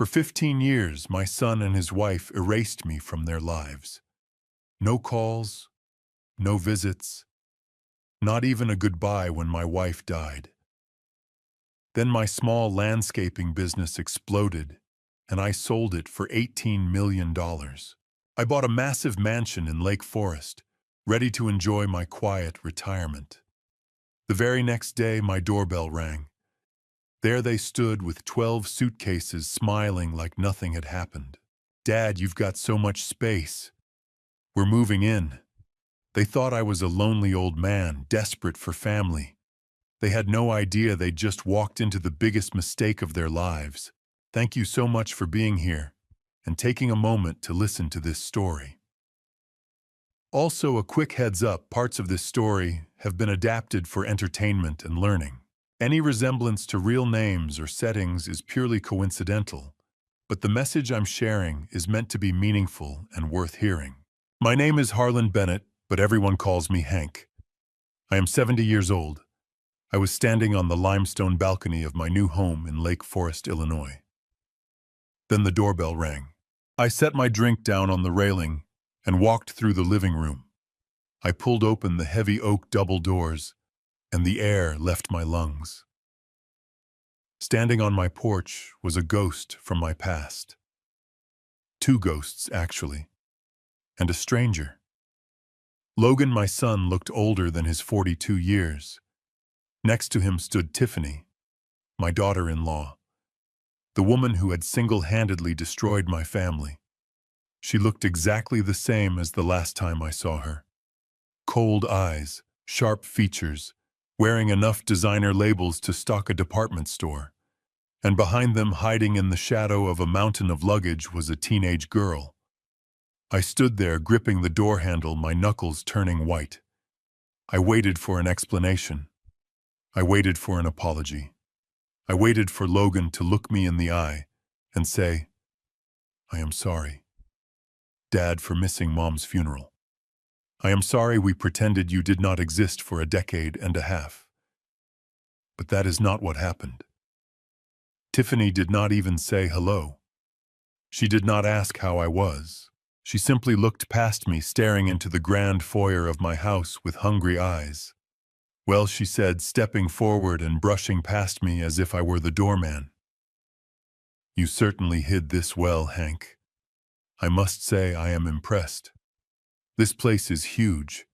For 15 years, my son and his wife erased me from their lives. No calls, no visits, not even a goodbye when my wife died. Then my small landscaping business exploded, and I sold it for $18 million. I bought a massive mansion in Lake Forest, ready to enjoy my quiet retirement. The very next day, my doorbell rang. There they stood with 12 suitcases, smiling like nothing had happened. "Dad, you've got so much space. We're moving in." They thought I was a lonely old man, desperate for family. They had no idea they'd just walked into the biggest mistake of their lives. Thank you so much for being here and taking a moment to listen to this story. Also, a quick heads up, parts of this story have been adapted for entertainment and learning. Any resemblance to real names or settings is purely coincidental, but the message I'm sharing is meant to be meaningful and worth hearing. My name is Harlan Bennett, but everyone calls me Hank. I am 70 years old. I was standing on the limestone balcony of my new home in Lake Forest, Illinois. Then the doorbell rang. I set my drink down on the railing and walked through the living room. I pulled open the heavy oak double doors, and the air left my lungs. Standing on my porch was a ghost from my past. Two ghosts, actually, and a stranger. Logan, my son, looked older than his 42 years. Next to him stood Tiffany, my daughter-in-law, the woman who had single-handedly destroyed my family. She looked exactly the same as the last time I saw her. Cold eyes, sharp features, wearing enough designer labels to stock a department store. And behind them, hiding in the shadow of a mountain of luggage, was a teenage girl. I stood there, gripping the door handle, my knuckles turning white. I waited for an explanation. I waited for an apology. I waited for Logan to look me in the eye and say, "I am sorry, Dad, for missing Mom's funeral. I am sorry we pretended you did not exist for a decade and a half." But that is not what happened. Tiffany did not even say hello. She did not ask how I was. She simply looked past me, staring into the grand foyer of my house with hungry eyes. "Well," she said, stepping forward and brushing past me as if I were the doorman. "You certainly hid this well, Hank. I must say I am impressed. This place is huge.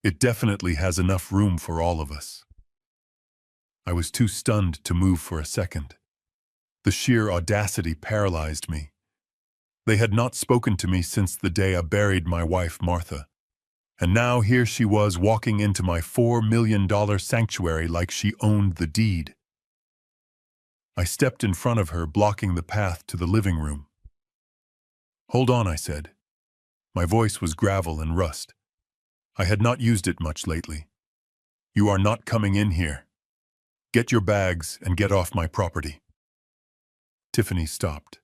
It definitely has enough room for all of us." I was too stunned to move for a second. The sheer audacity paralyzed me. They had not spoken to me since the day I buried my wife, Martha. And now here she was, walking into my $4 million sanctuary like she owned the deed. I stepped in front of her, blocking the path to the living room. "Hold on," I said. My voice was gravel and rust. I had not used it much lately. "You are not coming in here. Get your bags and get off my property." Tiffany stopped.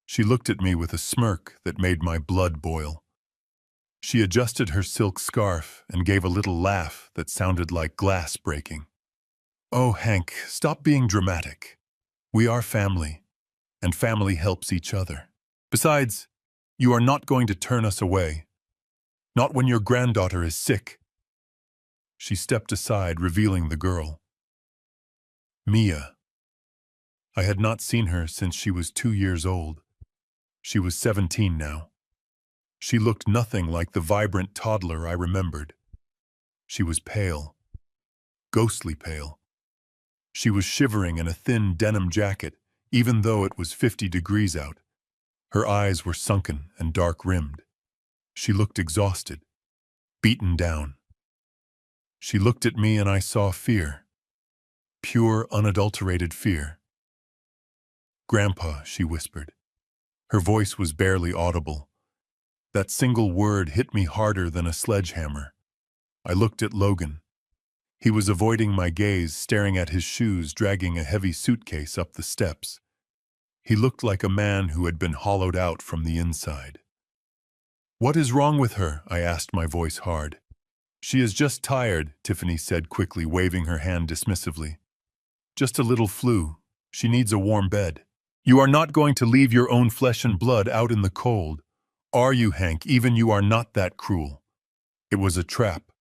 She looked at me with a smirk that made my blood boil. She adjusted her silk scarf and gave a little laugh that sounded like glass breaking. "Oh, Hank, stop being dramatic. We are family, and family helps each other. Besides, you are not going to turn us away. Not when your granddaughter is sick." She stepped aside, revealing the girl. Mia. I had not seen her since she was 2 years old. She was 17 now. She looked nothing like the vibrant toddler I remembered. She was pale, ghostly pale. She was shivering in a thin denim jacket, even though it was 50 degrees out. Her eyes were sunken and dark-rimmed. She looked exhausted, beaten down. She looked at me and I saw fear. Pure, unadulterated fear. "Grandpa," she whispered. Her voice was barely audible. That single word hit me harder than a sledgehammer. I looked at Logan. He was avoiding my gaze, staring at his shoes, dragging a heavy suitcase up the steps. He looked like a man who had been hollowed out from the inside. "What is wrong with her?" I asked, my voice hard. "She is just tired," Tiffany said quickly, waving her hand dismissively. "Just a little flu. She needs a warm bed." You are not going to leave your own flesh and blood out in the cold, are you, Hank? Even you are not that cruel. It was a trap.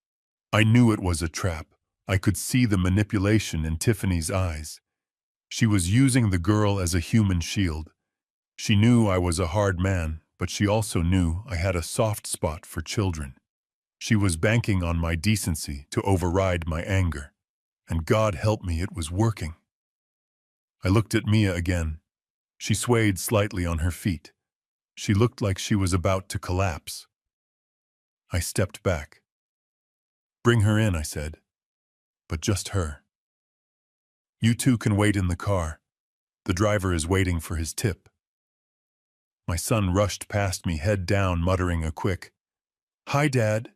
I knew it was a trap. I could see the manipulation in Tiffany's eyes. She was using the girl as a human shield. She knew I was a hard man, but she also knew I had a soft spot for children. She was banking on my decency to override my anger. And God help me, it was working. I looked at Mia again. She swayed slightly on her feet. She looked like she was about to collapse. I stepped back. "Bring her in," I said. "But just her. You two can wait in the car. The driver is waiting for his tip." My son rushed past me, head down, muttering a quick, "Hi, Dad,"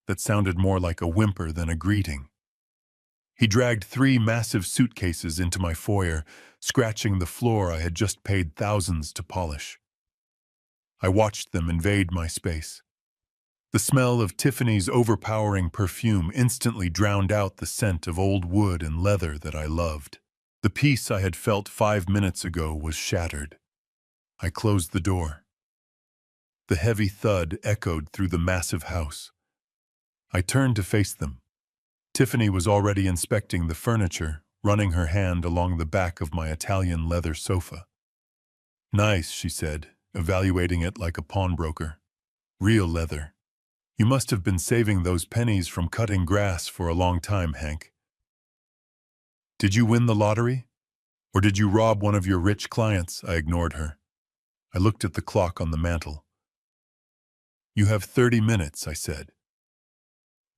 that sounded more like a whimper than a greeting. He dragged 3 massive suitcases into my foyer, scratching the floor I had just paid thousands to polish. I watched them invade my space. The smell of Tiffany's overpowering perfume instantly drowned out the scent of old wood and leather that I loved. The peace I had felt 5 minutes ago was shattered. I closed the door. The heavy thud echoed through the massive house. I turned to face them. Tiffany was already inspecting the furniture, running her hand along the back of my Italian leather sofa. "Nice," she said, evaluating it like a pawnbroker. "Real leather. You must have been saving those pennies from cutting grass for a long time, Hank. Did you win the lottery? Or did you rob one of your rich clients?" I ignored her. I looked at the clock on the mantel. "You have 30 minutes, I said.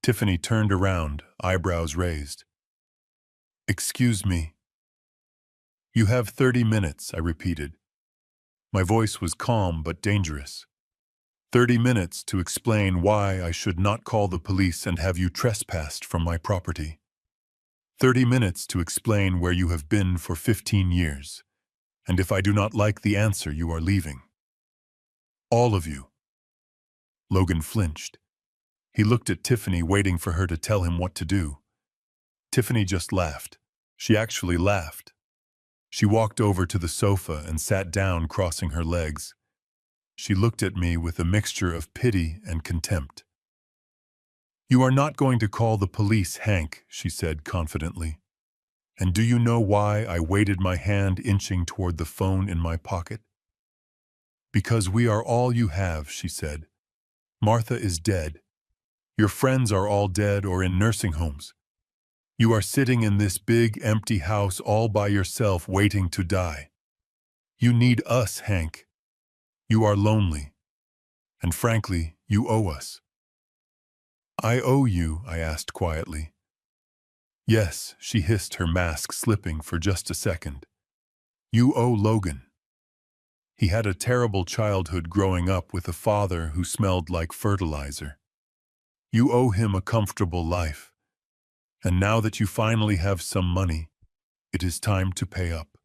Tiffany turned around, eyebrows raised. "Excuse me." "You have 30 minutes, I repeated. My voice was calm but dangerous. 30 minutes to explain why I should not call the police and have you trespassed from my property. 30 minutes to explain where you have been for 15 years, and if I do not like the answer, you are leaving. All of you." Logan flinched. He looked at Tiffany, waiting for her to tell him what to do. Tiffany just laughed. She actually laughed. She walked over to the sofa and sat down, crossing her legs. She looked at me with a mixture of pity and contempt. "You are not going to call the police, Hank," she said confidently. "And do you know why I waited, my hand inching toward the phone in my pocket?" "Because we are all you have," she said. "Martha is dead. Your friends are all dead or in nursing homes. You are sitting in this big, empty house all by yourself, waiting to die. You need us, Hank. You are lonely. And frankly, you owe us." "I owe you?" I asked quietly. "Yes," she hissed, her mask slipping for just a second. "You owe Logan. He had a terrible childhood growing up with a father who smelled like fertilizer. You owe him a comfortable life. And now that you finally have some money, it is time to pay up.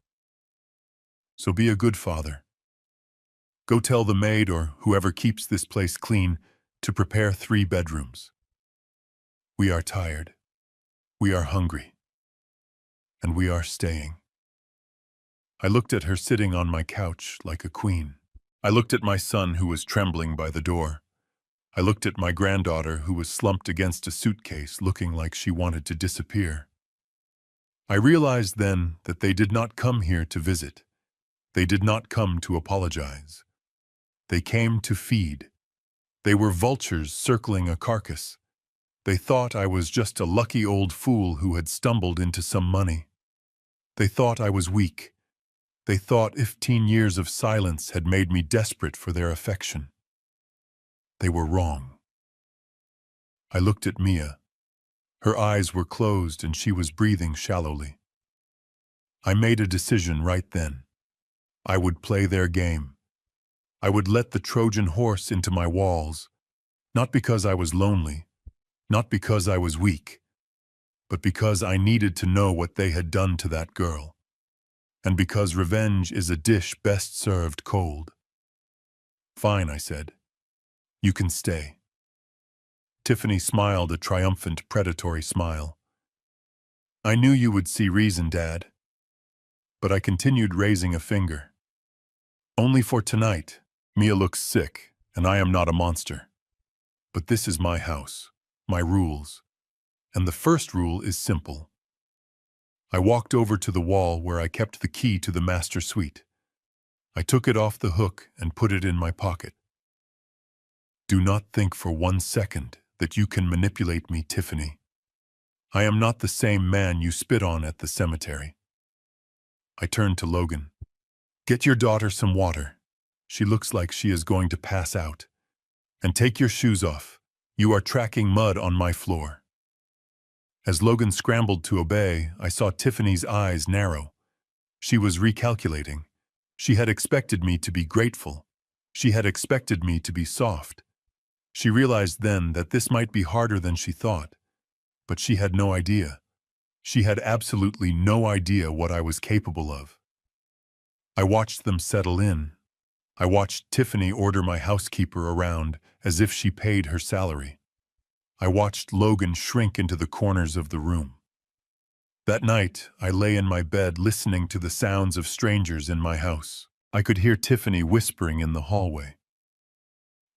So be a good father. Go tell the maid or whoever keeps this place clean to prepare 3 bedrooms. We are tired. We are hungry. And we are staying." I looked at her sitting on my couch like a queen. I looked at my son who was trembling by the door. I looked at my granddaughter who was slumped against a suitcase, looking like she wanted to disappear. I realized then that they did not come here to visit. They did not come to apologize. They came to feed. They were vultures circling a carcass. They thought I was just a lucky old fool who had stumbled into some money. They thought I was weak. They thought 15 years of silence had made me desperate for their affection. They were wrong. I looked at Mia. Her eyes were closed and she was breathing shallowly. I made a decision right then. I would play their game. I would let the Trojan horse into my walls, not because I was lonely, not because I was weak, but because I needed to know what they had done to that girl, and because revenge is a dish best served cold. "Fine," I said. "You can stay." Tiffany smiled a triumphant, predatory smile. "I knew you would see reason, Dad." But I continued raising a finger. Only for tonight. Mia looks sick, and I am not a monster. But this is my house, my rules. And the first rule is simple. I walked over to the wall where I kept the key to the master suite. I took it off the hook and put it in my pocket. Do not think for 1 second that you can manipulate me, Tiffany. I am not the same man you spit on at the cemetery. I turned to Logan. Get your daughter some water. She looks like she is going to pass out. And take your shoes off. You are tracking mud on my floor. As Logan scrambled to obey, I saw Tiffany's eyes narrow. She was recalculating. She had expected me to be grateful. She had expected me to be soft. She realized then that this might be harder than she thought. But she had no idea. She had absolutely no idea what I was capable of. I watched them settle in. I watched Tiffany order my housekeeper around as if she paid her salary. I watched Logan shrink into the corners of the room. That night, I lay in my bed listening to the sounds of strangers in my house. I could hear Tiffany whispering in the hallway.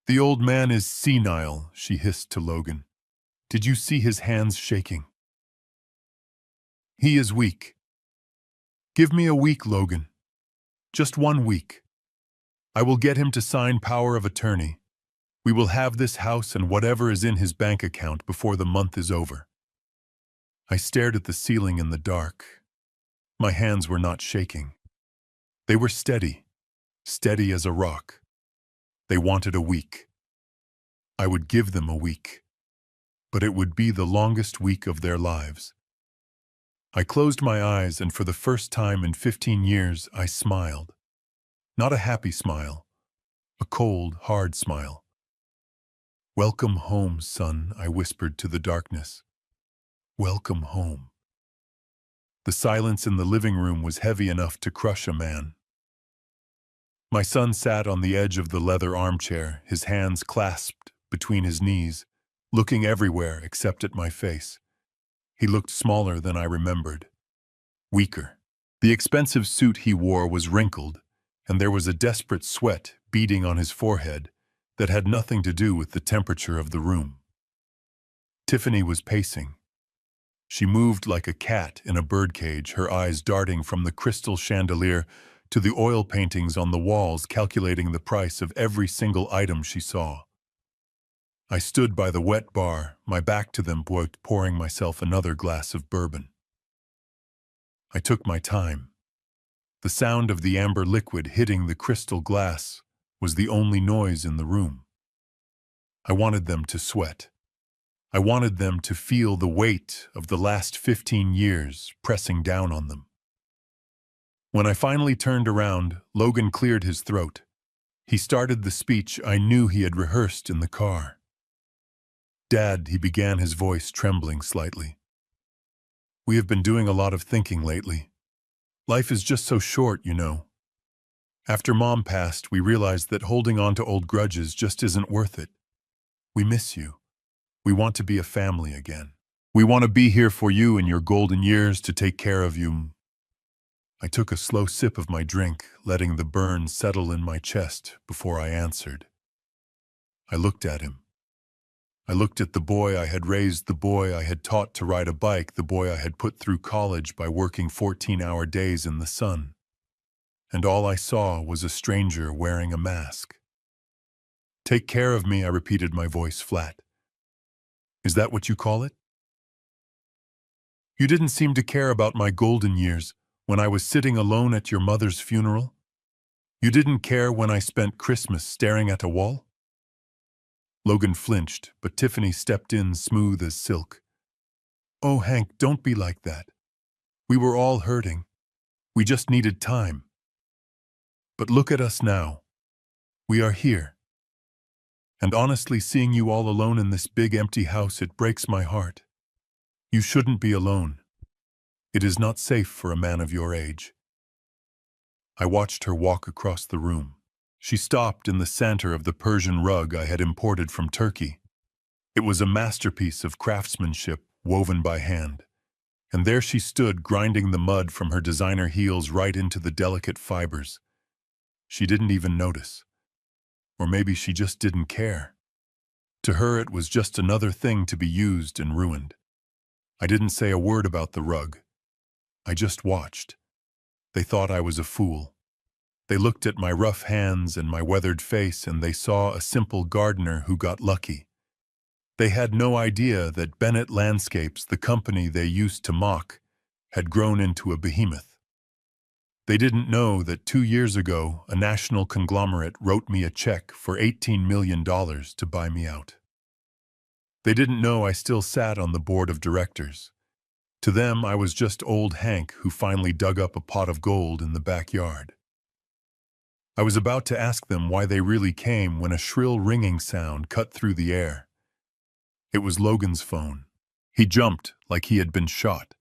The old man is senile, she hissed to Logan. Did you see his hands shaking? He is weak. Give me a week, Logan. Just 1 week. I will get him to sign power of attorney. We will have this house and whatever is in his bank account before the month is over. I stared at the ceiling in the dark. My hands were not shaking. They were steady, steady as a rock. They wanted a week. I would give them a week, but it would be the longest week of their lives. I closed my eyes and for the first time in 15 years, I smiled. Not a happy smile, a cold, hard smile. Welcome home, son, I whispered to the darkness. Welcome home. The silence in the living room was heavy enough to crush a man. My son sat on the edge of the leather armchair, his hands clasped between his knees, looking everywhere except at my face. He looked smaller than I remembered, weaker. The expensive suit he wore was wrinkled, and there was a desperate sweat beading on his forehead that had nothing to do with the temperature of the room. Tiffany was pacing. She moved like a cat in a birdcage, her eyes darting from the crystal chandelier to the oil paintings on the walls, calculating the price of every single item she saw. I stood by the wet bar, my back to them, pouring myself another glass of bourbon. I took my time. The sound of the amber liquid hitting the crystal glass was the only noise in the room. I wanted them to sweat. I wanted them to feel the weight of the last 15 years pressing down on them. When I finally turned around, Logan cleared his throat. He started the speech I knew he had rehearsed in the car. Dad, he began, his voice trembling slightly. We have been doing a lot of thinking lately. Life is just so short, you know. After Mom passed, we realized that holding on to old grudges just isn't worth it. We miss you. We want to be a family again. We want to be here for you in your golden years to take care of you. I took a slow sip of my drink, letting the burn settle in my chest before I answered. I looked at him. I looked at the boy I had raised, the boy I had taught to ride a bike, the boy I had put through college by working 14-hour days in the sun. And all I saw was a stranger wearing a mask. Take care of me, I repeated, my voice flat. Is that what you call it? You didn't seem to care about my golden years when I was sitting alone at your mother's funeral. You didn't care when I spent Christmas staring at a wall. Logan flinched, but Tiffany stepped in smooth as silk. Oh, Hank, don't be like that. We were all hurting. We just needed time. But look at us now. We are here. And honestly, seeing you all alone in this big empty house, it breaks my heart. You shouldn't be alone. It is not safe for a man of your age. I watched her walk across the room. She stopped in the center of the Persian rug I had imported from Turkey. It was a masterpiece of craftsmanship woven by hand. And there she stood, grinding the mud from her designer heels right into the delicate fibers. She didn't even notice. Or maybe she just didn't care. To her, it was just another thing to be used and ruined. I didn't say a word about the rug. I just watched. They thought I was a fool. They looked at my rough hands and my weathered face, and they saw a simple gardener who got lucky. They had no idea that Bennett Landscapes, the company they used to mock, had grown into a behemoth. They didn't know that 2 years ago, a national conglomerate wrote me a check for $18 million to buy me out. They didn't know I still sat on the board of directors. To them, I was just old Hank who finally dug up a pot of gold in the backyard. I was about to ask them why they really came when a shrill ringing sound cut through the air. It was Logan's phone. He jumped like he had been shot.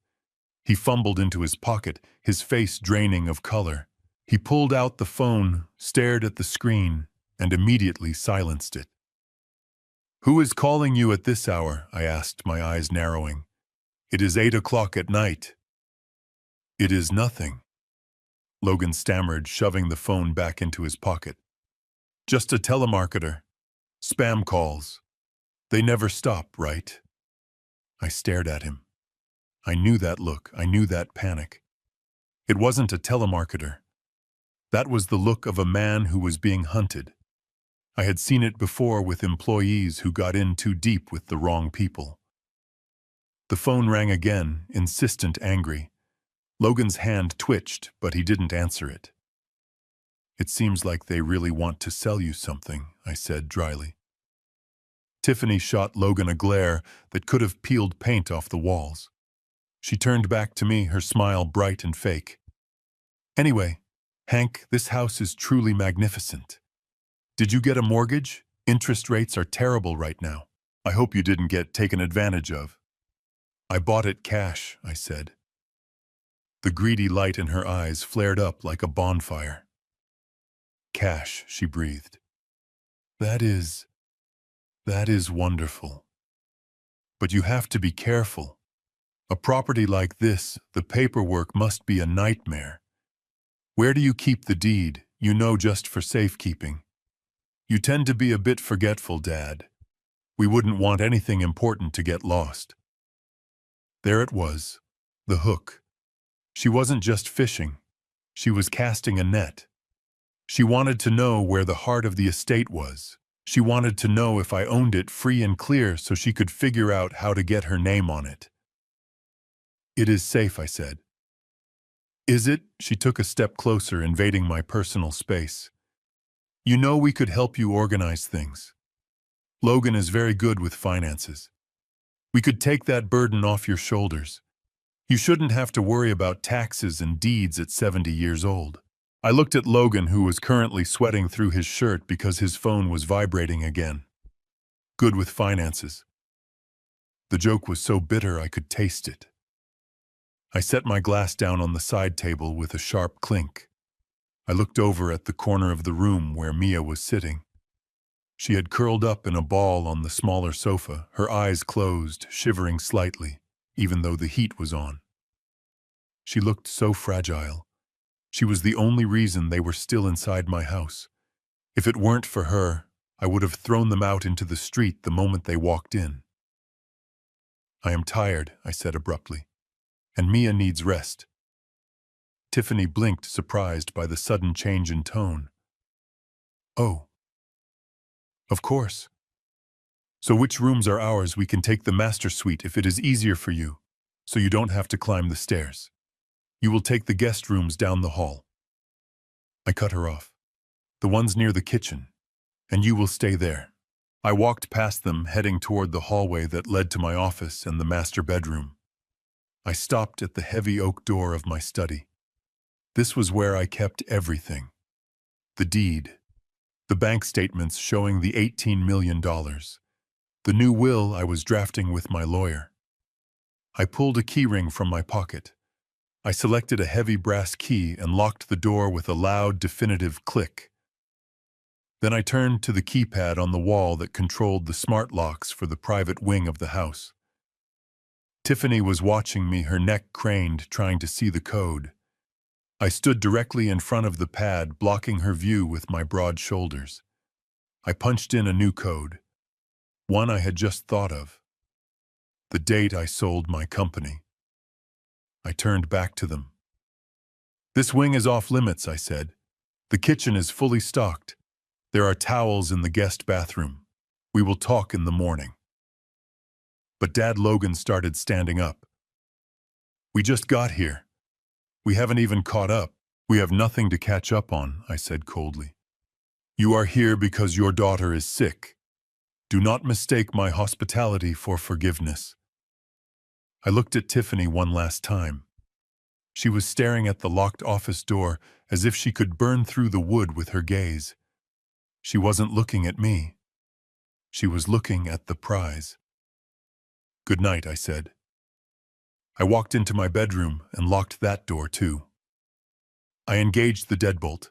He fumbled into his pocket, his face draining of color. He pulled out the phone, stared at the screen, and immediately silenced it. "Who is calling you at this hour?" I asked, my eyes narrowing. "It is 8 o'clock at night." "It is nothing," Logan stammered, shoving the phone back into his pocket. "Just a telemarketer. Spam calls. They never stop, right?" I stared at him. I knew that look. I knew that panic. It wasn't a telemarketer. That was the look of a man who was being hunted. I had seen it before with employees who got in too deep with the wrong people. The phone rang again, insistent, angry. Logan's hand twitched, but he didn't answer it. "It seems like they really want to sell you something," I said dryly. Tiffany shot Logan a glare that could have peeled paint off the walls. She turned back to me, her smile bright and fake. "Anyway, Hank, this house is truly magnificent. Did you get a mortgage? Interest rates are terrible right now. I hope you didn't get taken advantage of." "I bought it cash," I said. The greedy light in her eyes flared up like a bonfire. "Cash," she breathed. That is wonderful. But you have to be careful. A property like this, the paperwork must be a nightmare. Where do you keep the deed, just for safekeeping? You tend to be a bit forgetful, Dad. We wouldn't want anything important to get lost." There it was, the hook. She wasn't just fishing. She was casting a net. She wanted to know where the heart of the estate was. She wanted to know if I owned it free and clear so she could figure out how to get her name on it. "It is safe," I said. "Is it?" She took a step closer, invading my personal space. We could help you organize things. Logan is very good with finances. We could take that burden off your shoulders. You shouldn't have to worry about taxes and deeds at 70 years old." I looked at Logan, who was currently sweating through his shirt because his phone was vibrating again. Good with finances. The joke was so bitter I could taste it. I set my glass down on the side table with a sharp clink. I looked over at the corner of the room where Mia was sitting. She had curled up in a ball on the smaller sofa, her eyes closed, shivering slightly, even though the heat was on. She looked so fragile. She was the only reason they were still inside my house. If it weren't for her, I would have thrown them out into the street the moment they walked in. "I am tired," I said abruptly, "and Mia needs rest." Tiffany blinked, surprised by the sudden change in tone. "Oh. Of course. So which rooms are ours? We can take the master suite if it is easier for you, so you don't have to climb the stairs. You will take the guest rooms down the hall." I cut her off. "The ones near the kitchen, and you will stay there." I walked past them, heading toward the hallway that led to my office and the master bedroom. I stopped at the heavy oak door of my study. This was where I kept everything. The deed, the bank statements showing the $18 million, the new will I was drafting with my lawyer. I pulled a keyring from my pocket. I selected a heavy brass key and locked the door with a loud, definitive click. Then I turned to the keypad on the wall that controlled the smart locks for the private wing of the house. Tiffany was watching me, her neck craned, trying to see the code. I stood directly in front of the pad, blocking her view with my broad shoulders. I punched in a new code, one I had just thought of. The date I sold my company. I turned back to them. "This wing is off limits," I said. "The kitchen is fully stocked. There are towels in the guest bathroom. We will talk in the morning." But Dad Logan started standing up. "We just got here. We haven't even caught up. We have nothing to catch up on," I said coldly. "You are here because your daughter is sick. Do not mistake my hospitality for forgiveness." I looked at Tiffany one last time. She was staring at the locked office door as if she could burn through the wood with her gaze. She wasn't looking at me. She was looking at the prize. "Good night," I said. I walked into my bedroom and locked that door too. I engaged the deadbolt.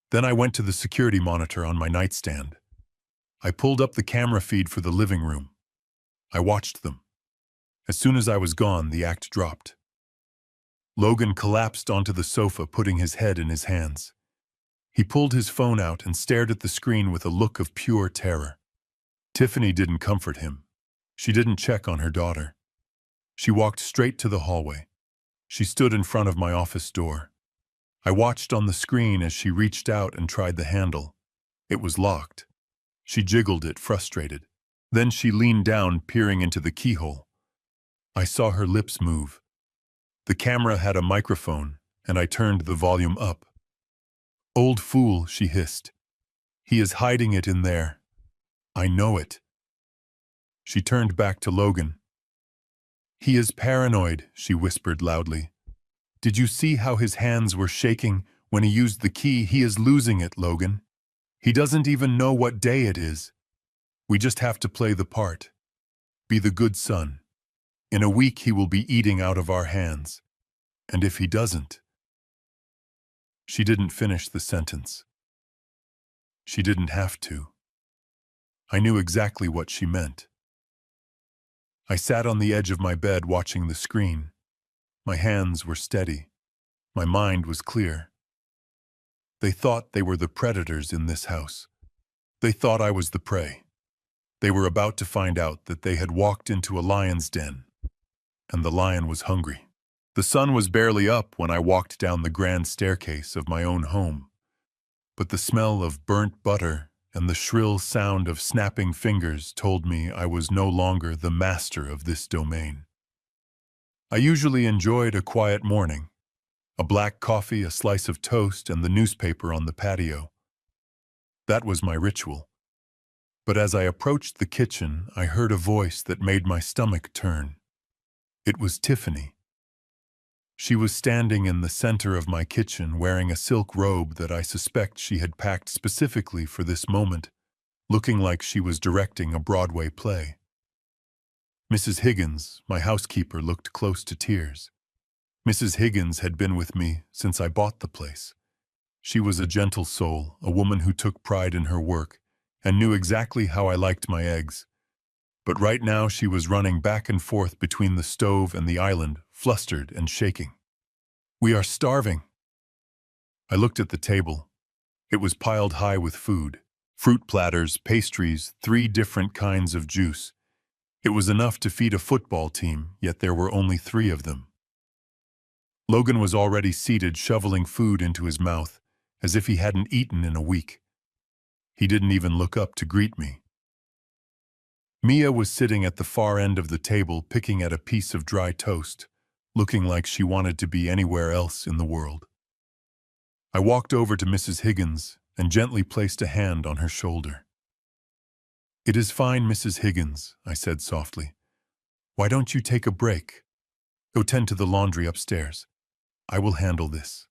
Then I went to the security monitor on my nightstand. I pulled up the camera feed for the living room. I watched them. As soon as I was gone, the act dropped. Logan collapsed onto the sofa, putting his head in his hands. He pulled his phone out and stared at the screen with a look of pure terror. Tiffany didn't comfort him. She didn't check on her daughter. She walked straight to the hallway. She stood in front of my office door. I watched on the screen as she reached out and tried the handle. It was locked. She jiggled it, frustrated. Then she leaned down, peering into the keyhole. I saw her lips move. The camera had a microphone, and I turned the volume up. "Old fool," she hissed. "He is hiding it in there. I know it." She turned back to Logan. "He is paranoid," she whispered loudly. "Did you see how his hands were shaking when he used the key? He is losing it, Logan. He doesn't even know what day it is. We just have to play the part. Be the good son. In a week he will be eating out of our hands. And if he doesn't..." She didn't finish the sentence. She didn't have to. I knew exactly what she meant. I sat on the edge of my bed watching the screen. My hands were steady. My mind was clear. They thought they were the predators in this house. They thought I was the prey. They were about to find out that they had walked into a lion's den, and the lion was hungry. The sun was barely up when I walked down the grand staircase of my own home, but the smell of burnt butter and the shrill sound of snapping fingers told me I was no longer the master of this domain. I usually enjoyed a quiet morning, a black coffee, a slice of toast, and the newspaper on the patio. That was my ritual. But as I approached the kitchen, I heard a voice that made my stomach turn. It was Tiffany. She was standing in the center of my kitchen wearing a silk robe that I suspect she had packed specifically for this moment, looking like she was directing a Broadway play. Mrs. Higgins, my housekeeper, looked close to tears. Mrs. Higgins had been with me since I bought the place. She was a gentle soul, a woman who took pride in her work and knew exactly how I liked my eggs. But right now she was running back and forth between the stove and the island, flustered and shaking. "We are starving." I looked at the table. It was piled high with food. Fruit platters, pastries, 3 different kinds of juice. It was enough to feed a football team, yet there were only 3 of them. Logan was already seated, shoveling food into his mouth, as if he hadn't eaten in a week. He didn't even look up to greet me. Mia was sitting at the far end of the table, picking at a piece of dry toast, looking like she wanted to be anywhere else in the world. I walked over to Mrs. Higgins and gently placed a hand on her shoulder. "It is fine, Mrs. Higgins," I said softly. "Why don't you take a break? Go tend to the laundry upstairs. I will handle this."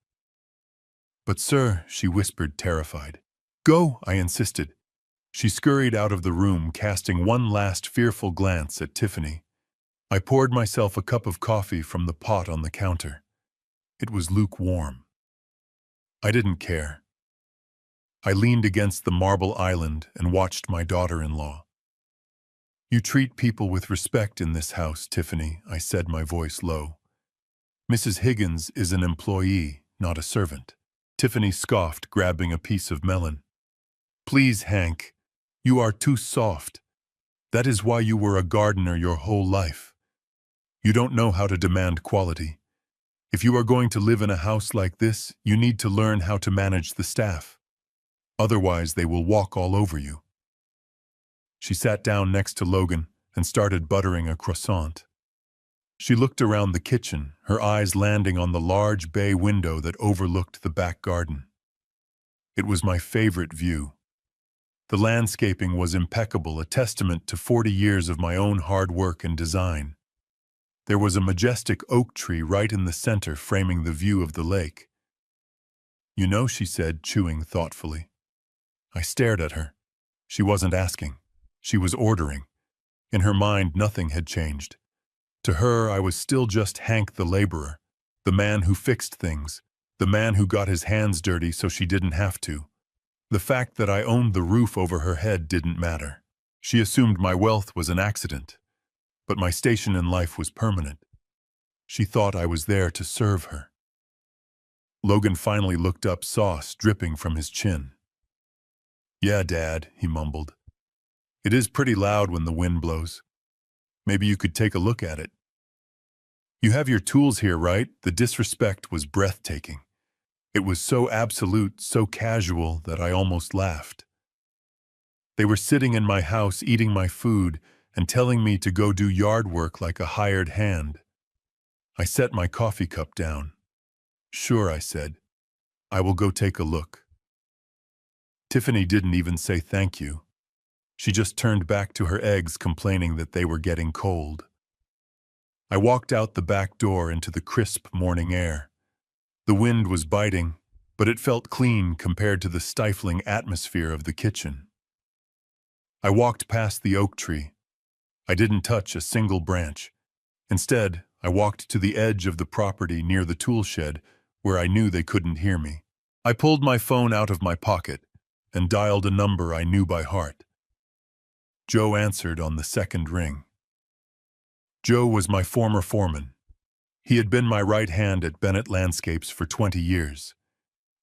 "But sir," she whispered, terrified. "Go," I insisted. She scurried out of the room, casting one last fearful glance at Tiffany. I poured myself a cup of coffee from the pot on the counter. It was lukewarm. I didn't care. I leaned against the marble island and watched my daughter-in-law. "You treat people with respect in this house, Tiffany," I said, my voice low. "Mrs. Higgins is an employee, not a servant. Tiffany scoffed, grabbing a piece of melon. Please, Hank, you are too soft. That is why you were a gardener your whole life. You don't know how to demand quality. If you are going to live in a house like this, you need to learn how to manage the staff. Otherwise, they will walk all over you. She sat down next to Logan and started buttering a croissant. She looked around the kitchen, her eyes landing on the large bay window that overlooked the back garden. It was my favorite view. The landscaping was impeccable, a testament to 40 years of my own hard work and design. There was a majestic oak tree right in the center, framing the view of the lake. You know, she said, chewing thoughtfully. I stared at her. She wasn't asking. She was ordering. In her mind, nothing had changed. To her, I was still just Hank the laborer, the man who fixed things, the man who got his hands dirty so she didn't have to. The fact that I owned the roof over her head didn't matter. She assumed my wealth was an accident, but my station in life was permanent. She thought I was there to serve her. Logan finally looked up, sauce dripping from his chin. Yeah, Dad, he mumbled. It is pretty loud when the wind blows. Maybe you could take a look at it. You have your tools here, right? The disrespect was breathtaking. It was so absolute, so casual, that I almost laughed. They were sitting in my house, eating my food, and telling me to go do yard work like a hired hand. I set my coffee cup down. Sure, I said. I will go take a look. Tiffany didn't even say thank you. She just turned back to her eggs, complaining that they were getting cold. I walked out the back door into the crisp morning air. The wind was biting, but it felt clean compared to the stifling atmosphere of the kitchen. I walked past the oak tree. I didn't touch a single branch. Instead, I walked to the edge of the property near the tool shed, where I knew they couldn't hear me. I pulled my phone out of my pocket and dialed a number I knew by heart. Joe answered on the second ring. Joe was my former foreman. He had been my right hand at Bennett Landscapes for 20 years.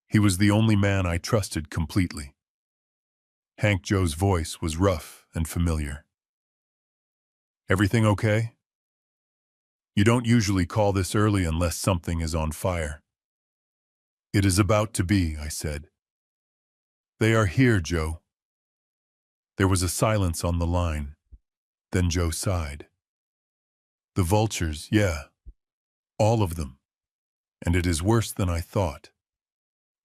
He was the only man I trusted completely. Hank Joe's voice was rough and familiar. Everything okay? You don't usually call this early unless something is on fire. It is about to be, I said. They are here, Joe. There was a silence on the line. Then Joe sighed. The vultures, yeah. All of them. And it is worse than I thought.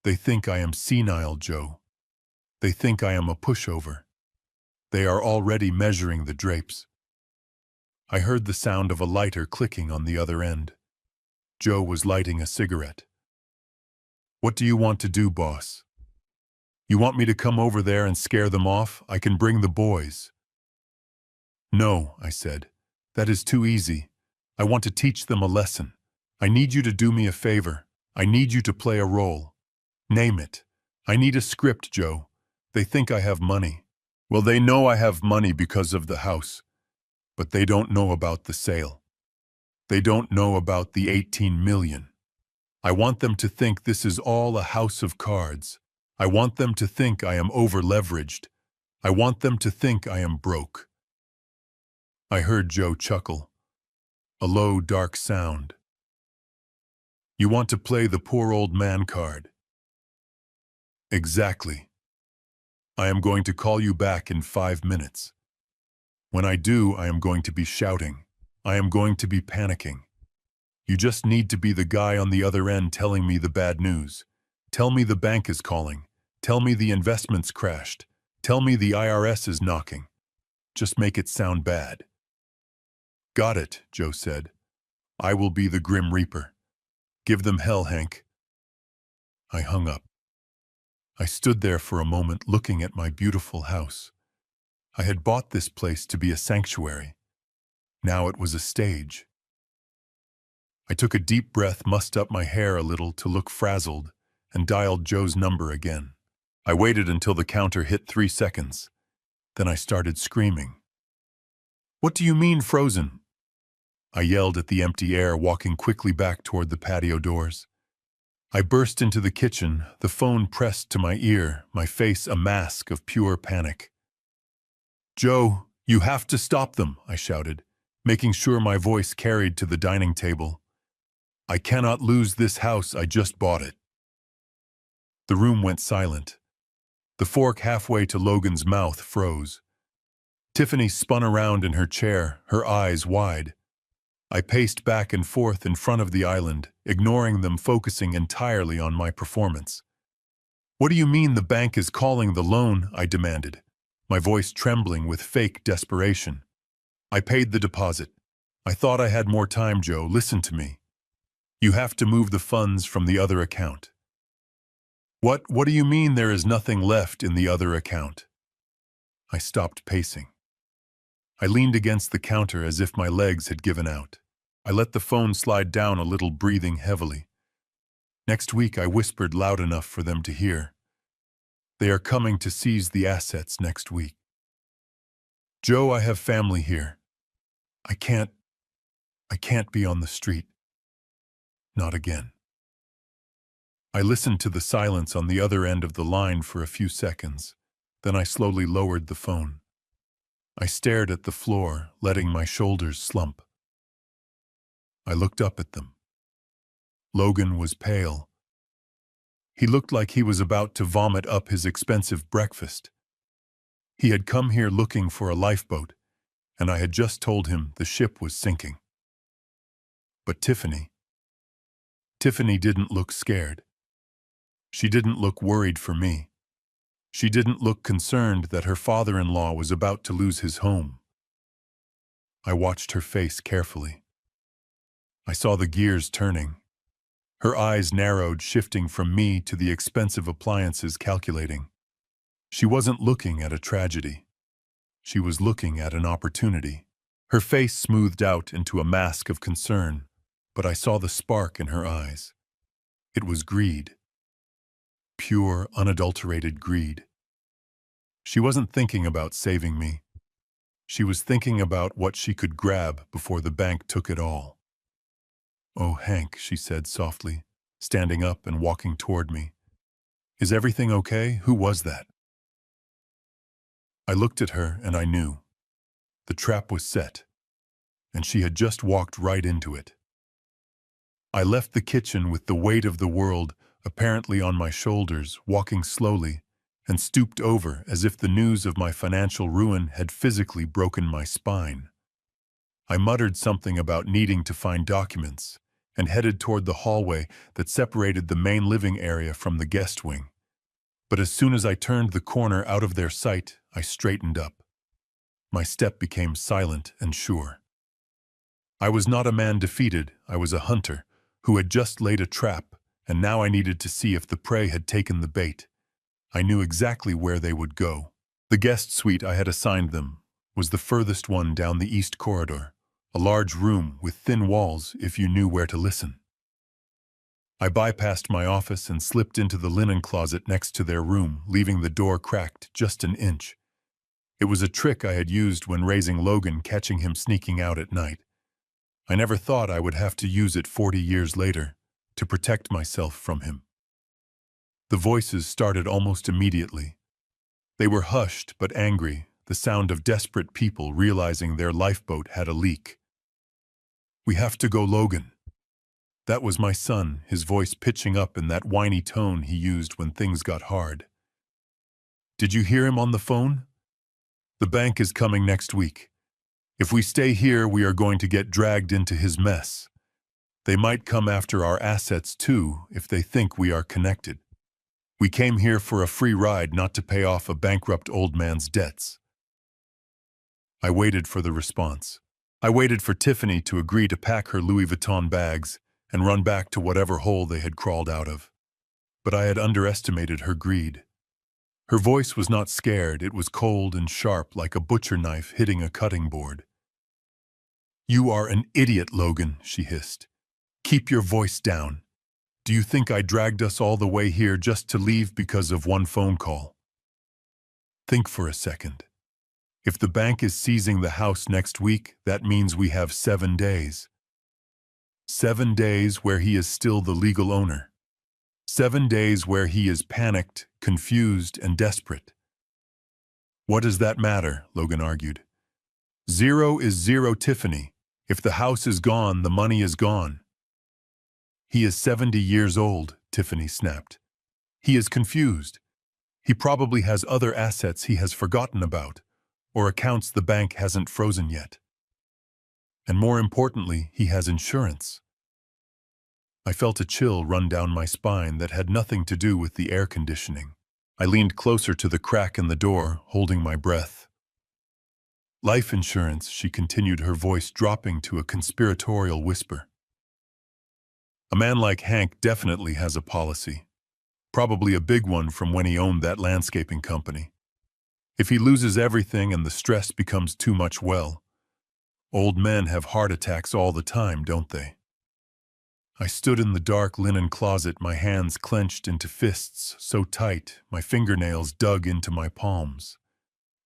They think I am senile, Joe. They think I am a pushover. They are already measuring the drapes. I heard the sound of a lighter clicking on the other end. Joe was lighting a cigarette. What do you want to do, boss? You want me to come over there and scare them off? I can bring the boys. No, I said. That is too easy. I want to teach them a lesson. I need you to do me a favor. I need you to play a role. Name it. I need a script, Joe. They think I have money. Well, they know I have money because of the house. But they don't know about the sale. They don't know about the 18 million. I want them to think this is all a house of cards. I want them to think I am over-leveraged. I want them to think I am broke. I heard Joe chuckle. A low, dark sound. You want to play the poor old man card? Exactly. I am going to call you back in 5 minutes. When I do, I am going to be shouting. I am going to be panicking. You just need to be the guy on the other end telling me the bad news. Tell me the bank is calling. Tell me the investments crashed. Tell me the IRS is knocking. Just make it sound bad. Got it, Joe said. I will be the Grim Reaper. Give them hell, Hank. I hung up. I stood there for a moment looking at my beautiful house. I had bought this place to be a sanctuary. Now it was a stage. I took a deep breath, mussed up my hair a little to look frazzled, and dialed Joe's number again. I waited until the counter hit 3 seconds. Then I started screaming. What do you mean, frozen? I yelled at the empty air, walking quickly back toward the patio doors. I burst into the kitchen, the phone pressed to my ear, my face a mask of pure panic. "Joe, you have to stop them," I shouted, making sure my voice carried to the dining table. "I cannot lose this house, I just bought it." The room went silent. The fork halfway to Logan's mouth froze. Tiffany spun around in her chair, her eyes wide. I paced back and forth in front of the island, ignoring them, focusing entirely on my performance. "What do you mean the bank is calling the loan?" I demanded, my voice trembling with fake desperation. "I paid the deposit. I thought I had more time, Joe. Listen to me. You have to move the funds from the other account." What do you mean there is nothing left in the other account?" I stopped pacing. I leaned against the counter as if my legs had given out. I let the phone slide down a little, breathing heavily. "Next week," I whispered loud enough for them to hear. "They are coming to seize the assets next week. Joe, I have family here. I can't be on the street. Not again." I listened to the silence on the other end of the line for a few seconds. Then I slowly lowered the phone. I stared at the floor, letting my shoulders slump. I looked up at them. Logan was pale. He looked like he was about to vomit up his expensive breakfast. He had come here looking for a lifeboat, and I had just told him the ship was sinking. But Tiffany didn't look scared. She didn't look worried for me. She didn't look concerned that her father-in-law was about to lose his home. I watched her face carefully. I saw the gears turning. Her eyes narrowed, shifting from me to the expensive appliances, calculating. She wasn't looking at a tragedy. She was looking at an opportunity. Her face smoothed out into a mask of concern, but I saw the spark in her eyes. It was greed. Pure, unadulterated greed. She wasn't thinking about saving me. She was thinking about what she could grab before the bank took it all. "Oh, Hank," she said softly, standing up and walking toward me. "Is everything okay? Who was that?" I looked at her and I knew. The trap was set, and she had just walked right into it. I left the kitchen with the weight of the world apparently on my shoulders, walking slowly, and stooped over as if the news of my financial ruin had physically broken my spine. I muttered something about needing to find documents and headed toward the hallway that separated the main living area from the guest wing. But as soon as I turned the corner out of their sight, I straightened up. My step became silent and sure. I was not a man defeated, I was a hunter who had just laid a trap, and now I needed to see if the prey had taken the bait. I knew exactly where they would go. The guest suite I had assigned them was the furthest one down the east corridor, a large room with thin walls if you knew where to listen. I bypassed my office and slipped into the linen closet next to their room, leaving the door cracked just an inch. It was a trick I had used when raising Logan, catching him sneaking out at night. I never thought I would have to use it 40 years later to protect myself from him. The voices started almost immediately. They were hushed but angry, the sound of desperate people realizing their lifeboat had a leak. "We have to go, Logan." That was my son, his voice pitching up in that whiny tone he used when things got hard. "Did you hear him on the phone? The bank is coming next week. If we stay here, we are going to get dragged into his mess. They might come after our assets too if they think we are connected. We came here for a free ride, not to pay off a bankrupt old man's debts." I waited for the response. I waited for Tiffany to agree to pack her Louis Vuitton bags and run back to whatever hole they had crawled out of. But I had underestimated her greed. Her voice was not scared, it was cold and sharp like a butcher knife hitting a cutting board. "You are an idiot, Logan," she hissed. "Keep your voice down. Do you think I dragged us all the way here just to leave because of one phone call? Think for a second. If the bank is seizing the house next week, that means we have 7 days. 7 days where he is still the legal owner. 7 days where he is panicked, confused, and desperate. What does that matter? Logan argued. 0 is 0, Tiffany. If the house is gone, the money is gone. He is 70 years old, Tiffany snapped. He is confused. He probably has other assets he has forgotten about, or accounts the bank hasn't frozen yet. And more importantly, he has insurance. I felt a chill run down my spine that had nothing to do with the air conditioning. I leaned closer to the crack in the door, holding my breath. Life insurance, she continued, her voice dropping to a conspiratorial whisper. A man like Hank definitely has a policy. Probably a big one from when he owned that landscaping company. If he loses everything and the stress becomes too much, well, old men have heart attacks all the time, don't they? I stood in the dark linen closet, my hands clenched into fists so tight my fingernails dug into my palms.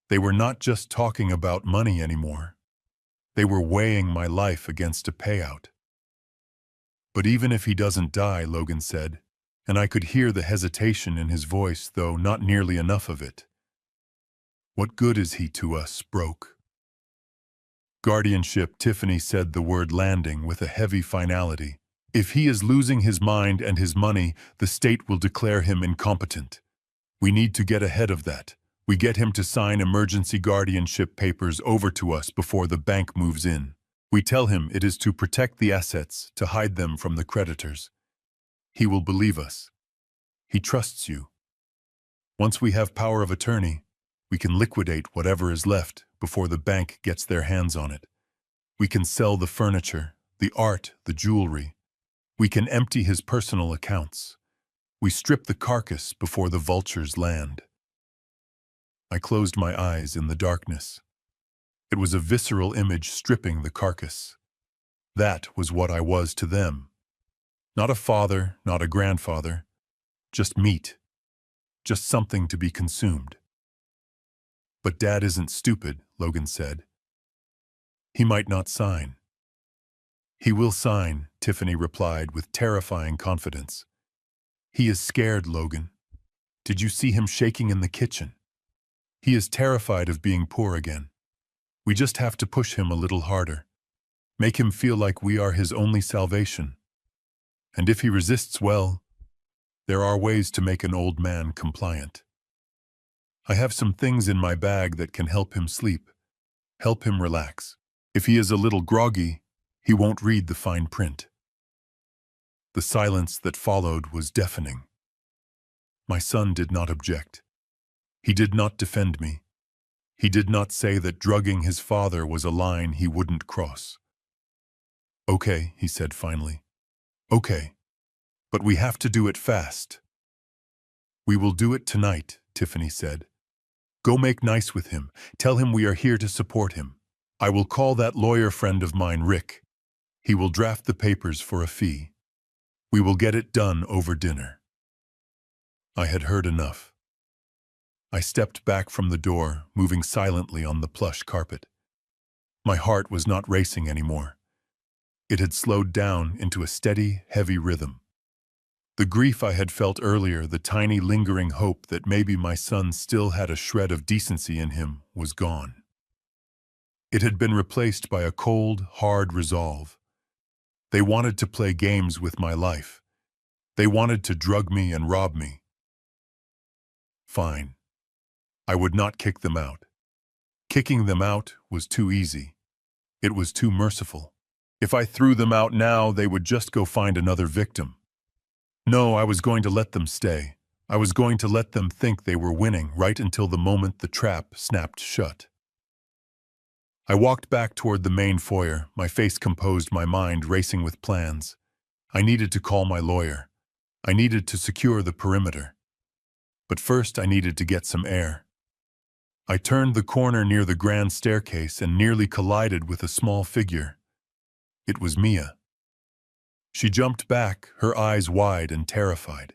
They were not just talking about money anymore. They were weighing my life against a payout. But even if he doesn't die, Logan said, and I could hear the hesitation in his voice, though not nearly enough of it. What good is he to us, Broke? Guardianship, Tiffany said the word landing with a heavy finality. If he is losing his mind and his money, the state will declare him incompetent. We need to get ahead of that. We get him to sign emergency guardianship papers over to us before the bank moves in. We tell him it is to protect the assets, to hide them from the creditors. He will believe us. He trusts you. Once we have power of attorney, we can liquidate whatever is left before the bank gets their hands on it. We can sell the furniture, the art, the jewelry. We can empty his personal accounts. We strip the carcass before the vultures land. I closed my eyes in the darkness. It was a visceral image, stripping the carcass. That was what I was to them. Not a father, not a grandfather. Just meat. Just something to be consumed. But Dad isn't stupid, Logan said. He might not sign. He will sign, Tiffany replied with terrifying confidence. He is scared, Logan. Did you see him shaking in the kitchen? He is terrified of being poor again. We just have to push him a little harder. Make him feel like we are his only salvation. And if he resists, well, there are ways to make an old man compliant. I have some things in my bag that can help him sleep, help him relax. If he is a little groggy, he won't read the fine print. The silence that followed was deafening. My son did not object. He did not defend me. He did not say that drugging his father was a line he wouldn't cross. Okay, he said finally. Okay, but we have to do it fast. We will do it tonight, Tiffany said. Go make nice with him. Tell him we are here to support him. I will call that lawyer friend of mine, Rick. He will draft the papers for a fee. We will get it done over dinner. I had heard enough. I stepped back from the door, moving silently on the plush carpet. My heart was not racing anymore. It had slowed down into a steady, heavy rhythm. The grief I had felt earlier, the tiny lingering hope that maybe my son still had a shred of decency in him, was gone. It had been replaced by a cold, hard resolve. They wanted to play games with my life. They wanted to drug me and rob me. Fine. I would not kick them out. Kicking them out was too easy. It was too merciful. If I threw them out now, they would just go find another victim. No, I was going to let them stay. I was going to let them think they were winning right until the moment the trap snapped shut. I walked back toward the main foyer, my face composed, my mind racing with plans. I needed to call my lawyer. I needed to secure the perimeter. But first I needed to get some air. I turned the corner near the grand staircase and nearly collided with a small figure. It was Mia. She jumped back, her eyes wide and terrified.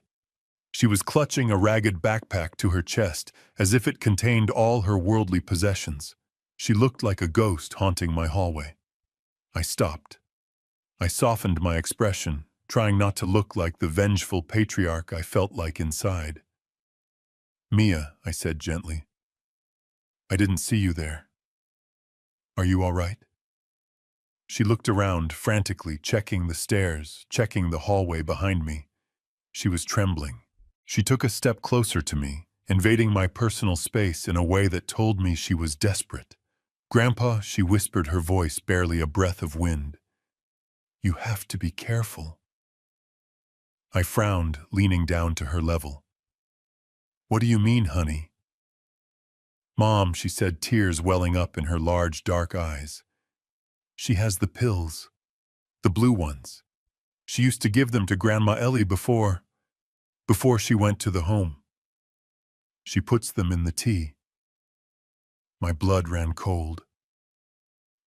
She was clutching a ragged backpack to her chest, as if it contained all her worldly possessions. She looked like a ghost haunting my hallway. I stopped. I softened my expression, trying not to look like the vengeful patriarch I felt like inside. "Mia," I said gently, "I didn't see you there. Are you all right?" She looked around frantically, checking the stairs, checking the hallway behind me. She was trembling. She took a step closer to me, invading my personal space in a way that told me she was desperate. "Grandpa," she whispered, her voice barely a breath of wind. "You have to be careful." I frowned, leaning down to her level. "What do you mean, honey?" "Mom," she said, tears welling up in her large, dark eyes. "She has the pills. The blue ones. She used to give them to Grandma Ellie before she went to the home. She puts them in the tea." My blood ran cold.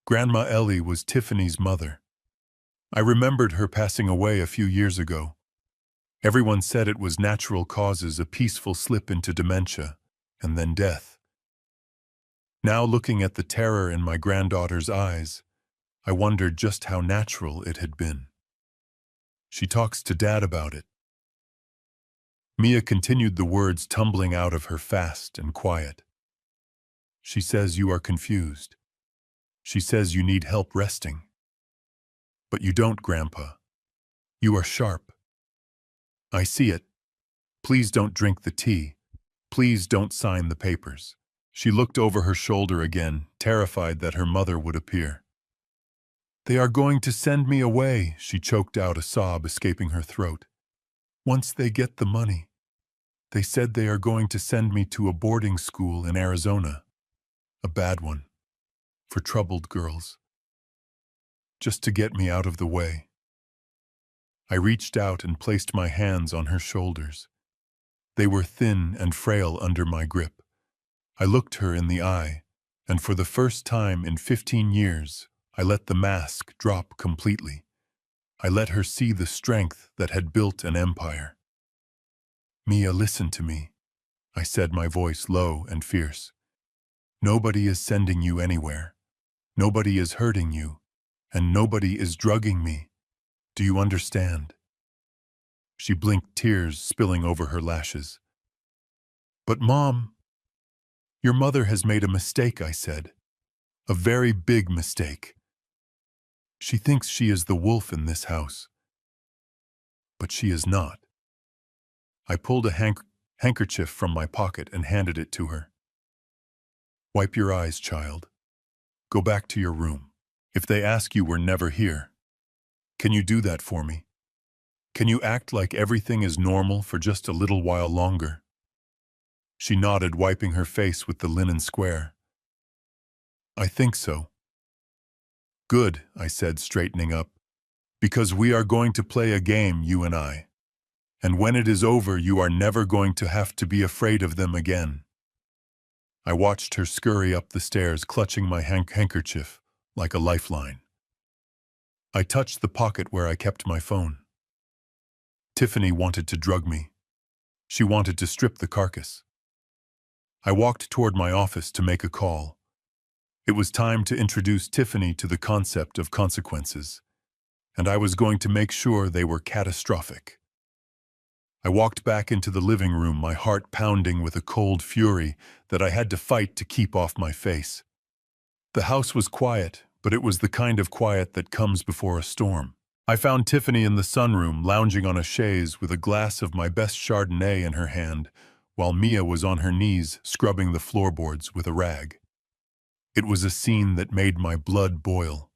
Grandma Ellie was Tiffany's mother. I remembered her passing away a few years ago. Everyone said it was natural causes, a peaceful slip into dementia, and then death. Now, looking at the terror in my granddaughter's eyes, I wondered just how natural it had been. "She talks to Dad about it." Mia continued, the words tumbling out of her fast and quiet. "She says you are confused. She says you need help resting. But you don't, Grandpa. You are sharp. I see it. Please don't drink the tea. Please don't sign the papers." She looked over her shoulder again, terrified that her mother would appear. "They are going to send me away," she choked out, a sob escaping her throat. "Once they get the money. They said they are going to send me to a boarding school in Arizona. A bad one. For troubled girls. Just to get me out of the way." I reached out and placed my hands on her shoulders. They were thin and frail under my grip. I looked her in the eye, and for the first time in 15 years, I let the mask drop completely. I let her see the strength that had built an empire. "Mia, listen to me," I said, my voice low and fierce. "Nobody is sending you anywhere. Nobody is hurting you, and nobody is drugging me. Do you understand?" She blinked, tears spilling over her lashes. "But Mom, your mother has made a mistake," I said. "A very big mistake. She thinks she is the wolf in this house. But she is not." I pulled a handkerchief from my pocket and handed it to her. "Wipe your eyes, child. Go back to your room. If they ask you, we're never here. Can you do that for me? Can you act like everything is normal for just a little while longer?" She nodded, wiping her face with the linen square. "I think so." "Good," I said, straightening up, "because we are going to play a game, you and I. And when it is over, you are never going to have to be afraid of them again." I watched her scurry up the stairs, clutching my handkerchief like a lifeline. I touched the pocket where I kept my phone. Tiffany wanted to drug me. She wanted to strip the carcass. I walked toward my office to make a call. It was time to introduce Tiffany to the concept of consequences, and I was going to make sure they were catastrophic. I walked back into the living room, my heart pounding with a cold fury that I had to fight to keep off my face. The house was quiet, but it was the kind of quiet that comes before a storm. I found Tiffany in the sunroom, lounging on a chaise with a glass of my best Chardonnay in her hand, while Mia was on her knees scrubbing the floorboards with a rag. It was a scene that made my blood boil.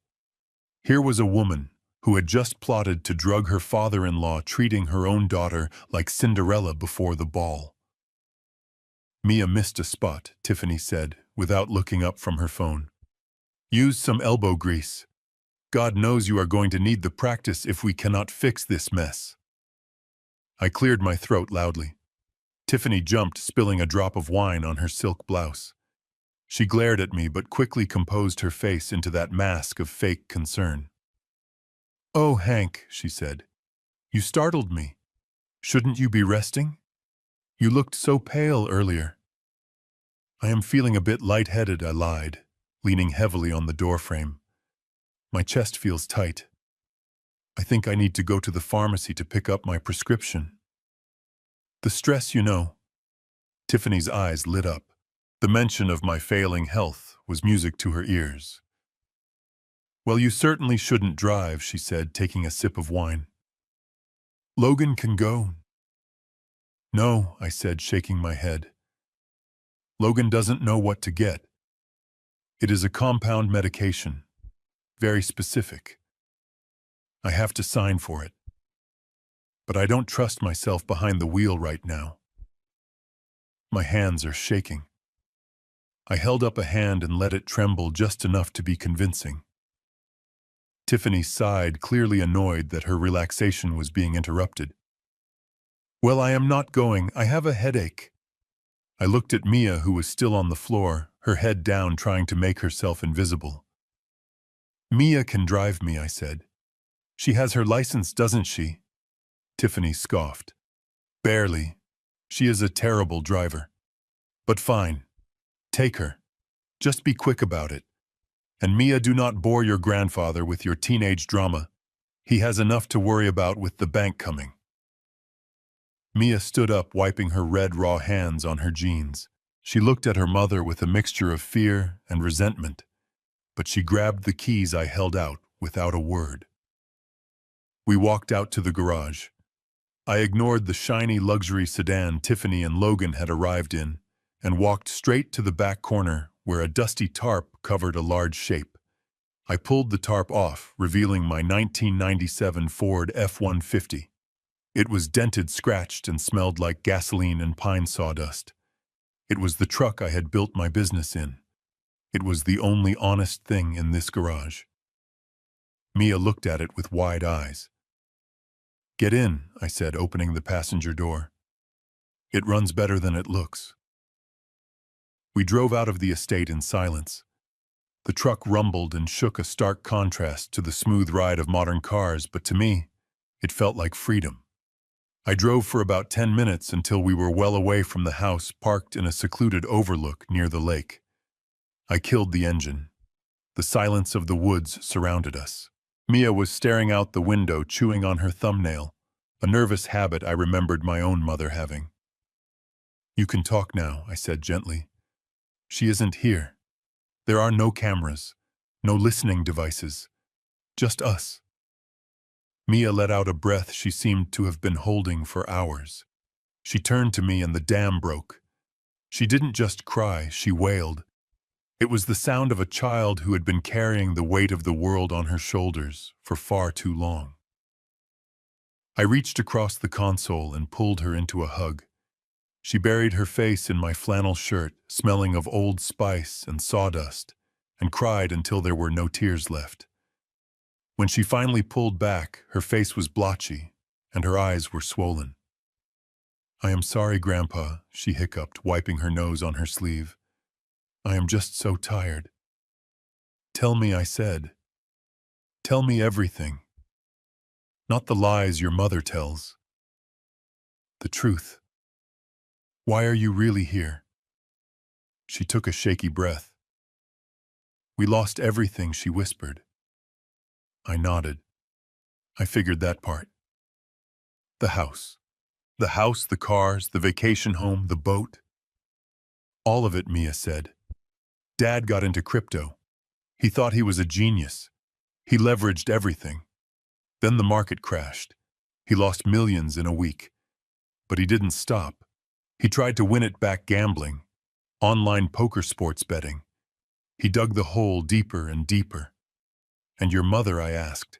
Here was a woman who had just plotted to drug her father-in-law, treating her own daughter like Cinderella before the ball. "Mia missed a spot," Tiffany said, without looking up from her phone. "Use some elbow grease. God knows you are going to need the practice if we cannot fix this mess." I cleared my throat loudly. Tiffany jumped, spilling a drop of wine on her silk blouse. She glared at me but quickly composed her face into that mask of fake concern. "Oh, Hank," she said, "you startled me. Shouldn't you be resting? You looked so pale earlier." "I am feeling a bit lightheaded," I lied, leaning heavily on the doorframe. "My chest feels tight." I think I need to go to the pharmacy to pick up my prescription. The stress, you know. Tiffany's eyes lit up. The mention of my failing health was music to her ears. Well, you certainly shouldn't drive, she said, taking a sip of wine. Logan can go. No, I said, shaking my head. Logan doesn't know what to get. It is a compound medication, very specific. I have to sign for it. But I don't trust myself behind the wheel right now. My hands are shaking. I held up a hand and let it tremble just enough to be convincing. Tiffany sighed, clearly annoyed that her relaxation was being interrupted. Well, I am not going. I have a headache. I looked at Mia, who was still on the floor, her head down, trying to make herself invisible. Mia can drive me, I said. She has her license, doesn't she? Tiffany scoffed. Barely. She is a terrible driver. But fine. Take her. Just be quick about it. And Mia, do not bore your grandfather with your teenage drama. He has enough to worry about with the bank coming. Mia stood up, wiping her red, raw hands on her jeans. She looked at her mother with a mixture of fear and resentment, but she grabbed the keys I held out without a word. We walked out to the garage. I ignored the shiny luxury sedan Tiffany and Logan had arrived in and walked straight to the back corner where a dusty tarp covered a large shape. I pulled the tarp off, revealing my 1997 Ford F-150. It was dented, scratched, and smelled like gasoline and pine sawdust. It was the truck I had built my business in. It was the only honest thing in this garage. Mia looked at it with wide eyes. Get in, I said, opening the passenger door. It runs better than it looks. We drove out of the estate in silence. The truck rumbled and shook, a stark contrast to the smooth ride of modern cars, but to me, it felt like freedom. I drove for about 10 minutes until we were well away from the house, parked in a secluded overlook near the lake. I killed the engine. The silence of the woods surrounded us. Mia was staring out the window, chewing on her thumbnail, a nervous habit I remembered my own mother having. You can talk now, I said gently. She isn't here. There are no cameras, no listening devices, just us. Mia let out a breath she seemed to have been holding for hours. She turned to me and the dam broke. She didn't just cry, she wailed. It was the sound of a child who had been carrying the weight of the world on her shoulders for far too long. I reached across the console and pulled her into a hug. She buried her face in my flannel shirt, smelling of old spice and sawdust, and cried until there were no tears left. When she finally pulled back, her face was blotchy, and her eyes were swollen. I am sorry, Grandpa, she hiccuped, wiping her nose on her sleeve. I am just so tired. Tell me, I said. Tell me everything. Not the lies your mother tells. The truth. Why are you really here? She took a shaky breath. We lost everything, she whispered. I nodded. I figured that part. The house. The house, the cars, the vacation home, the boat. All of it, Mia said. Dad got into crypto. He thought he was a genius. He leveraged everything. Then the market crashed. He lost millions in a week. But he didn't stop. He tried to win it back gambling, online poker, sports betting. He dug the hole deeper and deeper. And your mother, I asked.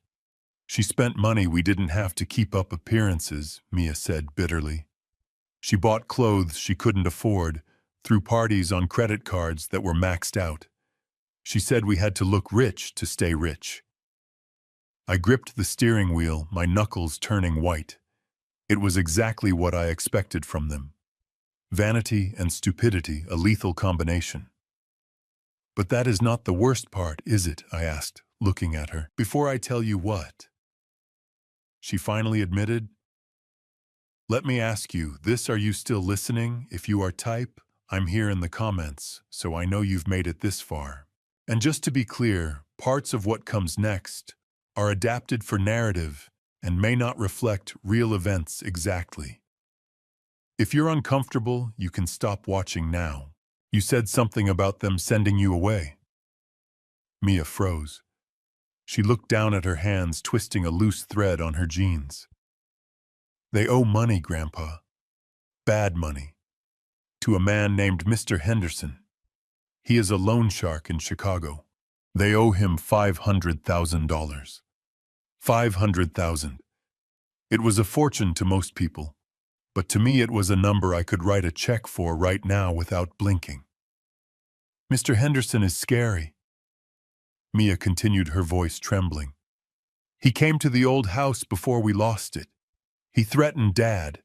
She spent money we didn't have to keep up appearances, Mia said bitterly. She bought clothes she couldn't afford, threw parties on credit cards that were maxed out. She said we had to look rich to stay rich. I gripped the steering wheel, my knuckles turning white. It was exactly what I expected from them. Vanity and stupidity, a lethal combination. But that is not the worst part, is it? I asked, looking at her. Before I tell you what? She finally admitted. Let me ask you this, are you still listening? If you are, type, I'm here in the comments, so I know you've made it this far. And just to be clear, parts of what comes next are adapted for narrative and may not reflect real events exactly. If you're uncomfortable, you can stop watching now. You said something about them sending you away. Mia froze. She looked down at her hands, twisting a loose thread on her jeans. They owe money, Grandpa. Bad money. To a man named Mr. Henderson. He is a loan shark in Chicago. They owe him $500,000. 500,000. It was a fortune to most people, but to me it was a number I could write a check for right now without blinking. Mr. Henderson is scary. Mia continued, her voice trembling. He came to the old house before we lost it. He threatened Dad.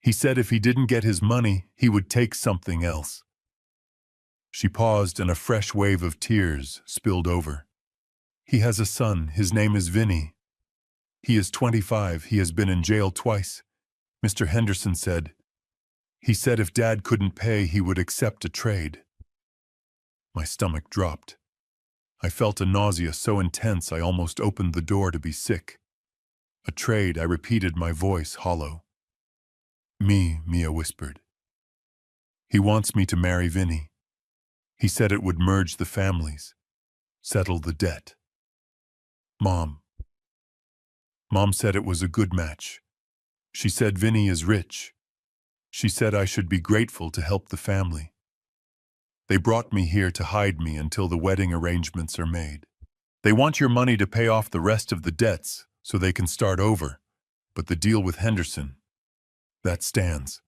He said if he didn't get his money, he would take something else. She paused and a fresh wave of tears spilled over. He has a son. His name is Vinny. He is 25. He has been in jail twice. Mr. Henderson said. He said if Dad couldn't pay, he would accept a trade. My stomach dropped. I felt a nausea so intense I almost opened the door to be sick. A trade, I repeated, my voice hollow. Mia whispered. He wants me to marry Vinny. He said it would merge the families, settle the debt. Mom said it was a good match. She said Vinny is rich. She said I should be grateful to help the family. They brought me here to hide me until the wedding arrangements are made. They want your money to pay off the rest of the debts so they can start over, but the deal with Henderson, that stands.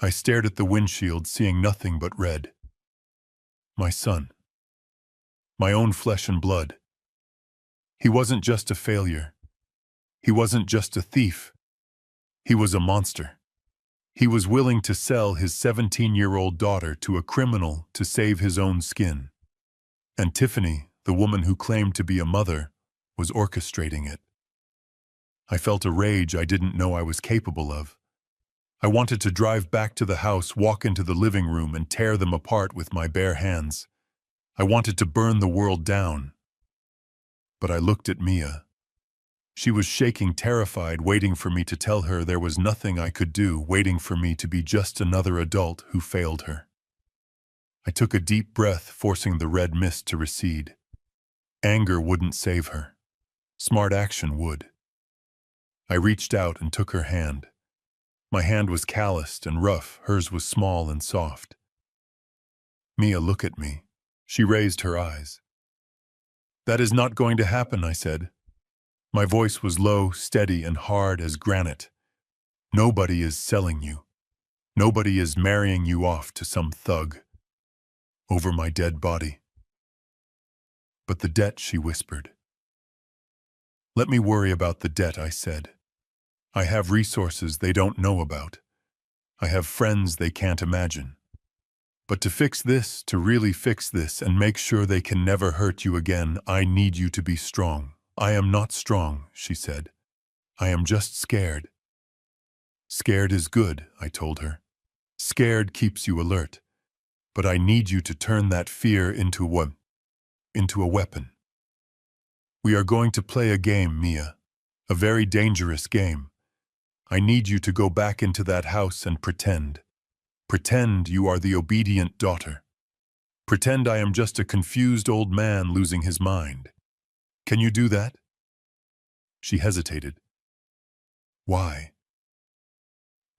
I stared at the windshield, seeing nothing but red. My son. My own flesh and blood. He wasn't just a failure. He wasn't just a thief. He was a monster. He was willing to sell his 17-year-old daughter to a criminal to save his own skin. And Tiffany, the woman who claimed to be a mother, was orchestrating it. I felt a rage I didn't know I was capable of. I wanted to drive back to the house, walk into the living room, and tear them apart with my bare hands. I wanted to burn the world down. But I looked at Mia. She was shaking, terrified, waiting for me to tell her there was nothing I could do, waiting for me to be just another adult who failed her. I took a deep breath, forcing the red mist to recede. Anger wouldn't save her. Smart action would. I reached out and took her hand. My hand was calloused and rough, hers was small and soft. Mia, look at me. She raised her eyes. That is not going to happen, I said. My voice was low, steady, and hard as granite. Nobody is selling you. Nobody is marrying you off to some thug. Over my dead body. But the debt, she whispered. Let me worry about the debt, I said. I have resources they don't know about. I have friends they can't imagine. But to fix this, to really fix this and make sure they can never hurt you again, I need you to be strong. I am not strong, she said. I am just scared. Scared is good, I told her. Scared keeps you alert. But I need you to turn that fear into a weapon. We are going to play a game, Mia. A very dangerous game. I need you to go back into that house and pretend. Pretend you are the obedient daughter. Pretend I am just a confused old man losing his mind. Can you do that? She hesitated. Why?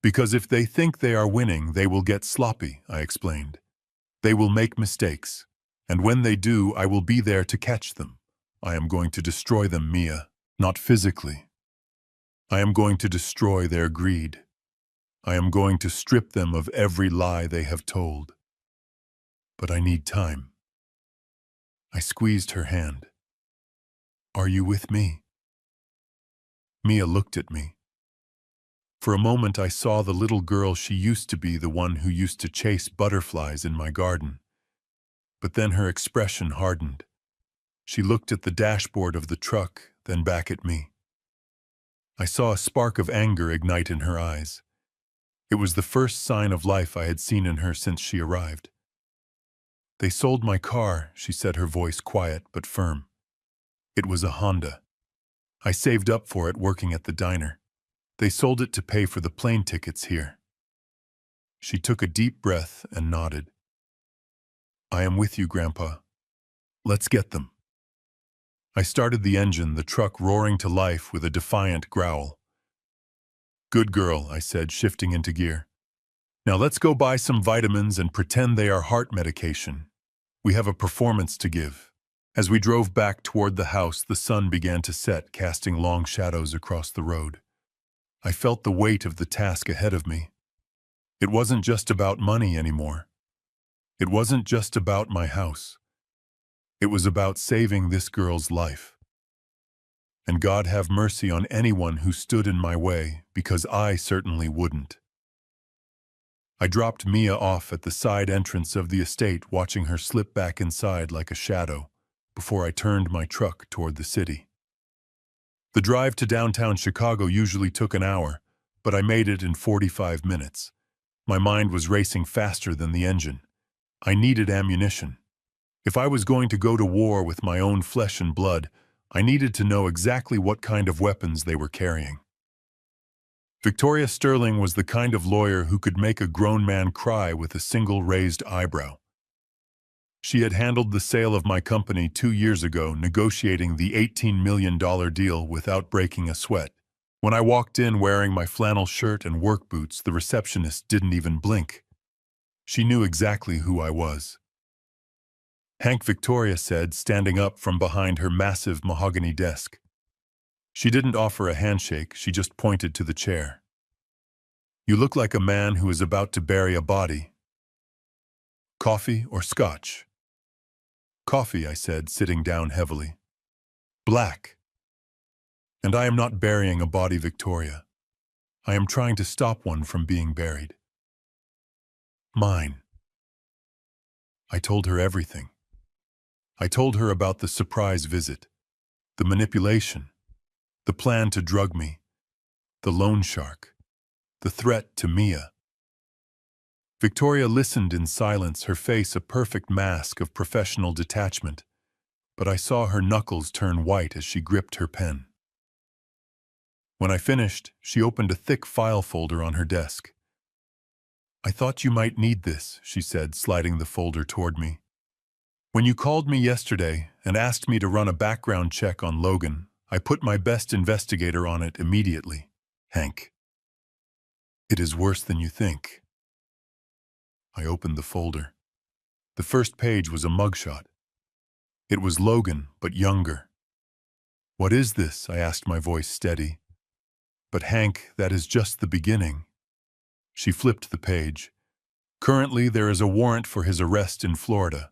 Because if they think they are winning, they will get sloppy, I explained. They will make mistakes. And when they do, I will be there to catch them. I am going to destroy them, Mia. Not physically. I am going to destroy their greed. I am going to strip them of every lie they have told. But I need time. I squeezed her hand. Are you with me? Mia looked at me. For a moment I saw the little girl she used to be, the one who used to chase butterflies in my garden. But then her expression hardened. She looked at the dashboard of the truck, then back at me. I saw a spark of anger ignite in her eyes. It was the first sign of life I had seen in her since she arrived. They sold my car, she said, her voice quiet but firm. It was a Honda. I saved up for it working at the diner. They sold it to pay for the plane tickets here. She took a deep breath and nodded. I am with you, Grandpa. Let's get them. I started the engine, the truck roaring to life with a defiant growl. Good girl, I said, shifting into gear. Now let's go buy some vitamins and pretend they are heart medication. We have a performance to give. As we drove back toward the house, the sun began to set, casting long shadows across the road. I felt the weight of the task ahead of me. It wasn't just about money anymore. It wasn't just about my house. It was about saving this girl's life. And God have mercy on anyone who stood in my way, because I certainly wouldn't. I dropped Mia off at the side entrance of the estate, watching her slip back inside like a shadow, before I turned my truck toward the city. The drive to downtown Chicago usually took an hour, but I made it in 45 minutes. My mind was racing faster than the engine. I needed ammunition. If I was going to go to war with my own flesh and blood, I needed to know exactly what kind of weapons they were carrying. Victoria Sterling was the kind of lawyer who could make a grown man cry with a single raised eyebrow. She had handled the sale of my company 2 years ago, negotiating the $18 million deal without breaking a sweat. When I walked in wearing my flannel shirt and work boots, the receptionist didn't even blink. She knew exactly who I was. Hank, Victoria said, standing up from behind her massive mahogany desk. She didn't offer a handshake, she just pointed to the chair. You look like a man who is about to bury a body. Coffee or scotch? Coffee, I said, sitting down heavily. Black. And I am not burying a body, Victoria. I am trying to stop one from being buried. Mine. I told her everything. I told her about the surprise visit, the manipulation, the plan to drug me, the loan shark, the threat to Mia. Victoria listened in silence, her face a perfect mask of professional detachment, but I saw her knuckles turn white as she gripped her pen. When I finished, she opened a thick file folder on her desk. I thought you might need this, she said, sliding the folder toward me. When you called me yesterday and asked me to run a background check on Logan, I put my best investigator on it immediately. Hank. It is worse than you think. I opened the folder. The first page was a mugshot. It was Logan, but younger. What is this? I asked, my voice steady. But Hank, that is just the beginning. She flipped the page. Currently, there is a warrant for his arrest in Florida.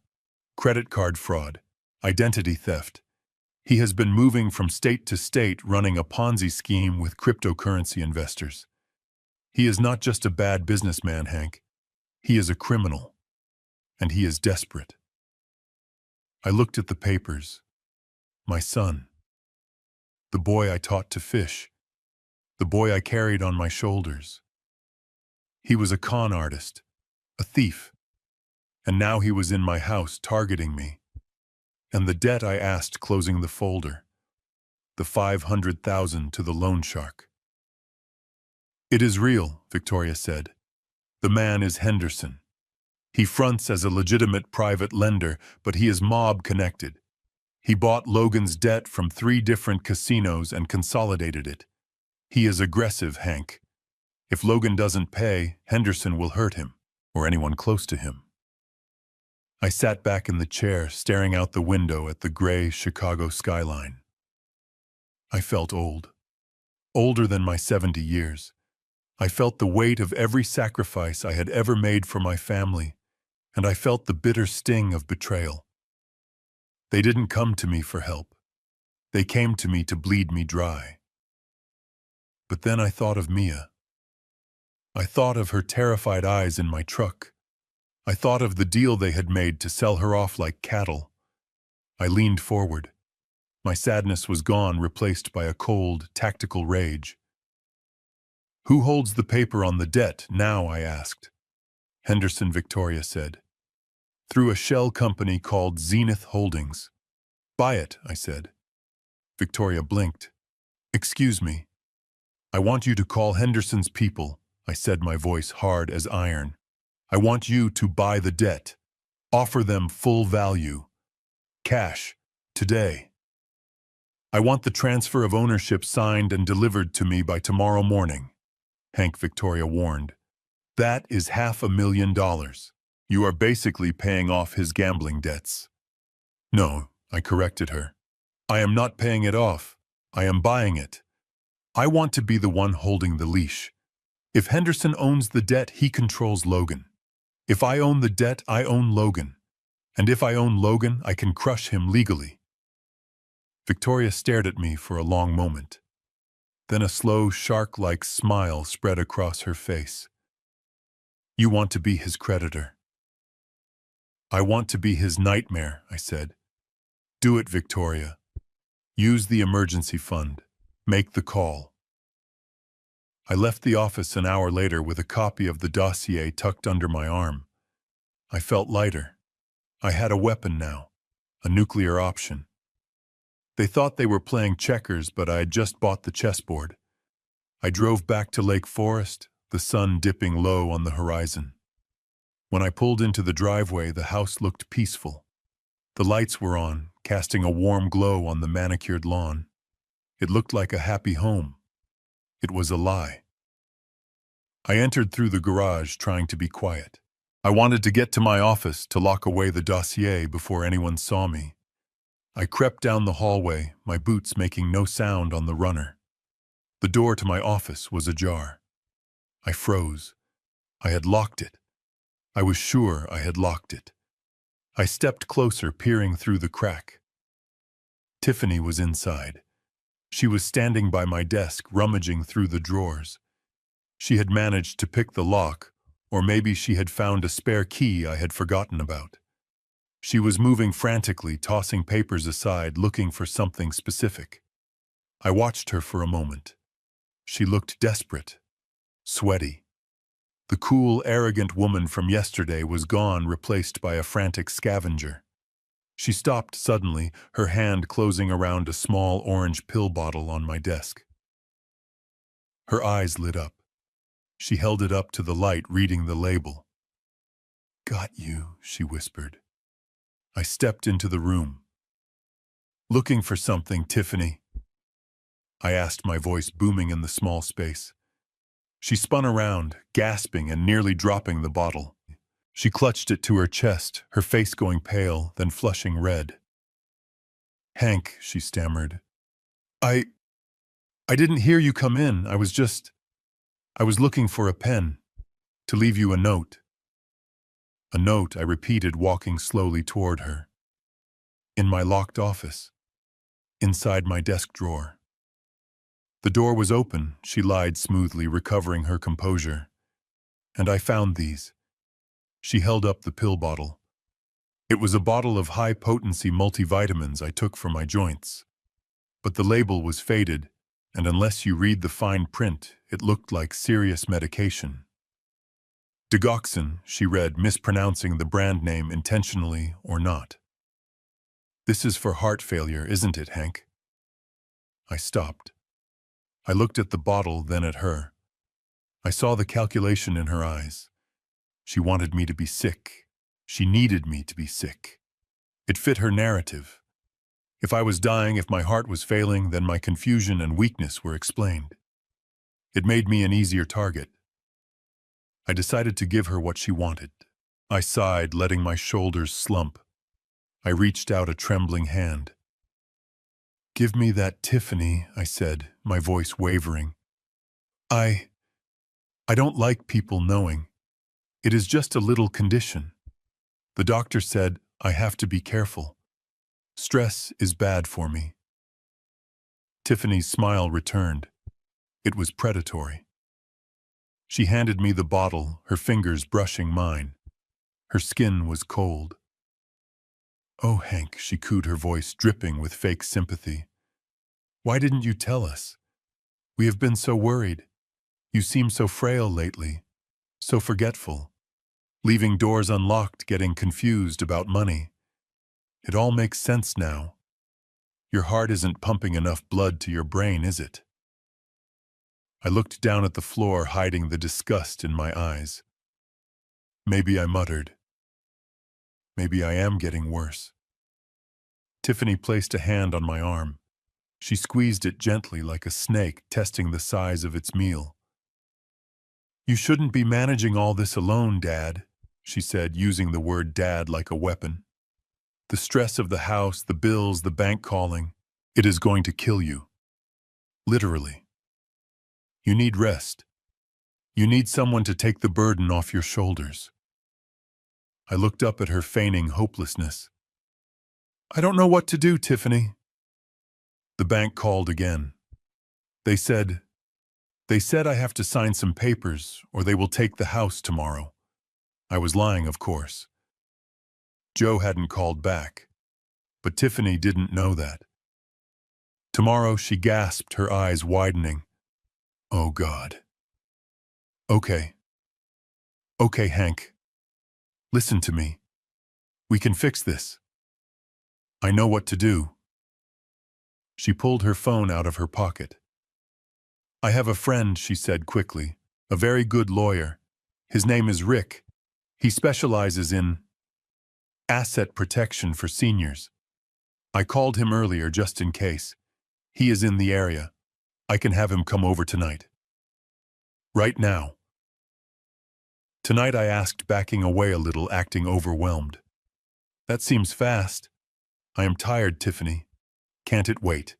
Credit card fraud, identity theft. He has been moving from state to state running a Ponzi scheme with cryptocurrency investors. He is not just a bad businessman, Hank. He is a criminal. And he is desperate. I looked at the papers. My son. The boy I taught to fish. The boy I carried on my shoulders. He was a con artist, a thief. And now he was in my house targeting me. And the debt I asked closing the folder. The $500,000 to the loan shark. It is real, Victoria said. The man is Henderson. He fronts as a legitimate private lender, but he is mob-connected. He bought Logan's debt from 3 different casinos and consolidated it. He is aggressive, Hank. If Logan doesn't pay, Henderson will hurt him, or anyone close to him. I sat back in the chair, staring out the window at the gray Chicago skyline. I felt old. Older than my 70 years. I felt the weight of every sacrifice I had ever made for my family, and I felt the bitter sting of betrayal. They didn't come to me for help. They came to me to bleed me dry. But then I thought of Mia. I thought of her terrified eyes in my truck. I thought of the deal they had made to sell her off like cattle. I leaned forward. My sadness was gone, replaced by a cold, tactical rage. Who holds the paper on the debt now? I asked. Henderson, Victoria said. Through a shell company called Zenith Holdings. Buy it, I said. Victoria blinked. "Excuse me. I want you to call Henderson's people," I said, my voice hard as iron. "I want you to buy the debt. Offer them full value. Cash. Today. I want the transfer of ownership signed and delivered to me by tomorrow morning," Hank, Victoria warned. "That is $500,000. You are basically paying off his gambling debts." "No," I corrected her. "I am not paying it off. I am buying it. I want to be the one holding the leash. If Henderson owns the debt, he controls Logan. If I own the debt, I own Logan. And if I own Logan, I can crush him legally." Victoria stared at me for a long moment. Then a slow, shark-like smile spread across her face. "You want to be his creditor." "I want to be his nightmare," I said. "Do it, Victoria. Use the emergency fund. Make the call." I left the office an hour later with a copy of the dossier tucked under my arm. I felt lighter. I had a weapon now, a nuclear option. They thought they were playing checkers, but I had just bought the chessboard. I drove back to Lake Forest, the sun dipping low on the horizon. When I pulled into the driveway, the house looked peaceful. The lights were on, casting a warm glow on the manicured lawn. It looked like a happy home. It was a lie. I entered through the garage, trying to be quiet. I wanted to get to my office to lock away the dossier before anyone saw me. I crept down the hallway, my boots making no sound on the runner. The door to my office was ajar. I froze. I had locked it. I was sure I had locked it. I stepped closer, peering through the crack. Tiffany was inside. She was standing by my desk, rummaging through the drawers. She had managed to pick the lock, or maybe she had found a spare key I had forgotten about. She was moving frantically, tossing papers aside, looking for something specific. I watched her for a moment. She looked desperate, sweaty. The cool, arrogant woman from yesterday was gone, replaced by a frantic scavenger. She stopped suddenly, her hand closing around a small orange pill bottle on my desk. Her eyes lit up. She held it up to the light, reading the label. "Got you," she whispered. I stepped into the room. "Looking for something, Tiffany?" I asked, my voice booming in the small space. She spun around, gasping and nearly dropping the bottle. She clutched it to her chest, her face going pale, then flushing red. "Hank," she stammered. I didn't hear you come in. I was looking for a pen, to leave you a note." "A note," I repeated, walking slowly toward her. "In my locked office. Inside my desk drawer." The door was open, she lied smoothly, recovering her composure. "And I found these." She held up the pill bottle. It was a bottle of high-potency multivitamins I took for my joints. But the label was faded, and unless you read the fine print, it looked like serious medication. "Digoxin," she read, mispronouncing the brand name intentionally or not. "This is for heart failure, isn't it, Hank?" I stopped. I looked at the bottle, then at her. I saw the calculation in her eyes. She wanted me to be sick. She needed me to be sick. It fit her narrative. If I was dying, if my heart was failing, then my confusion and weakness were explained. It made me an easier target. I decided to give her what she wanted. I sighed, letting my shoulders slump. I reached out a trembling hand. "Give me that, Tiffany," I said, my voice wavering. I don't like people knowing. It is just a little condition. The doctor said I have to be careful. Stress is bad for me." Tiffany's smile returned. It was predatory. She handed me the bottle, her fingers brushing mine. Her skin was cold. "Oh, Hank," she cooed, her voice dripping with fake sympathy. "Why didn't you tell us? We have been so worried. You seem so frail lately, so forgetful. Leaving doors unlocked, getting confused about money. It all makes sense now." Your heart isn't pumping enough blood to your brain, is it? I looked down at the floor, hiding the disgust in my eyes. Maybe, I muttered. Maybe I am getting worse. Tiffany placed a hand on my arm. She squeezed it gently like a snake testing the size of its meal. You shouldn't be managing all this alone, Dad, she said, using the word dad like a weapon. The stress of the house, the bills, the bank calling, it is going to kill you. Literally. You need rest. You need someone to take the burden off your shoulders. I looked up at her, feigning hopelessness. I don't know what to do, Tiffany. The bank called again. They said I have to sign some papers or they will take the house tomorrow. I was lying, of course. Joe hadn't called back, but Tiffany didn't know that. Tomorrow, she gasped, her eyes widening. Oh, God. Okay. Okay, Hank. Listen to me. We can fix this. I know what to do. She pulled her phone out of her pocket. I have a friend, she said quickly, a very good lawyer. His name is Rick. He specializes in asset protection for seniors. I called him earlier just in case. He is in the area. I can have him come over tonight. Right now. Tonight, I asked, backing away a little, acting overwhelmed. That seems fast. I am tired, Tiffany. Can't it wait?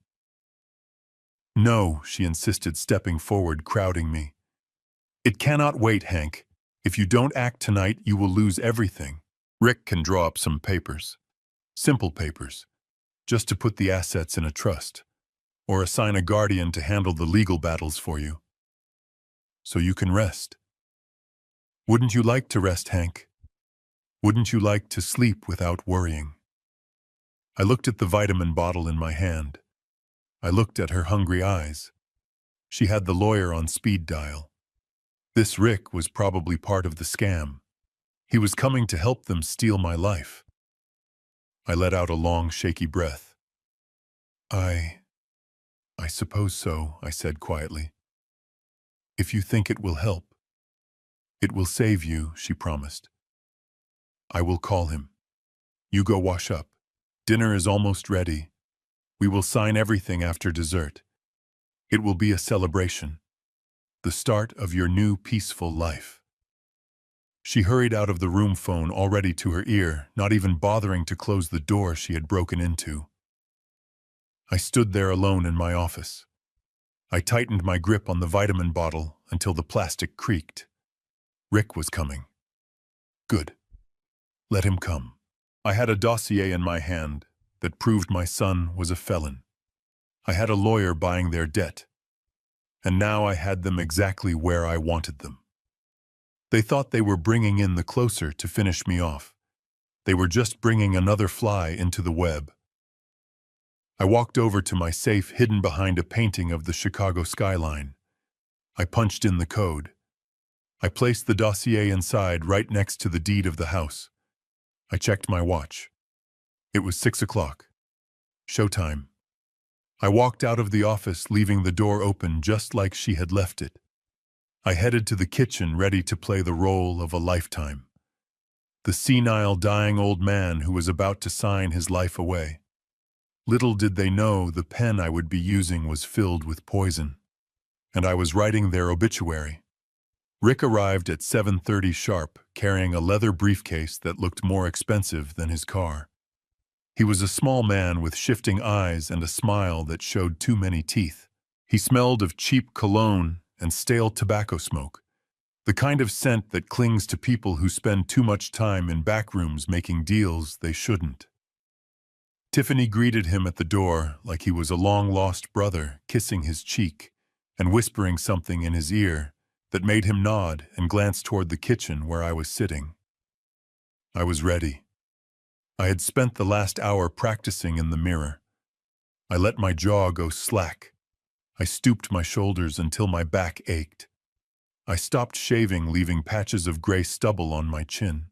No, she insisted, stepping forward, crowding me. It cannot wait, Hank. If you don't act tonight, you will lose everything. Rick can draw up some papers. Simple papers. Just to put the assets in a trust. Or assign a guardian to handle the legal battles for you. So you can rest. Wouldn't you like to rest, Hank? Wouldn't you like to sleep without worrying? I looked at the vitamin bottle in my hand. I looked at her hungry eyes. She had the lawyer on speed dial. This Rick was probably part of the scam. He was coming to help them steal my life. I let out a long, shaky breath. I suppose so, I said quietly. If you think it will help. It will save you, she promised. I will call him. You go wash up. Dinner is almost ready. We will sign everything after dessert. It will be a celebration. The start of your new peaceful life. She hurried out of the room, phone already to her ear, not even bothering to close the door she had broken into. I stood there alone in my office. I tightened my grip on the vitamin bottle until the plastic creaked. Rick was coming. Good. Let him come. I had a dossier in my hand that proved my son was a felon. I had a lawyer buying their debt. And now I had them exactly where I wanted them. They thought they were bringing in the closer to finish me off. They were just bringing another fly into the web. I walked over to my safe hidden behind a painting of the Chicago skyline. I punched in the code. I placed the dossier inside, right next to the deed of the house. I checked my watch. It was 6 o'clock. Showtime. I walked out of the office, leaving the door open just like she had left it. I headed to the kitchen, ready to play the role of a lifetime. The senile, dying old man who was about to sign his life away. Little did they know the pen I would be using was filled with poison. And I was writing their obituary. Rick arrived at 7:30 sharp, carrying a leather briefcase that looked more expensive than his car. He was a small man with shifting eyes and a smile that showed too many teeth. He smelled of cheap cologne and stale tobacco smoke, the kind of scent that clings to people who spend too much time in back rooms making deals they shouldn't. Tiffany greeted him at the door like he was a long-lost brother, kissing his cheek and whispering something in his ear that made him nod and glance toward the kitchen where I was sitting. I was ready. I had spent the last hour practicing in the mirror. I let my jaw go slack. I stooped my shoulders until my back ached. I stopped shaving, leaving patches of gray stubble on my chin.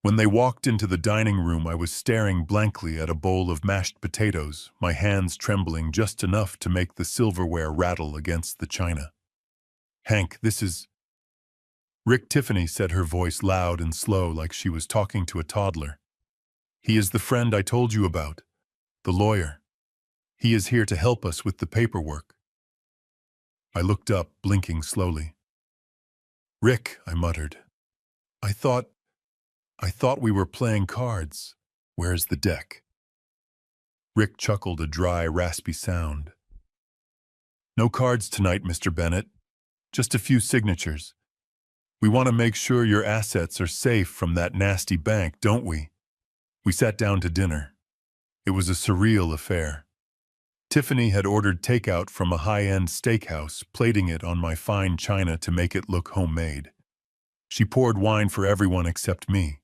When they walked into the dining room, I was staring blankly at a bowl of mashed potatoes, my hands trembling just enough to make the silverware rattle against the china. "Hank, this is—" "Rick," Tiffany said, her voice loud and slow like she was talking to a toddler. "He is the friend I told you about, the lawyer. He is here to help us with the paperwork." I looked up, blinking slowly. "Rick," I muttered. I thought we were playing cards. Where's the deck?" Rick chuckled, a dry, raspy sound. "No cards tonight, Mr. Bennett. Just a few signatures. We want to make sure your assets are safe from that nasty bank, don't we?" We sat down to dinner. It was a surreal affair. Tiffany had ordered takeout from a high-end steakhouse, plating it on my fine china to make it look homemade. She poured wine for everyone except me.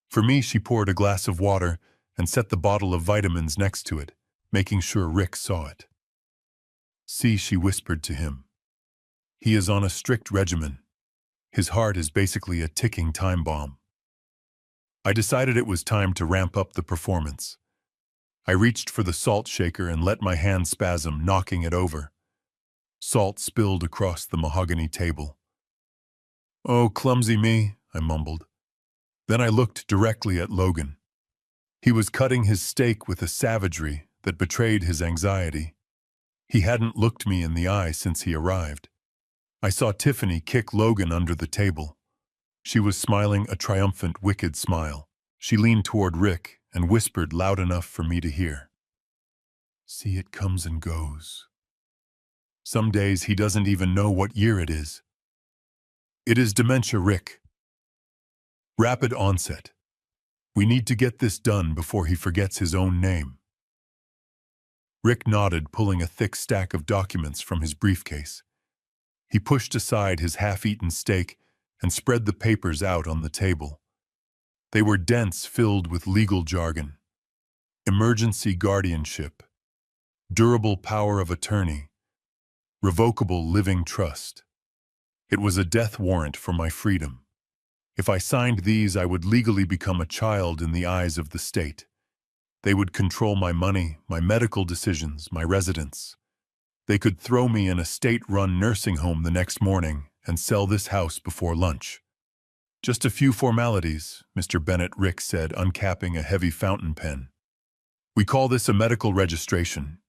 For me, she poured a glass of water and set the bottle of vitamins next to it, making sure Rick saw it. "See," she whispered to him. "He is on a strict regimen. His heart is basically a ticking time bomb." I decided it was time to ramp up the performance. I reached for the salt shaker and let my hand spasm, knocking it over. Salt spilled across the mahogany table. "Oh, clumsy me," I mumbled. Then I looked directly at Logan. He was cutting his steak with a savagery that betrayed his anxiety. He hadn't looked me in the eye since he arrived. I saw Tiffany kick Logan under the table. She was smiling a triumphant, wicked smile. She leaned toward Rick and whispered loud enough for me to hear. "See, it comes and goes. Some days he doesn't even know what year it is. It is dementia, Rick. Rapid onset. We need to get this done before he forgets his own name." Rick nodded, pulling a thick stack of documents from his briefcase. He pushed aside his half-eaten steak and spread the papers out on the table. They were dense, filled with legal jargon. Emergency guardianship, durable power of attorney, revocable living trust. It was a death warrant for my freedom. If I signed these, I would legally become a child in the eyes of the state. They would control my money, my medical decisions, my residence. They could throw me in a state-run nursing home the next morning and sell this house before lunch. "Just a few formalities," Mr. Bennett, Rick said, uncapping a heavy fountain pen. "We call this a medical registration.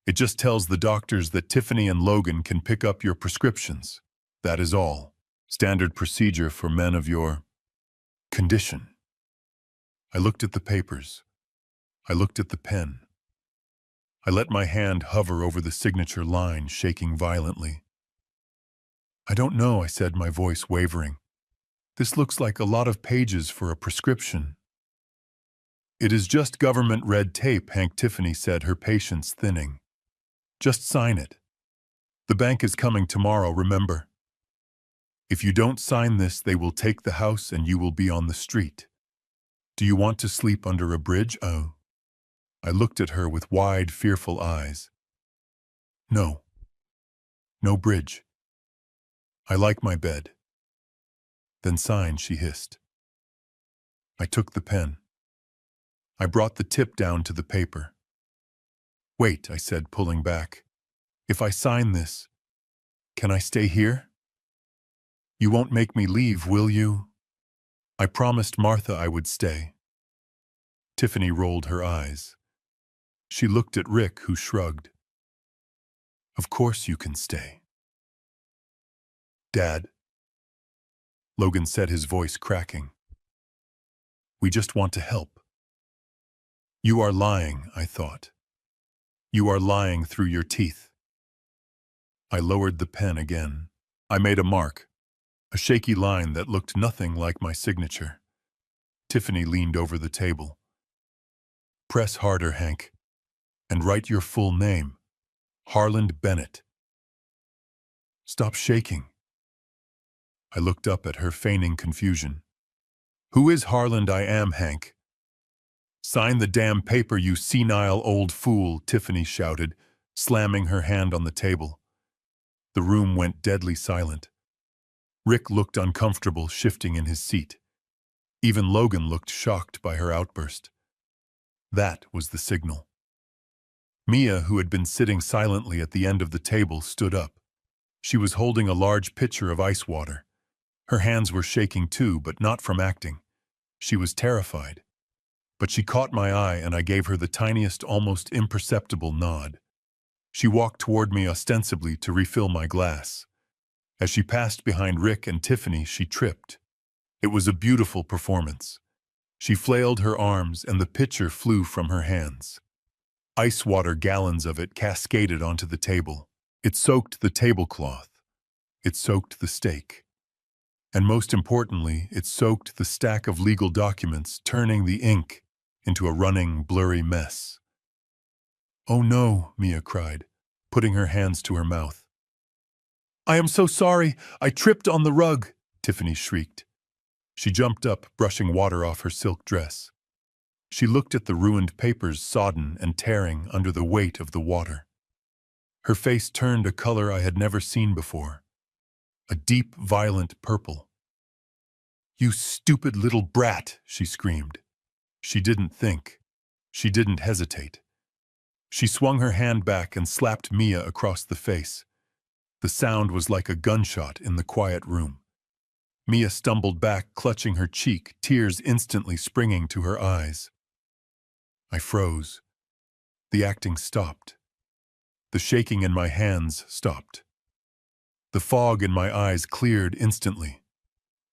It just tells the doctors that Tiffany and Logan can pick up your prescriptions. That is all. Standard procedure for men of your condition." I looked at the papers. I looked at the pen. I let my hand hover over the signature line, shaking violently. "I don't know," I said, my voice wavering. "This looks like a lot of pages for a prescription." "It is just government red tape," Hank, Tiffany said, her patience thinning. "Just sign it. The bank is coming tomorrow, remember? If you don't sign this, they will take the house and you will be on the street. Do you want to sleep under a bridge?" "Oh." I looked at her with wide, fearful eyes. "No. No bridge. I like my bed." "Then sign," she hissed. I took the pen. I brought the tip down to the paper. "Wait," I said, pulling back. "If I sign this, can I stay here? You won't make me leave, will you?" I promised Martha I would stay. Tiffany rolled her eyes. She looked at Rick, who shrugged. "Of course you can stay." "Dad," Logan said, his voice cracking. "We just want to help." "You are lying," I thought. "You are lying through your teeth." I lowered the pen again. I made a mark, a shaky line that looked nothing like my signature. Tiffany leaned over the table. "Press harder, Hank, and write your full name, Harland Bennett." "Stop shaking." I looked up at her, feigning confusion. "Who is Harland? I am Hank." "Sign the damn paper, you senile old fool," Tiffany shouted, slamming her hand on the table. The room went deadly silent. Rick looked uncomfortable, shifting in his seat. Even Logan looked shocked by her outburst. That was the signal. Mia, who had been sitting silently at the end of the table, stood up. She was holding a large pitcher of ice water. Her hands were shaking too, but not from acting. She was terrified. But she caught my eye and I gave her the tiniest, almost imperceptible nod. She walked toward me ostensibly to refill my glass. As she passed behind Rick and Tiffany, she tripped. It was a beautiful performance. She flailed her arms and the pitcher flew from her hands. Ice water, gallons of it, cascaded onto the table. It soaked the tablecloth. It soaked the steak. And most importantly, it soaked the stack of legal documents, turning the ink into a running, blurry mess. "Oh no," Mia cried, putting her hands to her mouth. "I am so sorry. I tripped on the rug," Tiffany shrieked. She jumped up, brushing water off her silk dress. She looked at the ruined papers, sodden and tearing under the weight of the water. Her face turned a color I had never seen before, a deep, violent purple. "You stupid little brat," she screamed. She didn't think. She didn't hesitate. She swung her hand back and slapped Mia across the face. The sound was like a gunshot in the quiet room. Mia stumbled back, clutching her cheek, tears instantly springing to her eyes. I froze. The acting stopped. The shaking in my hands stopped. The fog in my eyes cleared instantly.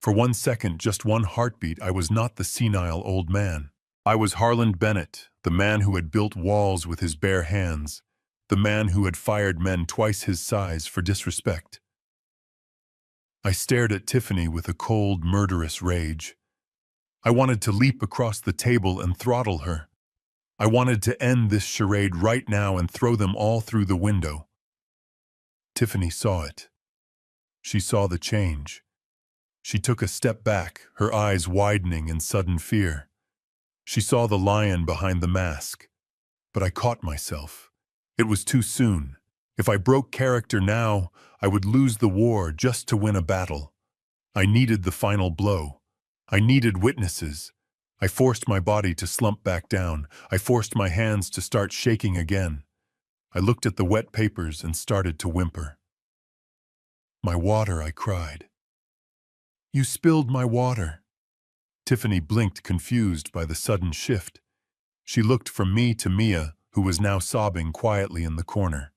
For 1 second, just one heartbeat, I was not the senile old man. I was Harland Bennett, the man who had built walls with his bare hands, the man who had fired men twice his size for disrespect. I stared at Tiffany with a cold, murderous rage. I wanted to leap across the table and throttle her. I wanted to end this charade right now and throw them all through the window. Tiffany saw it. She saw the change. She took a step back, her eyes widening in sudden fear. She saw the lion behind the mask. But I caught myself. It was too soon. If I broke character now, I would lose the war just to win a battle. I needed the final blow. I needed witnesses. I forced my body to slump back down. I forced my hands to start shaking again. I looked at the wet papers and started to whimper. "My water," I cried. "You spilled my water." Tiffany blinked, confused by the sudden shift. She looked from me to Mia, who was now sobbing quietly in the corner.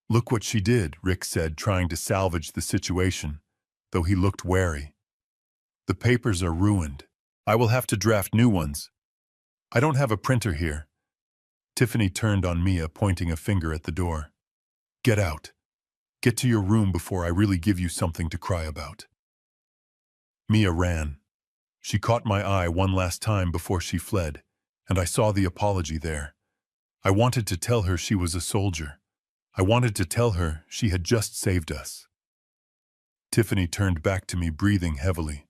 "Look what she did," Rick said, trying to salvage the situation, though he looked wary. "The papers are ruined. I will have to draft new ones. I don't have a printer here." Tiffany turned on Mia, pointing a finger at the door. "Get out. Get to your room before I really give you something to cry about." Mia ran. She caught my eye one last time before she fled, and I saw the apology there. I wanted to tell her she was a soldier. I wanted to tell her she had just saved us. Tiffany turned back to me, breathing heavily.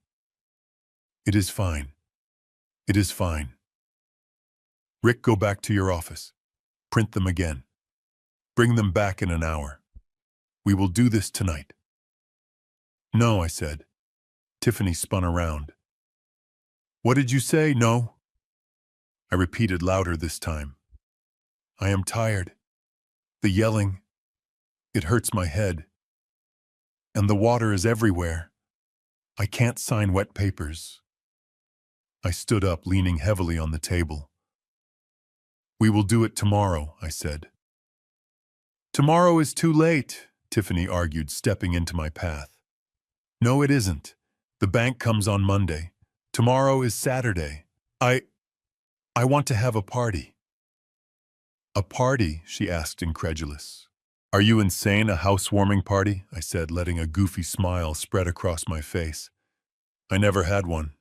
"It is fine. It is fine. Rick, go back to your office. Print them again. Bring them back in an hour. We will do this tonight." "No," I said. Tiffany spun around. "What did you say? No?" I repeated louder this time. "I am tired. The yelling, it hurts my head. And the water is everywhere. I can't sign wet papers." I stood up, leaning heavily on the table. "We will do it tomorrow," I said. "Tomorrow is too late," Tiffany argued, stepping into my path. "No, it isn't. The bank comes on Monday. Tomorrow is Saturday. I want to have a party." "A party?" she asked, incredulous. "Are you insane? A housewarming party?" I said, letting a goofy smile spread across my face. "I never had one.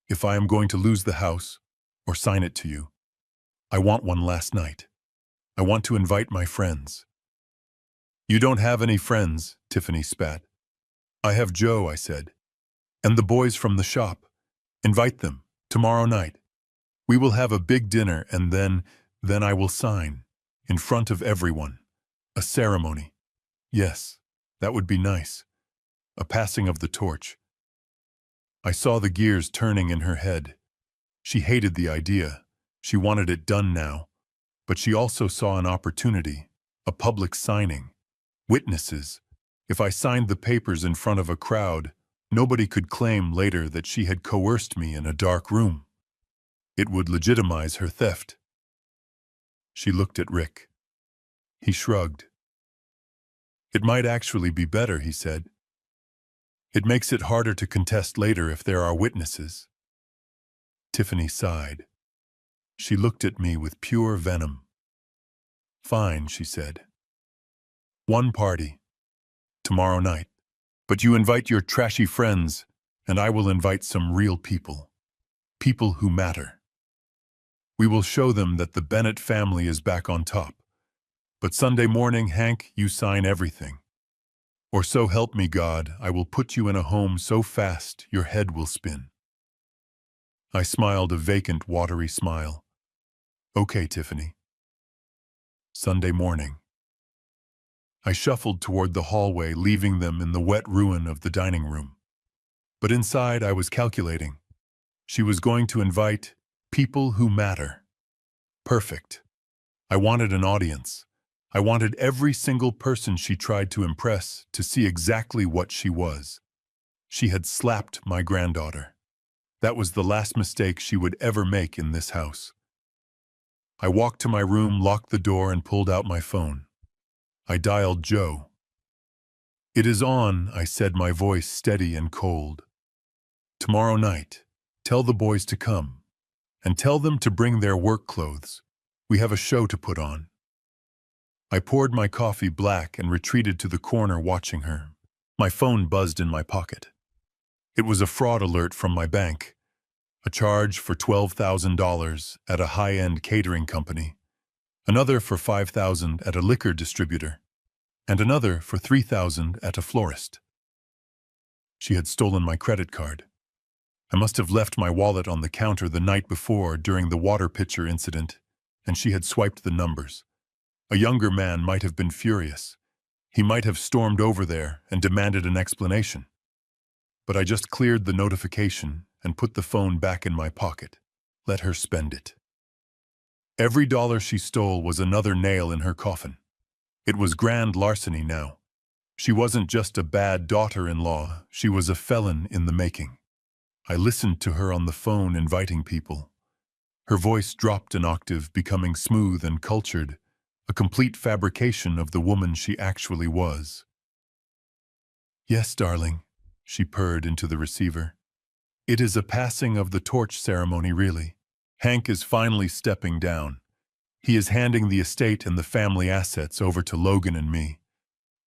If I am going to lose the house, or sign it to you, I want one last night. I want to invite my friends." "You don't have any friends," Tiffany spat. "I have Joe," I said, "and the boys from the shop. Invite them, tomorrow night. We will have a big dinner and then I will sign, in front of everyone. A ceremony. Yes, that would be nice. A passing of the torch." I saw the gears turning in her head. She hated the idea. She wanted it done now. But she also saw an opportunity, a public signing, witnesses. If I signed the papers in front of a crowd, nobody could claim later that she had coerced me in a dark room. It would legitimize her theft. She looked at Rick. He shrugged. It might actually be better, he said. It makes it harder to contest later if there are witnesses. Tiffany sighed. She looked at me with pure venom. Fine, she said. One party. Tomorrow night. But you invite your trashy friends, and I will invite some real people. People who matter. We will show them that the Bennett family is back on top. But Sunday morning, Hank, you sign everything. Or so help me God, I will put you in a home so fast your head will spin. I smiled a vacant, watery smile. Okay, Tiffany. Sunday morning. I shuffled toward the hallway, leaving them in the wet ruin of the dining room. But inside I was calculating. She was going to invite people who matter. Perfect. I wanted an audience. I wanted every single person she tried to impress to see exactly what she was. She had slapped my granddaughter. That was the last mistake she would ever make in this house. I walked to my room, locked the door, and pulled out my phone. I dialed Joe. It is on, I said, my voice steady and cold. Tomorrow night, tell the boys to come. And tell them to bring their work clothes. We have a show to put on. I poured my coffee black and retreated to the corner watching her. My phone buzzed in my pocket. It was a fraud alert from my bank. A charge for $12,000 at a high-end catering company. Another for $5,000 at a liquor distributor. And another for $3,000 at a florist. She had stolen my credit card. I must have left my wallet on the counter the night before during the water pitcher incident, and she had swiped the numbers. A younger man might have been furious. He might have stormed over there and demanded an explanation. But I just cleared the notification and put the phone back in my pocket. Let her spend it. Every dollar she stole was another nail in her coffin. It was grand larceny now. She wasn't just a bad daughter-in-law, she was a felon in the making. I listened to her on the phone inviting people. Her voice dropped an octave, becoming smooth and cultured, a complete fabrication of the woman she actually was. Yes, darling, she purred into the receiver. It is a passing of the torch ceremony, really. Hank is finally stepping down. He is handing the estate and the family assets over to Logan and me.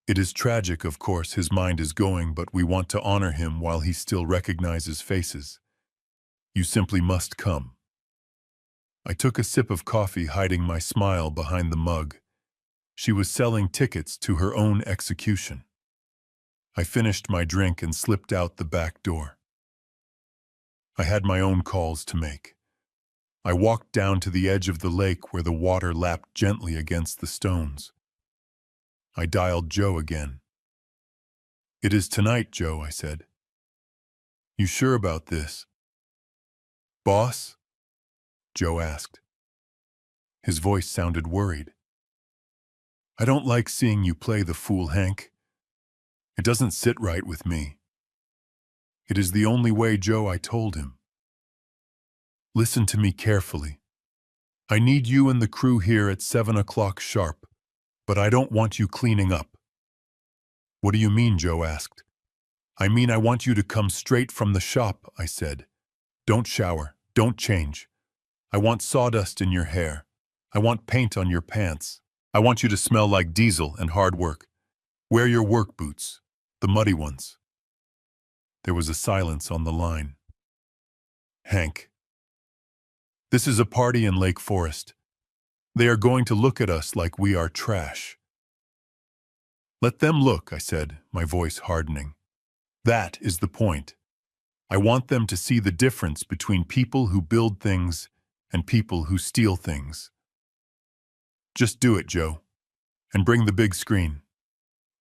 It is tragic, of course, his mind is going, but we want to honor him while he still recognizes faces. You simply must come. I took a sip of coffee, hiding my smile behind the mug. She was selling tickets to her own execution. I finished my drink and slipped out the back door. I had my own calls to make. I walked down to the edge of the lake where the water lapped gently against the stones. I dialed Joe again. It is tonight, Joe, I said. You sure about this? Boss? Joe asked. His voice sounded worried. I don't like seeing you play the fool, Hank. It doesn't sit right with me. It is the only way, Joe, I told him. Listen to me carefully. I need you and the crew here at 7 o'clock sharp, but I don't want you cleaning up. What do you mean, Joe asked. I mean, I want you to come straight from the shop, I said. Don't shower, don't change. I want sawdust in your hair. I want paint on your pants. I want you to smell like diesel and hard work. Wear your work boots, the muddy ones. There was a silence on the line. Hank. This is a party in Lake Forest. They are going to look at us like we are trash. Let them look, I said, my voice hardening. That is the point. I want them to see the difference between people who build things and people who steal things. Just do it, Joe. And bring the big screen.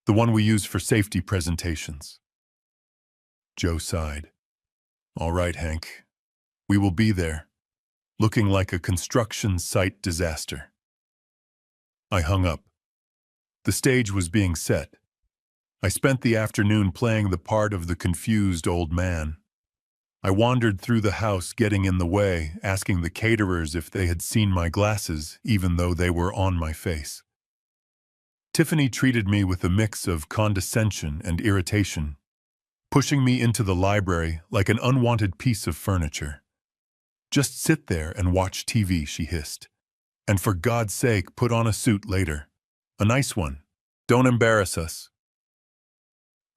The one we use for safety presentations. Joe sighed. All right, Hank. We will be there, looking like a construction site disaster. I hung up. The stage was being set. I spent the afternoon playing the part of the confused old man. I wandered through the house, getting in the way, asking the caterers if they had seen my glasses, even though they were on my face. Tiffany treated me with a mix of condescension and irritation, pushing me into the library like an unwanted piece of furniture. "Just sit there and watch TV," she hissed. "And for God's sake, put on a suit later. A nice one. Don't embarrass us."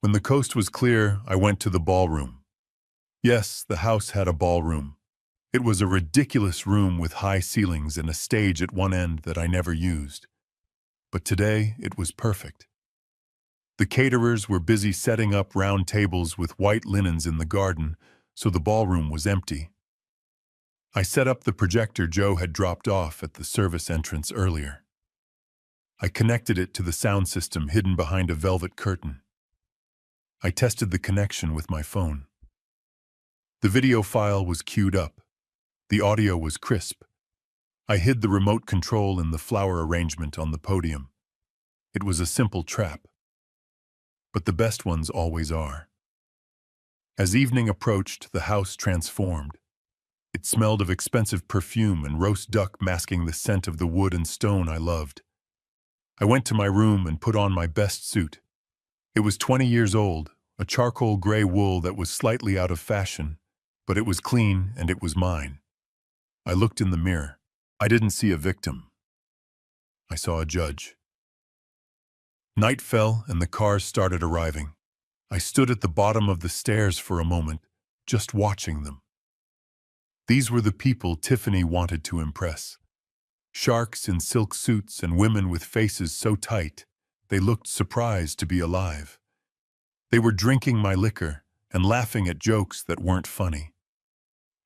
When the coast was clear, I went to the ballroom. Yes, the house had a ballroom. It was a ridiculous room with high ceilings and a stage at one end that I never used. But today, it was perfect. The caterers were busy setting up round tables with white linens in the garden, so the ballroom was empty. I set up the projector Joe had dropped off at the service entrance earlier. I connected it to the sound system hidden behind a velvet curtain. I tested the connection with my phone. The video file was queued up. The audio was crisp. I hid the remote control in the flower arrangement on the podium. It was a simple trap. But the best ones always are. As evening approached, the house transformed. It smelled of expensive perfume and roast duck, masking the scent of the wood and stone I loved. I went to my room and put on my best suit. It was 20 years old, a charcoal gray wool that was slightly out of fashion, but it was clean and it was mine. I looked in the mirror. I didn't see a victim. I saw a judge. Night fell and the cars started arriving. I stood at the bottom of the stairs for a moment, just watching them. These were the people Tiffany wanted to impress. Sharks in silk suits and women with faces so tight, they looked surprised to be alive. They were drinking my liquor and laughing at jokes that weren't funny.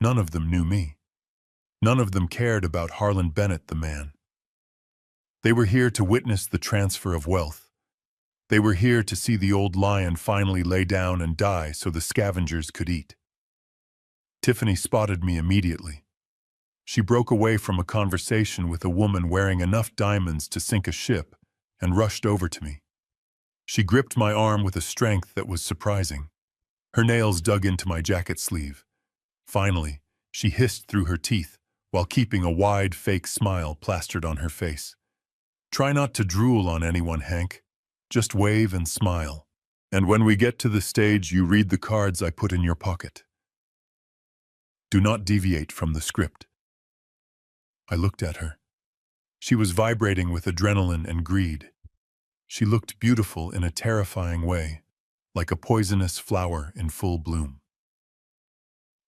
None of them knew me. None of them cared about Harlan Bennett, the man. They were here to witness the transfer of wealth. They were here to see the old lion finally lay down and die so the scavengers could eat. Tiffany spotted me immediately. She broke away from a conversation with a woman wearing enough diamonds to sink a ship and rushed over to me. She gripped my arm with a strength that was surprising. Her nails dug into my jacket sleeve. Finally, she hissed through her teeth while keeping a wide, fake smile plastered on her face. "Try not to drool on anyone, Hank. Just wave and smile. And when we get to the stage, you read the cards I put in your pocket. Do not deviate from the script." I looked at her. She was vibrating with adrenaline and greed. She looked beautiful in a terrifying way, like a poisonous flower in full bloom.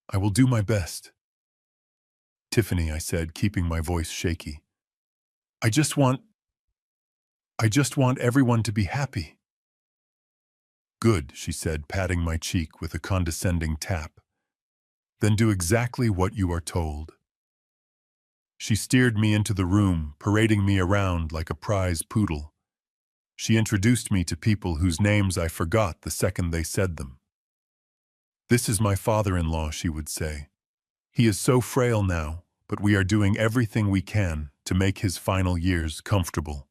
"I will do my best." "Tiffany," I said, keeping my voice shaky. I just want everyone to be happy." "Good," she said, patting my cheek with a condescending tap. "Then do exactly what you are told." She steered me into the room, parading me around like a prize poodle. She introduced me to people whose names I forgot the second they said them. "This is my father-in-law," she would say. "He is so frail now, but we are doing everything we can to make his final years comfortable."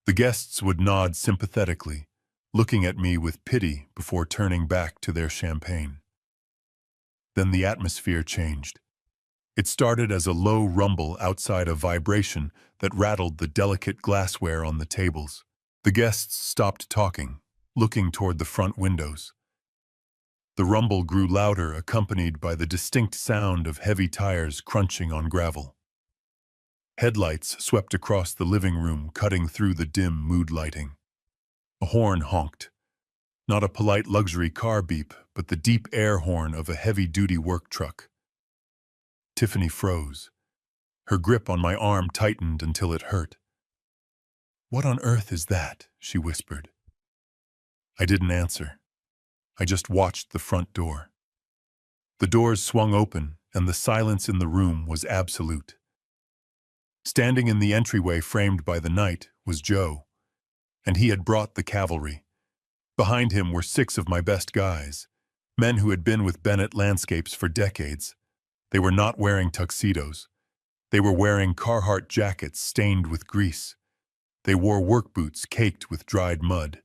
The guests would nod sympathetically, looking at me with pity before turning back to their champagne. Then the atmosphere changed. It started as a low rumble outside, a vibration that rattled the delicate glassware on the tables. The guests stopped talking, looking toward the front windows. The rumble grew louder, accompanied by the distinct sound of heavy tires crunching on gravel. Headlights swept across the living room, cutting through the dim mood lighting. A horn honked. Not a polite luxury car beep, but the deep air horn of a heavy-duty work truck. Tiffany froze. Her grip on my arm tightened until it hurt. "What on earth is that?" she whispered. I didn't answer. I just watched the front door. The doors swung open, and the silence in the room was absolute. Standing in the entryway framed by the night was Joe, and he had brought the cavalry. Behind him were 6 of my best guys, Men who had been with Bennett Landscapes for decades. They were not wearing tuxedos. They were wearing Carhartt jackets stained with grease. They wore work boots caked with dried mud.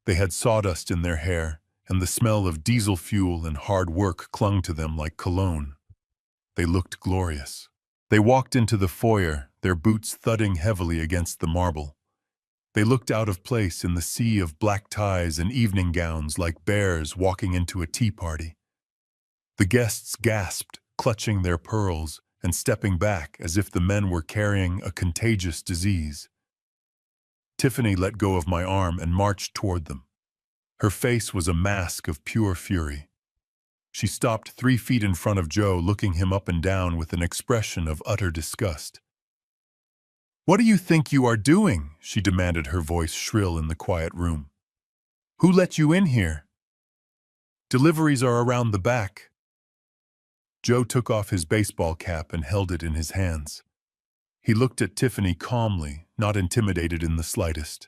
They had sawdust in their hair, and the smell of diesel fuel and hard work clung to them like cologne. They looked glorious. They walked into the foyer, their boots thudding heavily against the marble. They looked out of place in the sea of black ties and evening gowns like bears walking into a tea party. The guests gasped, clutching their pearls and stepping back as if the men were carrying a contagious disease. Tiffany let go of my arm and marched toward them. Her face was a mask of pure fury. She stopped 3 feet in front of Joe, looking him up and down with an expression of utter disgust. "What do you think you are doing?" she demanded, her voice shrill in the quiet room. "Who let you in here? Deliveries are around the back." Joe took off his baseball cap and held it in his hands. He looked at Tiffany calmly, not intimidated in the slightest.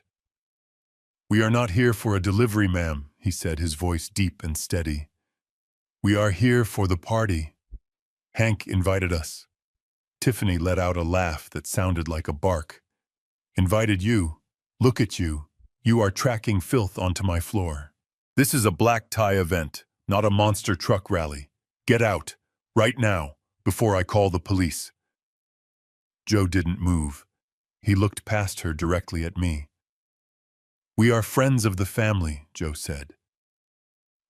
"We are not here for a delivery, ma'am," he said, his voice deep and steady. "We are here for the party. Hank invited us." Tiffany let out a laugh that sounded like a bark. "Invited you? Look at you. You are tracking filth onto my floor. This is a black tie event, not a monster truck rally. Get out, right now, before I call the police." Joe didn't move. He looked past her directly at me. "We are friends of the family," Joe said.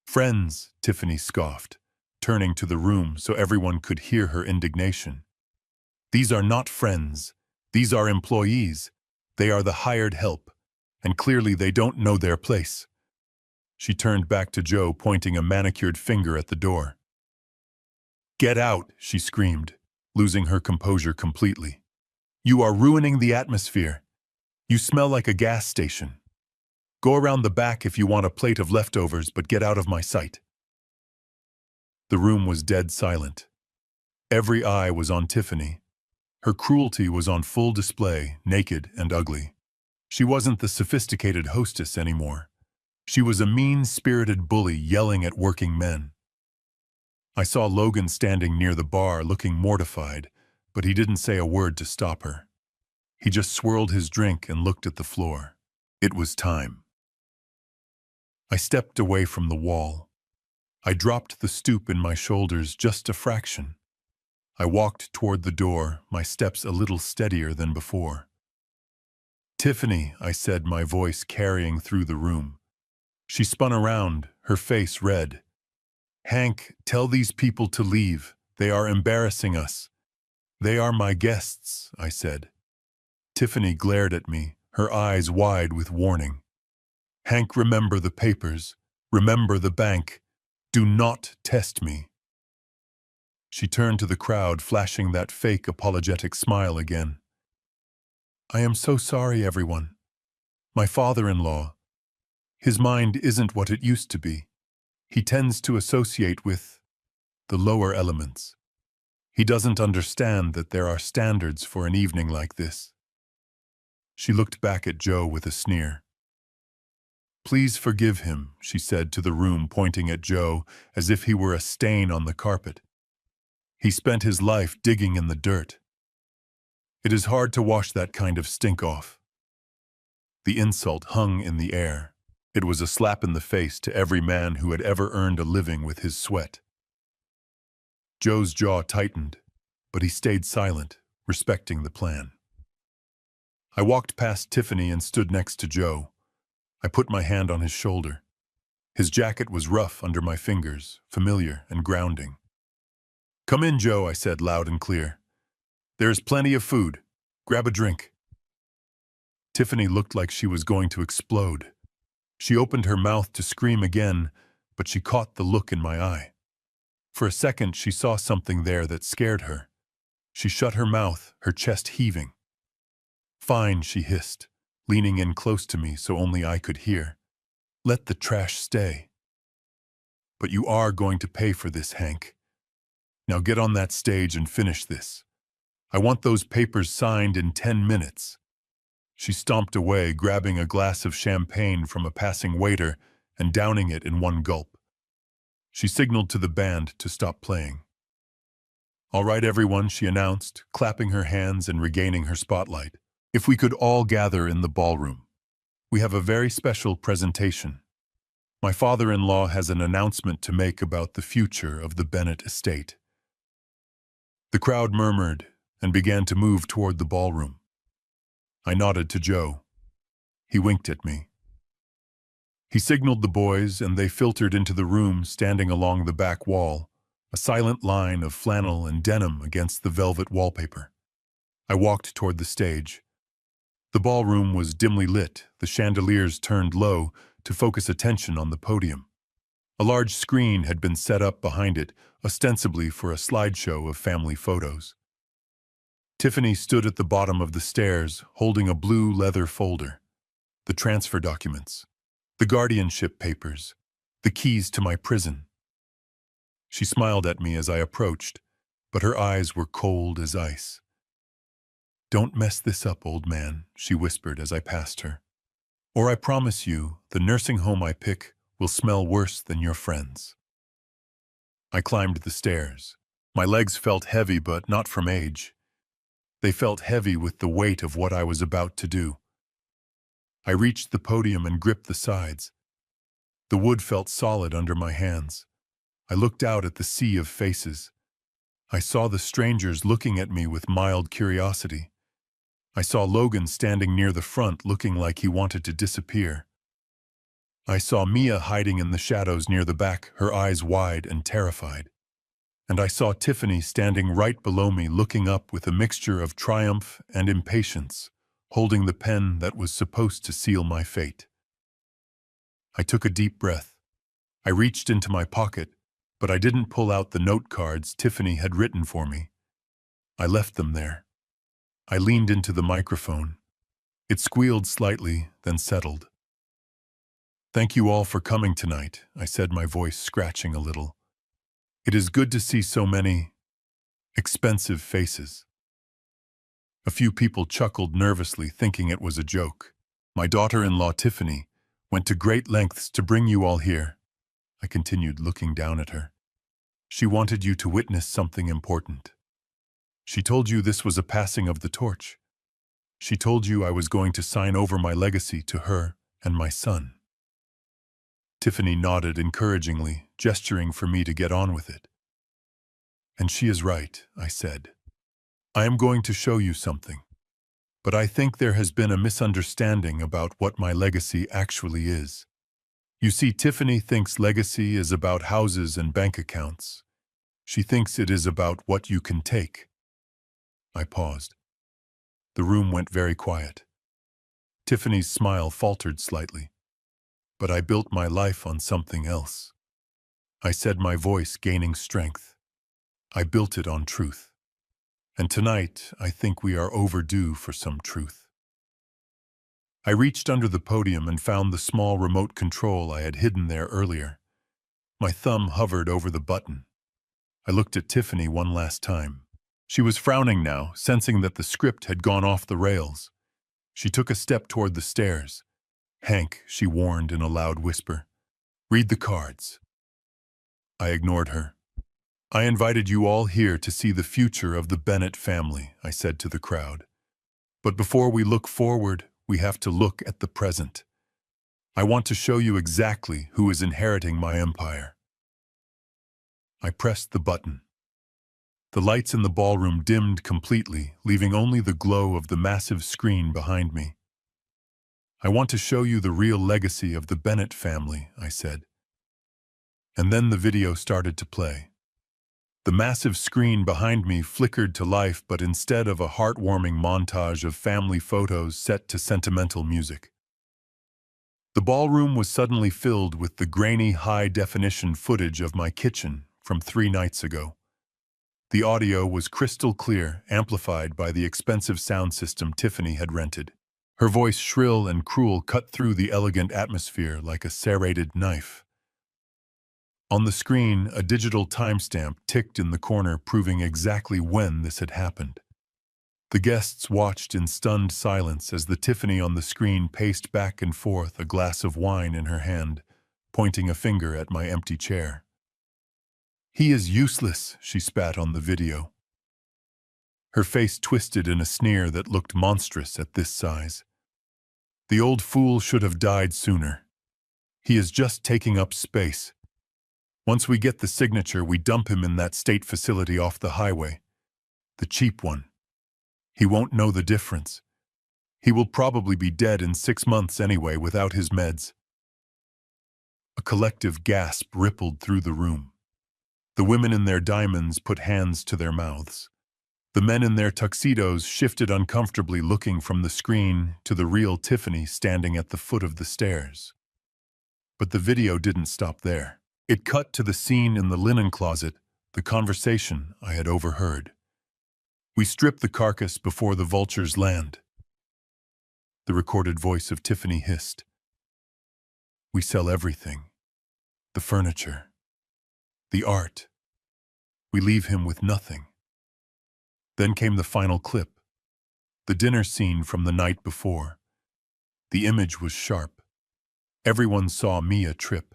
"Friends," Tiffany scoffed, turning to the room so everyone could hear her indignation. "These are not friends. These are employees. They are the hired help, and clearly they don't know their place." She turned back to Joe, pointing a manicured finger at the door. "Get out," she screamed, losing her composure completely. "You are ruining the atmosphere. You smell like a gas station. Go around the back if you want a plate of leftovers, but get out of my sight." The room was dead silent. Every eye was on Tiffany. Her cruelty was on full display, naked and ugly. She wasn't the sophisticated hostess anymore. She was a mean-spirited bully yelling at working men. I saw Logan standing near the bar looking mortified, but he didn't say a word to stop her. He just swirled his drink and looked at the floor. It was time. I stepped away from the wall. I dropped the stoop in my shoulders just a fraction. I walked toward the door, my steps a little steadier than before. "Tiffany," I said, my voice carrying through the room. She spun around, her face red. "Hank, tell these people to leave. They are embarrassing us." "They are my guests," I said. Tiffany glared at me, her eyes wide with warning. "Hank, remember the papers. Remember the bank. Do not test me." She turned to the crowd, flashing that fake apologetic smile again. "I am so sorry, everyone. My father-in-law. His mind isn't what it used to be. He tends to associate with the lower elements. He doesn't understand that there are standards for an evening like this." She looked back at Joe with a sneer. "Please forgive him," she said to the room, pointing at Joe as if he were a stain on the carpet. "He spent his life digging in the dirt. It is hard to wash that kind of stink off." The insult hung in the air. It was a slap in the face to every man who had ever earned a living with his sweat. Joe's jaw tightened, but he stayed silent, respecting the plan. I walked past Tiffany and stood next to Joe. I put my hand on his shoulder. His jacket was rough under my fingers, familiar and grounding. "Come in, Joe," I said loud and clear. "There is plenty of food. Grab a drink." Tiffany looked like she was going to explode. She opened her mouth to scream again, but she caught the look in my eye. For a second, she saw something there that scared her. She shut her mouth, her chest heaving. "Fine," she hissed, leaning in close to me so only I could hear. "Let the trash stay. But you are going to pay for this, Hank. Now get on that stage and finish this. I want those papers signed in 10 minutes. She stomped away, grabbing a glass of champagne from a passing waiter and downing it in one gulp. She signaled to the band to stop playing. "All right, everyone," she announced, clapping her hands and regaining her spotlight. "If we could all gather in the ballroom. We have a very special presentation. My father-in-law has an announcement to make about the future of the Bennett estate." The crowd murmured and began to move toward the ballroom. I nodded to Joe. He winked at me. He signaled the boys, and they filtered into the room, standing along the back wall, a silent line of flannel and denim against the velvet wallpaper. I walked toward the stage. The ballroom was dimly lit, the chandeliers turned low to focus attention on the podium. A large screen had been set up behind it, ostensibly for a slideshow of family photos. Tiffany stood at the bottom of the stairs, holding a blue leather folder. The transfer documents, the guardianship papers, the keys to my prison. She smiled at me as I approached, but her eyes were cold as ice. "Don't mess this up, old man," she whispered as I passed her. "Or I promise you, the nursing home I pick will smell worse than your friends." I climbed the stairs. My legs felt heavy, but not from age. They felt heavy with the weight of what I was about to do. I reached the podium and gripped the sides. The wood felt solid under my hands. I looked out at the sea of faces. I saw the strangers looking at me with mild curiosity. I saw Logan standing near the front looking like he wanted to disappear. I saw Mia hiding in the shadows near the back, her eyes wide and terrified. And I saw Tiffany standing right below me looking up with a mixture of triumph and impatience, holding the pen that was supposed to seal my fate. I took a deep breath. I reached into my pocket, but I didn't pull out the note cards Tiffany had written for me. I left them there. I leaned into the microphone. It squealed slightly, then settled. "Thank you all for coming tonight," I said, my voice scratching a little. "It is good to see so many expensive faces." A few people chuckled nervously, thinking it was a joke. "My daughter-in-law, Tiffany, went to great lengths to bring you all here," I continued, looking down at her. "She wanted you to witness something important. She told you this was a passing of the torch. She told you I was going to sign over my legacy to her and my son." Tiffany nodded encouragingly, gesturing for me to get on with it. "And she is right," I said. "I am going to show you something. But I think there has been a misunderstanding about what my legacy actually is. You see, Tiffany thinks legacy is about houses and bank accounts. She thinks it is about what you can take." I paused. The room went very quiet. Tiffany's smile faltered slightly. "But I built my life on something else," I said, my voice gaining strength. "I built it on truth. And tonight, I think we are overdue for some truth." I reached under the podium and found the small remote control I had hidden there earlier. My thumb hovered over the button. I looked at Tiffany one last time. She was frowning now, sensing that the script had gone off the rails. She took a step toward the stairs. "Hank," she warned in a loud whisper, "read the cards." I ignored her. "I invited you all here to see the future of the Bennett family," I said to the crowd. "But before we look forward, we have to look at the present. I want to show you exactly who is inheriting my empire." I pressed the button. The lights in the ballroom dimmed completely, leaving only the glow of the massive screen behind me. "I want to show you the real legacy of the Bennett family," I said. And then the video started to play. The massive screen behind me flickered to life, but instead of a heartwarming montage of family photos set to sentimental music. The ballroom was suddenly filled with the grainy, high-definition footage of my kitchen from 3 nights ago. The audio was crystal clear, amplified by the expensive sound system Tiffany had rented. Her voice, shrill and cruel, cut through the elegant atmosphere like a serrated knife. On the screen, a digital timestamp ticked in the corner, proving exactly when this had happened. The guests watched in stunned silence as the Tiffany on the screen paced back and forth, a glass of wine in her hand, pointing a finger at my empty chair. He is useless, she spat on the video. Her face twisted in a sneer that looked monstrous at this size. The old fool should have died sooner. He is just taking up space. Once we get the signature, we dump him in that state facility off the highway. The cheap one. He won't know the difference. He will probably be dead in 6 months anyway without his meds. A collective gasp rippled through the room. The women in their diamonds put hands to their mouths. The men in their tuxedos shifted uncomfortably, looking from the screen to the real Tiffany standing at the foot of the stairs. But the video didn't stop there. It cut to the scene in the linen closet, the conversation I had overheard. We strip the carcass before the vultures land. The recorded voice of Tiffany hissed. We sell everything. The furniture. The art. We leave him with nothing. Then came the final clip. The dinner scene from the night before. The image was sharp. Everyone saw Mia trip.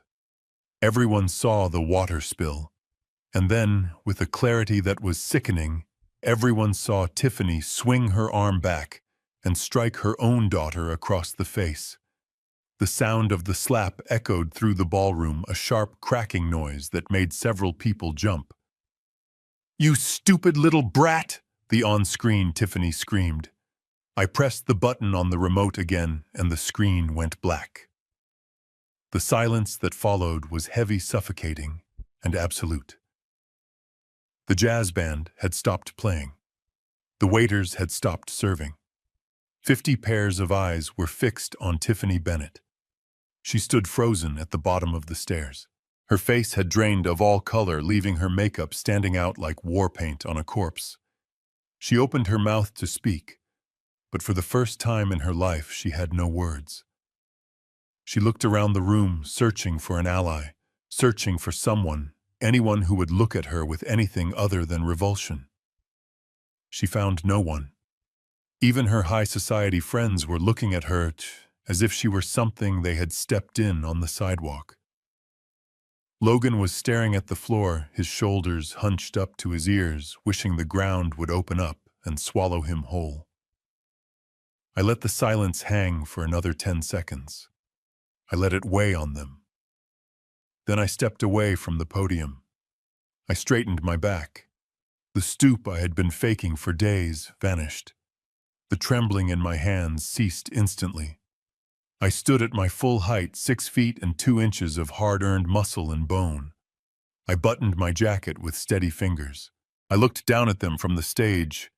Everyone saw the water spill. And then, with a clarity that was sickening, everyone saw Tiffany swing her arm back and strike her own daughter across the face. The sound of the slap echoed through the ballroom, a sharp cracking noise that made several people jump. "You stupid little brat!" the on-screen Tiffany screamed. I pressed the button on the remote again, and the screen went black. The silence that followed was heavy, suffocating, and absolute. The jazz band had stopped playing. The waiters had stopped serving. 50 pairs of eyes were fixed on Tiffany Bennett. She stood frozen at the bottom of the stairs. Her face had drained of all color, leaving her makeup standing out like war paint on a corpse. She opened her mouth to speak, but for the first time in her life she had no words. She looked around the room, searching for an ally, searching for someone, anyone who would look at her with anything other than revulsion. She found no one. Even her high society friends were looking at her as if she were something they had stepped in on the sidewalk. Logan was staring at the floor, his shoulders hunched up to his ears, wishing the ground would open up and swallow him whole. I let the silence hang for another 10 seconds. I let it weigh on them. Then I stepped away from the podium. I straightened my back. The stoop I had been faking for days vanished. The trembling in my hands ceased instantly. I stood at my full height, 6 feet and 2 inches of hard-earned muscle and bone. I buttoned my jacket with steady fingers. I looked down at them from the stage,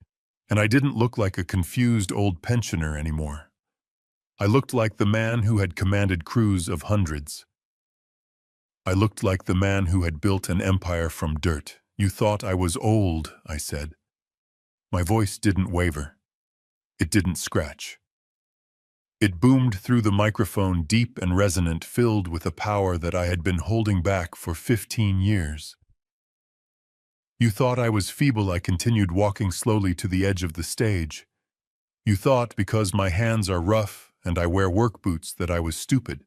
and I didn't look like a confused old pensioner anymore. I looked like the man who had commanded crews of hundreds. I looked like the man who had built an empire from dirt. "You thought I was old," I said. My voice didn't waver. It didn't scratch. It boomed through the microphone, deep and resonant, filled with a power that I had been holding back for 15 years. "You thought I was feeble," I continued, walking slowly to the edge of the stage. "You thought because my hands are rough and I wear work boots that I was stupid.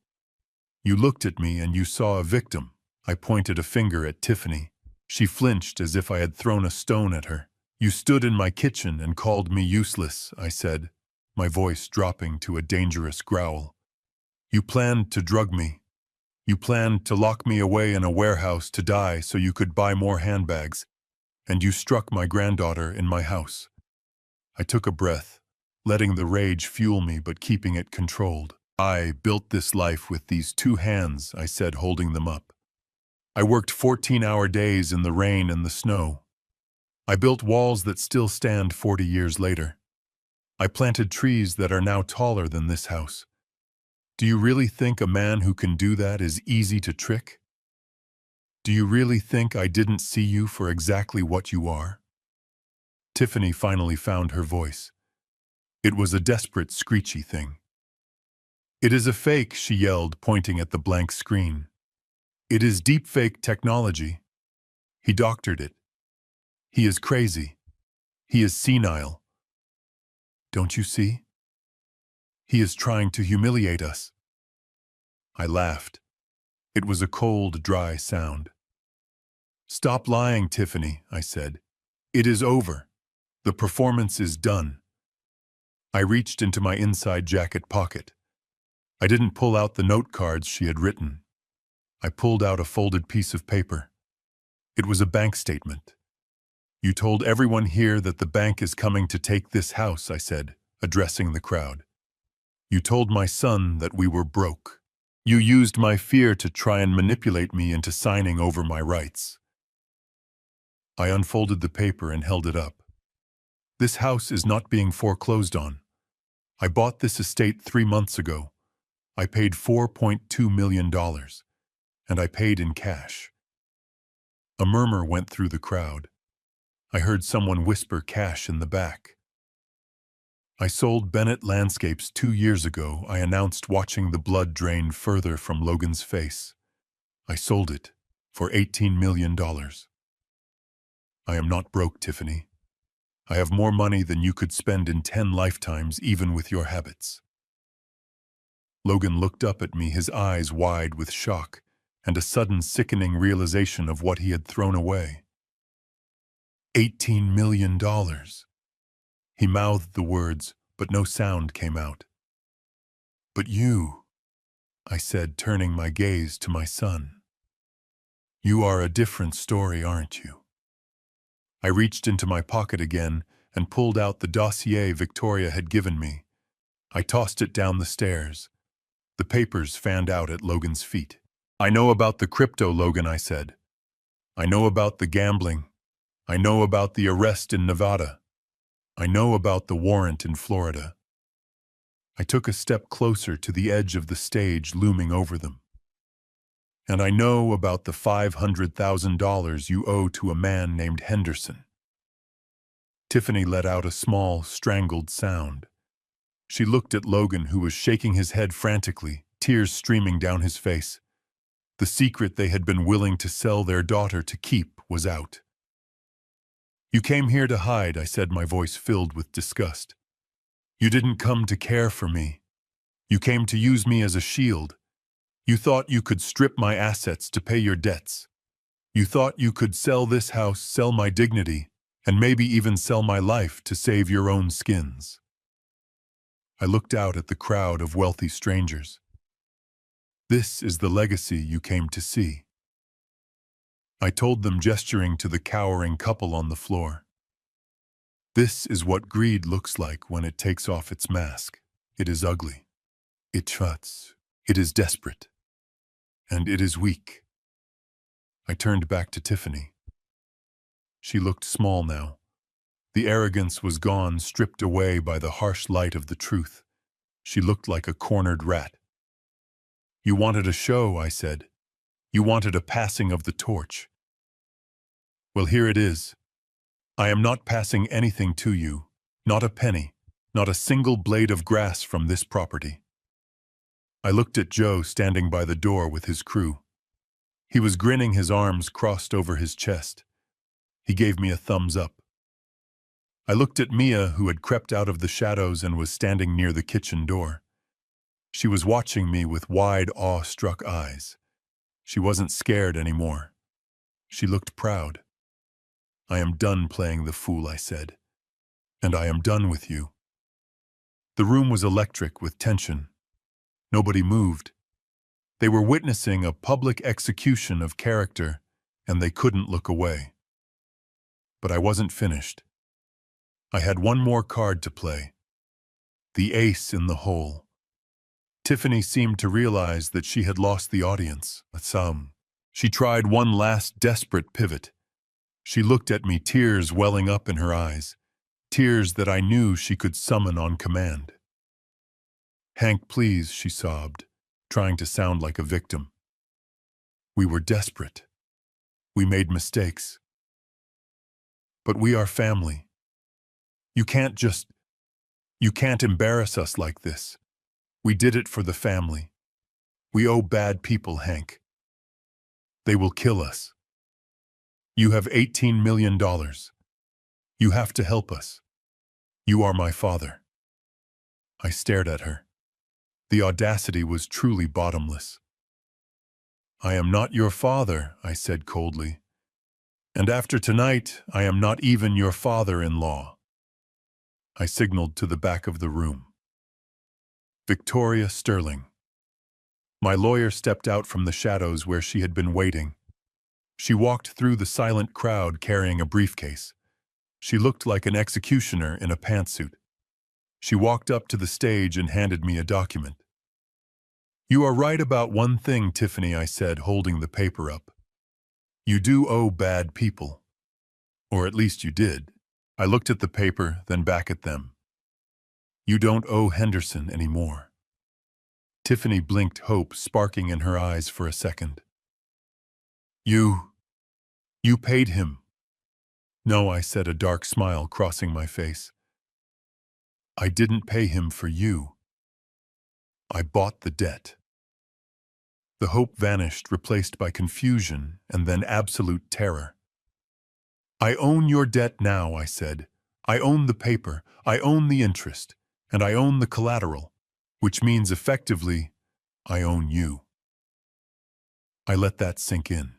You looked at me and you saw a victim." I pointed a finger at Tiffany. She flinched as if I had thrown a stone at her. "You stood in my kitchen and called me useless," I said, my voice dropping to a dangerous growl. "You planned to drug me. You planned to lock me away in a warehouse to die so you could buy more handbags. And you struck my granddaughter in my house." I took a breath, letting the rage fuel me but keeping it controlled. "I built this life with these 2 hands," I said, holding them up. "I worked 14-hour days in the rain and the snow. I built walls that still stand 40 years later. I planted trees that are now taller than this house. Do you really think a man who can do that is easy to trick? Do you really think I didn't see you for exactly what you are?" Tiffany finally found her voice. It was a desperate, screechy thing. "It is a fake," she yelled, pointing at the blank screen. "It is deepfake technology. He doctored it. He is crazy. He is senile. Don't you see? He is trying to humiliate us." I laughed. It was a cold, dry sound. Stop lying, Tiffany, I said. It is over. The performance is done. I reached into my inside jacket pocket. I didn't pull out the note cards she had written. I pulled out a folded piece of paper. It was a bank statement. You told everyone here that the bank is coming to take this house, I said, addressing the crowd. You told my son that we were broke. You used my fear to try and manipulate me into signing over my rights. I unfolded the paper and held it up. This house is not being foreclosed on. I bought this estate 3 months ago. I paid $4.2 million, and I paid in cash. A murmur went through the crowd. I heard someone whisper cash in the back. I sold Bennett Landscapes 2 years ago, I announced, watching the blood drain further from Logan's face. I sold it for $18 million. I am not broke, Tiffany. I have more money than you could spend in 10 lifetimes, even with your habits. Logan looked up at me, his eyes wide with shock and a sudden sickening realization of what he had thrown away. $18 million. He mouthed the words, but no sound came out. But you, I said, turning my gaze to my son. You are a different story, aren't you? I reached into my pocket again and pulled out the dossier Victoria had given me. I tossed it down the stairs. The papers fanned out at Logan's feet. I know about the crypto, Logan, I said. I know about the gambling. I know about the arrest in Nevada. I know about the warrant in Florida. I took a step closer to the edge of the stage looming over them. And I know about the $500,000 you owe to a man named Henderson. Tiffany let out a small, strangled sound. She looked at Logan, who was shaking his head frantically, tears streaming down his face. The secret they had been willing to sell their daughter to keep was out. You came here to hide, I said, my voice filled with disgust. You didn't come to care for me. You came to use me as a shield. You thought you could strip my assets to pay your debts. You thought you could sell this house, sell my dignity, and maybe even sell my life to save your own skins. I looked out at the crowd of wealthy strangers. This is the legacy you came to see. I told them, gesturing to the cowering couple on the floor. This is what greed looks like when it takes off its mask. It is ugly. It shuts. It is desperate. And it is weak. I turned back to Tiffany. She looked small now. The arrogance was gone, stripped away by the harsh light of the truth. She looked like a cornered rat. You wanted a show, I said. You wanted a passing of the torch. Well, here it is. I am not passing anything to you, not a penny, not a single blade of grass from this property. I looked at Joe standing by the door with his crew. He was grinning, his arms crossed over his chest. He gave me a thumbs up. I looked at Mia, who had crept out of the shadows and was standing near the kitchen door. She was watching me with wide, awe-struck eyes. She wasn't scared anymore. She looked proud. I am done playing the fool, I said. And I am done with you. The room was electric with tension. Nobody moved. They were witnessing a public execution of character, and they couldn't look away. But I wasn't finished. I had one more card to play. The ace in the hole. Tiffany seemed to realize that she had lost the audience. She tried one last desperate pivot. She looked at me, tears welling up in her eyes, tears that I knew she could summon on command. Hank, please, she sobbed, trying to sound like a victim. We were desperate. We made mistakes. But we are family. You can't embarrass us like this. We did it for the family. We owe bad people, Hank. They will kill us. You have $18 million. You have to help us. You are my father. I stared at her. The audacity was truly bottomless. I am not your father, I said coldly. And after tonight, I am not even your father-in-law. I signaled to the back of the room. Victoria Sterling. My lawyer stepped out from the shadows where she had been waiting. She walked through the silent crowd carrying a briefcase. She looked like an executioner in a pantsuit. She walked up to the stage and handed me a document. "You are right about one thing, Tiffany," I said, holding the paper up. "You do owe bad people. Or at least you did." I looked at the paper, then back at them. "You don't owe Henderson anymore." Tiffany blinked, hope sparking in her eyes for a second. You paid him." "No," I said, a dark smile crossing my face. "I didn't pay him for you. I bought the debt." The hope vanished, replaced by confusion and then absolute terror. "I own your debt now," I said. "I own the paper, I own the interest, and I own the collateral, which means effectively, I own you." I let that sink in.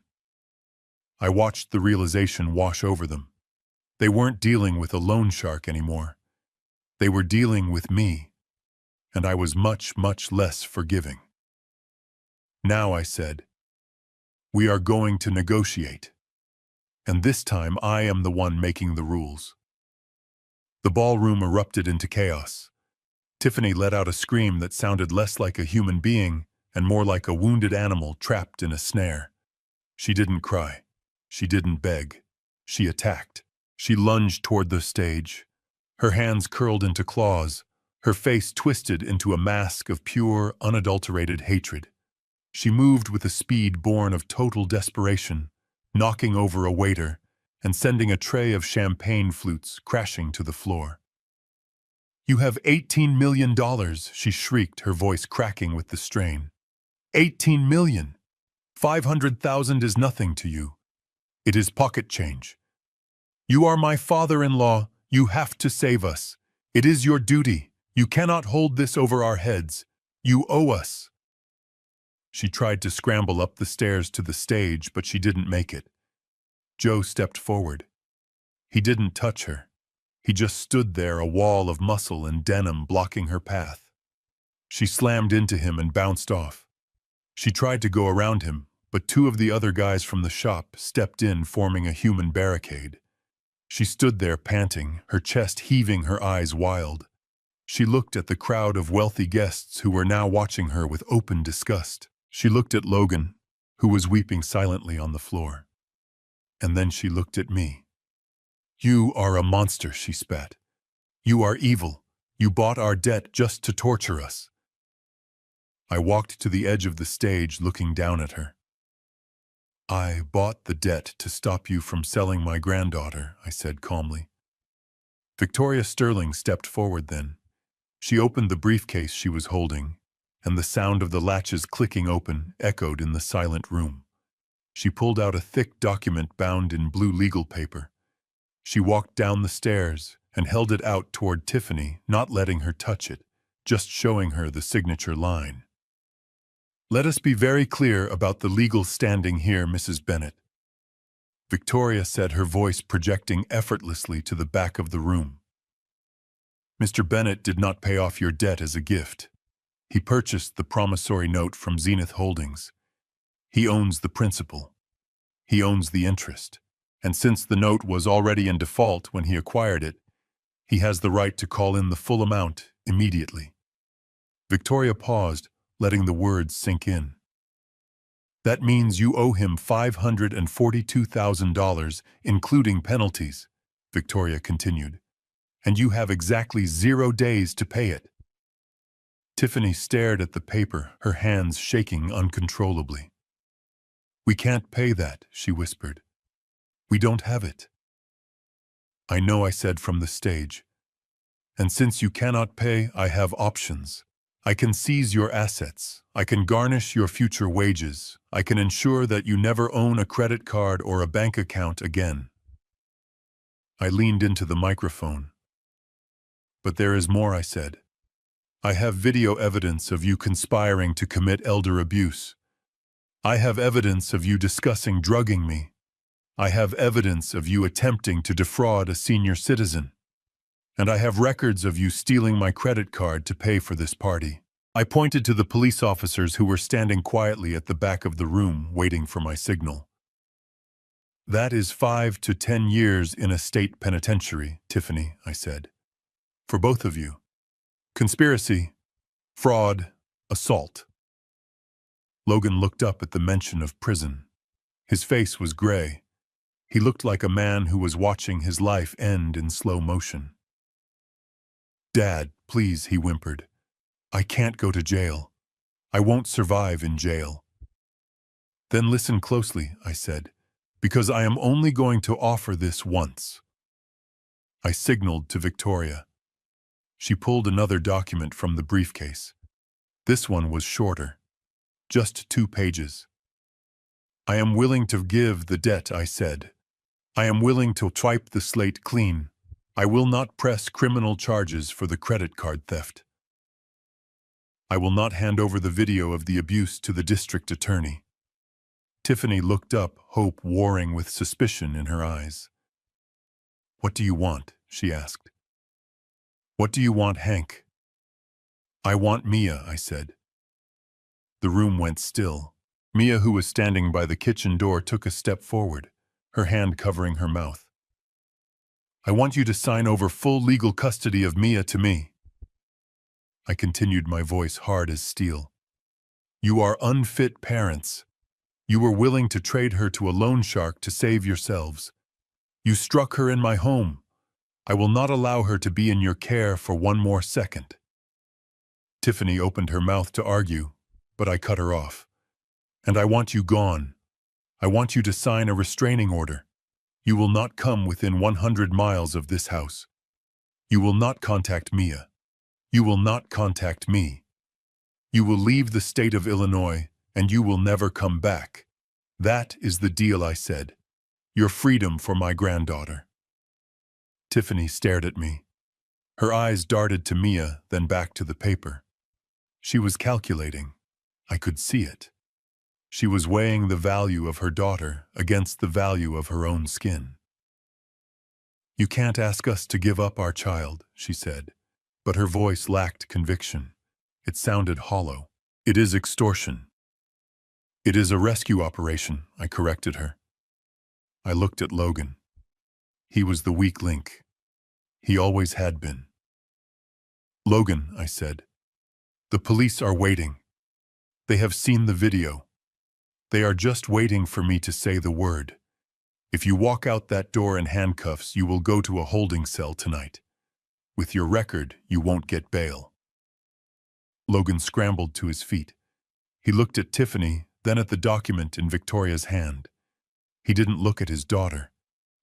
I watched the realization wash over them. They weren't dealing with a loan shark anymore. They were dealing with me, and I was much, much less forgiving. "Now," I said, "we are going to negotiate. And this time I am the one making the rules." The ballroom erupted into chaos. Tiffany let out a scream that sounded less like a human being and more like a wounded animal trapped in a snare. She didn't cry. She didn't beg. She attacked. She lunged toward the stage. Her hands curled into claws, her face twisted into a mask of pure, unadulterated hatred. She moved with a speed born of total desperation, knocking over a waiter and sending a tray of champagne flutes crashing to the floor. "You have $18 million, she shrieked, her voice cracking with the strain. $18 million! 500,000 is nothing to you. It is pocket change. You are my father-in-law. You have to save us. It is your duty. You cannot hold this over our heads. You owe us." She tried to scramble up the stairs to the stage, but she didn't make it. Joe stepped forward. He didn't touch her. He just stood there, a wall of muscle and denim blocking her path. She slammed into him and bounced off. She tried to go around him, but two of the other guys from the shop stepped in, forming a human barricade. She stood there panting, her chest heaving, her eyes wild. She looked at the crowd of wealthy guests who were now watching her with open disgust. She looked at Logan, who was weeping silently on the floor. And then she looked at me. "You are a monster," she spat. "You are evil. You bought our debt just to torture us." I walked to the edge of the stage, looking down at her. "I bought the debt to stop you from selling my granddaughter," I said calmly. Victoria Sterling stepped forward then. She opened the briefcase she was holding, and the sound of the latches clicking open echoed in the silent room. She pulled out a thick document bound in blue legal paper. She walked down the stairs and held it out toward Tiffany, not letting her touch it, just showing her the signature line. "Let us be very clear about the legal standing here, Mrs. Bennett," Victoria said, her voice projecting effortlessly to the back of the room. "Mr. Bennett did not pay off your debt as a gift. He purchased the promissory note from Zenith Holdings. He owns the principal. He owns the interest. And since the note was already in default when he acquired it, he has the right to call in the full amount immediately." Victoria paused, letting the words sink in. "That means you owe him $542,000, including penalties," Victoria continued, "and you have exactly 0 days to pay it." Tiffany stared at the paper, her hands shaking uncontrollably. "We can't pay that," she whispered. "We don't have it." "I know," I said from the stage. "And since you cannot pay, I have options. I can seize your assets. I can garnish your future wages. I can ensure that you never own a credit card or a bank account again." I leaned into the microphone. "But there is more," I said. "I have video evidence of you conspiring to commit elder abuse. I have evidence of you discussing drugging me. I have evidence of you attempting to defraud a senior citizen. And I have records of you stealing my credit card to pay for this party. I pointed to the police officers who were standing quietly at the back of the room waiting for my signal. That is 5 to 10 years in a state penitentiary, Tiffany, I said. For both of you. Conspiracy, fraud, assault. Logan looked up at the mention of prison. His face was gray. He looked like a man who was watching his life end in slow motion. Dad, please, he whimpered. I can't go to jail. I won't survive in jail. Then listen closely, I said, because I am only going to offer this once. I signaled to Victoria. She pulled another document from the briefcase. This one was shorter, just 2 pages. I am willing to give the debt, I said. I am willing to wipe the slate clean. I will not press criminal charges for the credit card theft. I will not hand over the video of the abuse to the district attorney. Tiffany looked up, hope warring with suspicion in her eyes. What do you want? She asked. What do you want, Hank? I want Mia, I said. The room went still. Mia, who was standing by the kitchen door, took a step forward, her hand covering her mouth. I want you to sign over full legal custody of Mia to me. I continued, my voice hard as steel. You are unfit parents. You were willing to trade her to a loan shark to save yourselves. You struck her in my home. I will not allow her to be in your care for one more second. Tiffany opened her mouth to argue, but I cut her off. And I want you gone. I want you to sign a restraining order. You will not come within 100 miles of this house. You will not contact Mia. You will not contact me. You will leave the state of Illinois, and you will never come back. That is the deal, I said. Your freedom for my granddaughter. Tiffany stared at me. Her eyes darted to Mia, then back to the paper. She was calculating. I could see it. She was weighing the value of her daughter against the value of her own skin. You can't ask us to give up our child, she said, but her voice lacked conviction. It sounded hollow. It is extortion. It is a rescue operation, I corrected her. I looked at Logan. He was the weak link. He always had been. Logan, I said, the police are waiting. They have seen the video. They are just waiting for me to say the word. If you walk out that door in handcuffs, you will go to a holding cell tonight. With your record, you won't get bail. Logan scrambled to his feet. He looked at Tiffany, then at the document in Victoria's hand. He didn't look at his daughter.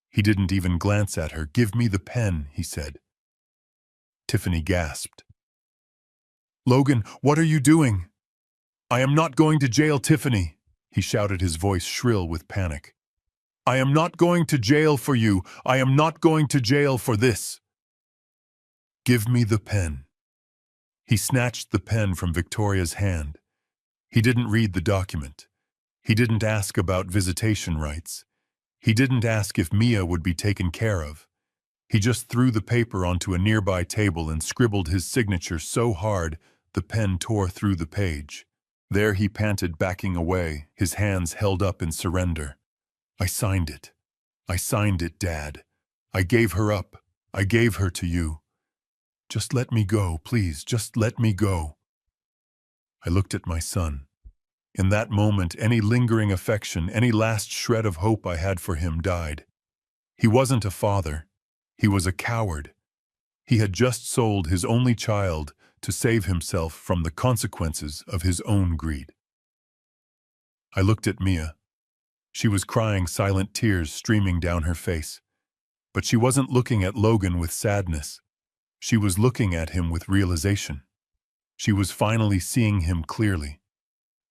He didn't even glance at her. Give me the pen, he said. Tiffany gasped. Logan, what are you doing? I am not going to jail, Tiffany, he shouted, his voice shrill with panic. I am not going to jail for you. I am not going to jail for this. Give me the pen. He snatched the pen from Victoria's hand. He didn't read the document. He didn't ask about visitation rights. He didn't ask if Mia would be taken care of. He just threw the paper onto a nearby table and scribbled his signature so hard the pen tore through the page. There he panted, backing away, his hands held up in surrender. I signed it. I signed it, Dad. I gave her up. I gave her to you. Just let me go, please. Just let me go. I looked at my son. In that moment, any lingering affection, any last shred of hope I had for him died. He wasn't a father. He was a coward. He had just sold his only child to save himself from the consequences of his own greed. I looked at Mia. She was crying, silent tears streaming down her face. But she wasn't looking at Logan with sadness. She was looking at him with realization. She was finally seeing him clearly.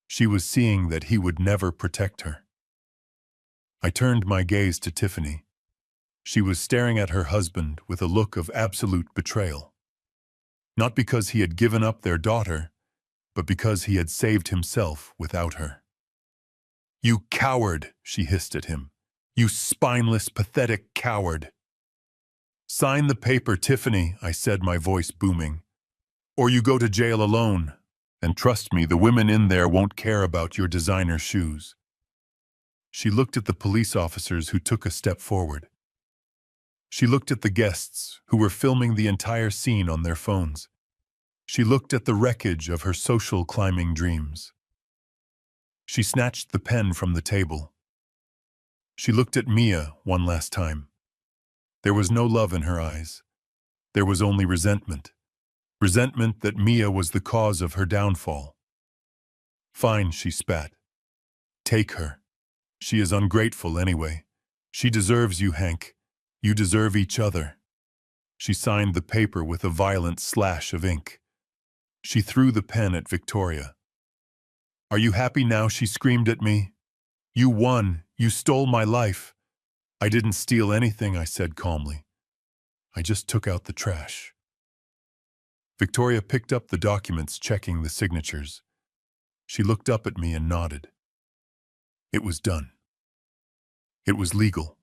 She was seeing that he would never protect her. I turned my gaze to Tiffany. She was staring at her husband with a look of absolute betrayal. Not because he had given up their daughter, but because he had saved himself without her. You coward, she hissed at him. You spineless, pathetic coward. Sign the paper, Tiffany, I said, my voice booming. Or you go to jail alone. And trust me, the women in there won't care about your designer shoes. She looked at the police officers who took a step forward. She looked at the guests who were filming the entire scene on their phones. She looked at the wreckage of her social climbing dreams. She snatched the pen from the table. She looked at Mia one last time. There was no love in her eyes. There was only resentment. Resentment that Mia was the cause of her downfall. Fine, she spat. Take her. She is ungrateful anyway. She deserves you, Hank. You deserve each other. She signed the paper with a violent slash of ink. She threw the pen at Victoria. Are you happy now? She screamed at me. You won. You stole my life. I didn't steal anything, I said calmly. I just took out the trash. Victoria picked up the documents, checking the signatures. She looked up at me and nodded. It was done. It was legal.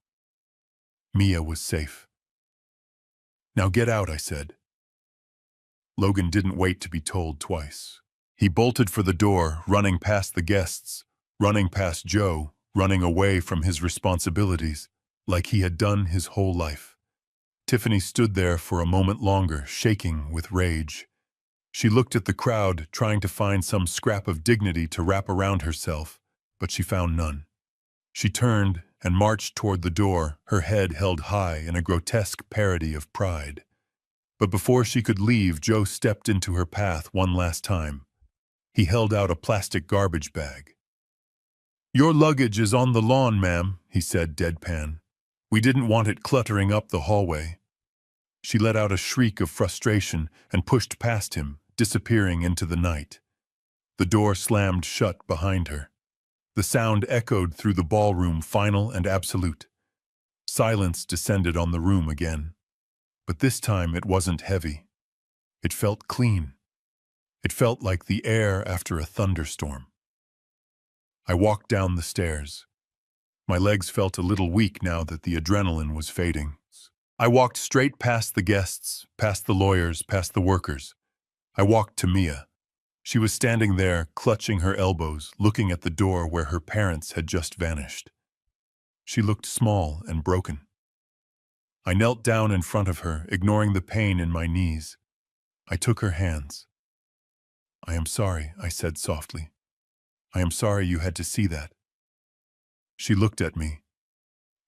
Mia was safe. Now get out, I said. Logan didn't wait to be told twice. He bolted for the door, running past the guests, running past Joe, running away from his responsibilities, like he had done his whole life. Tiffany stood there for a moment longer, shaking with rage. She looked at the crowd, trying to find some scrap of dignity to wrap around herself, but she found none. She turned and marched toward the door, her head held high in a grotesque parody of pride. But before she could leave, Joe stepped into her path one last time. He held out a plastic garbage bag. Your luggage is on the lawn, ma'am, he said deadpan. We didn't want it cluttering up the hallway. She let out a shriek of frustration and pushed past him, disappearing into the night. The door slammed shut behind her. The sound echoed through the ballroom, final and absolute. Silence descended on the room again. But this time it wasn't heavy. It felt clean. It felt like the air after a thunderstorm. I walked down the stairs. My legs felt a little weak now that the adrenaline was fading. I walked straight past the guests, past the lawyers, past the workers. I walked to Mia. She was standing there, clutching her elbows, looking at the door where her parents had just vanished. She looked small and broken. I knelt down in front of her, ignoring the pain in my knees. I took her hands. I am sorry, I said softly. I am sorry you had to see that. She looked at me.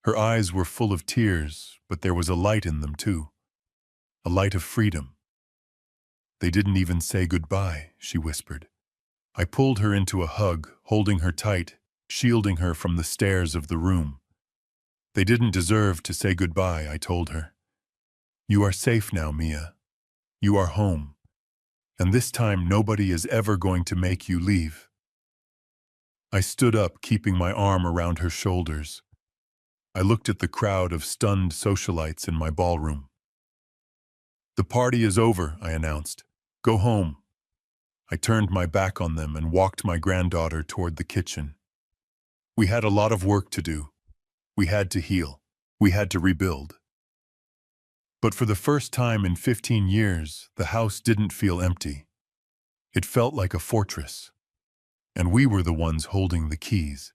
Her eyes were full of tears, but there was a light in them too. A light of freedom. They didn't even say goodbye, she whispered. I pulled her into a hug, holding her tight, shielding her from the stares of the room. They didn't deserve to say goodbye, I told her. You are safe now, Mia. You are home. And this time nobody is ever going to make you leave. I stood up, keeping my arm around her shoulders. I looked at the crowd of stunned socialites in my ballroom. The party is over, I announced. Go home. I turned my back on them and walked my granddaughter toward the kitchen. We had a lot of work to do. We had to heal. We had to rebuild. But for the first time in 15 years, the house didn't feel empty. It felt like a fortress. And we were the ones holding the keys.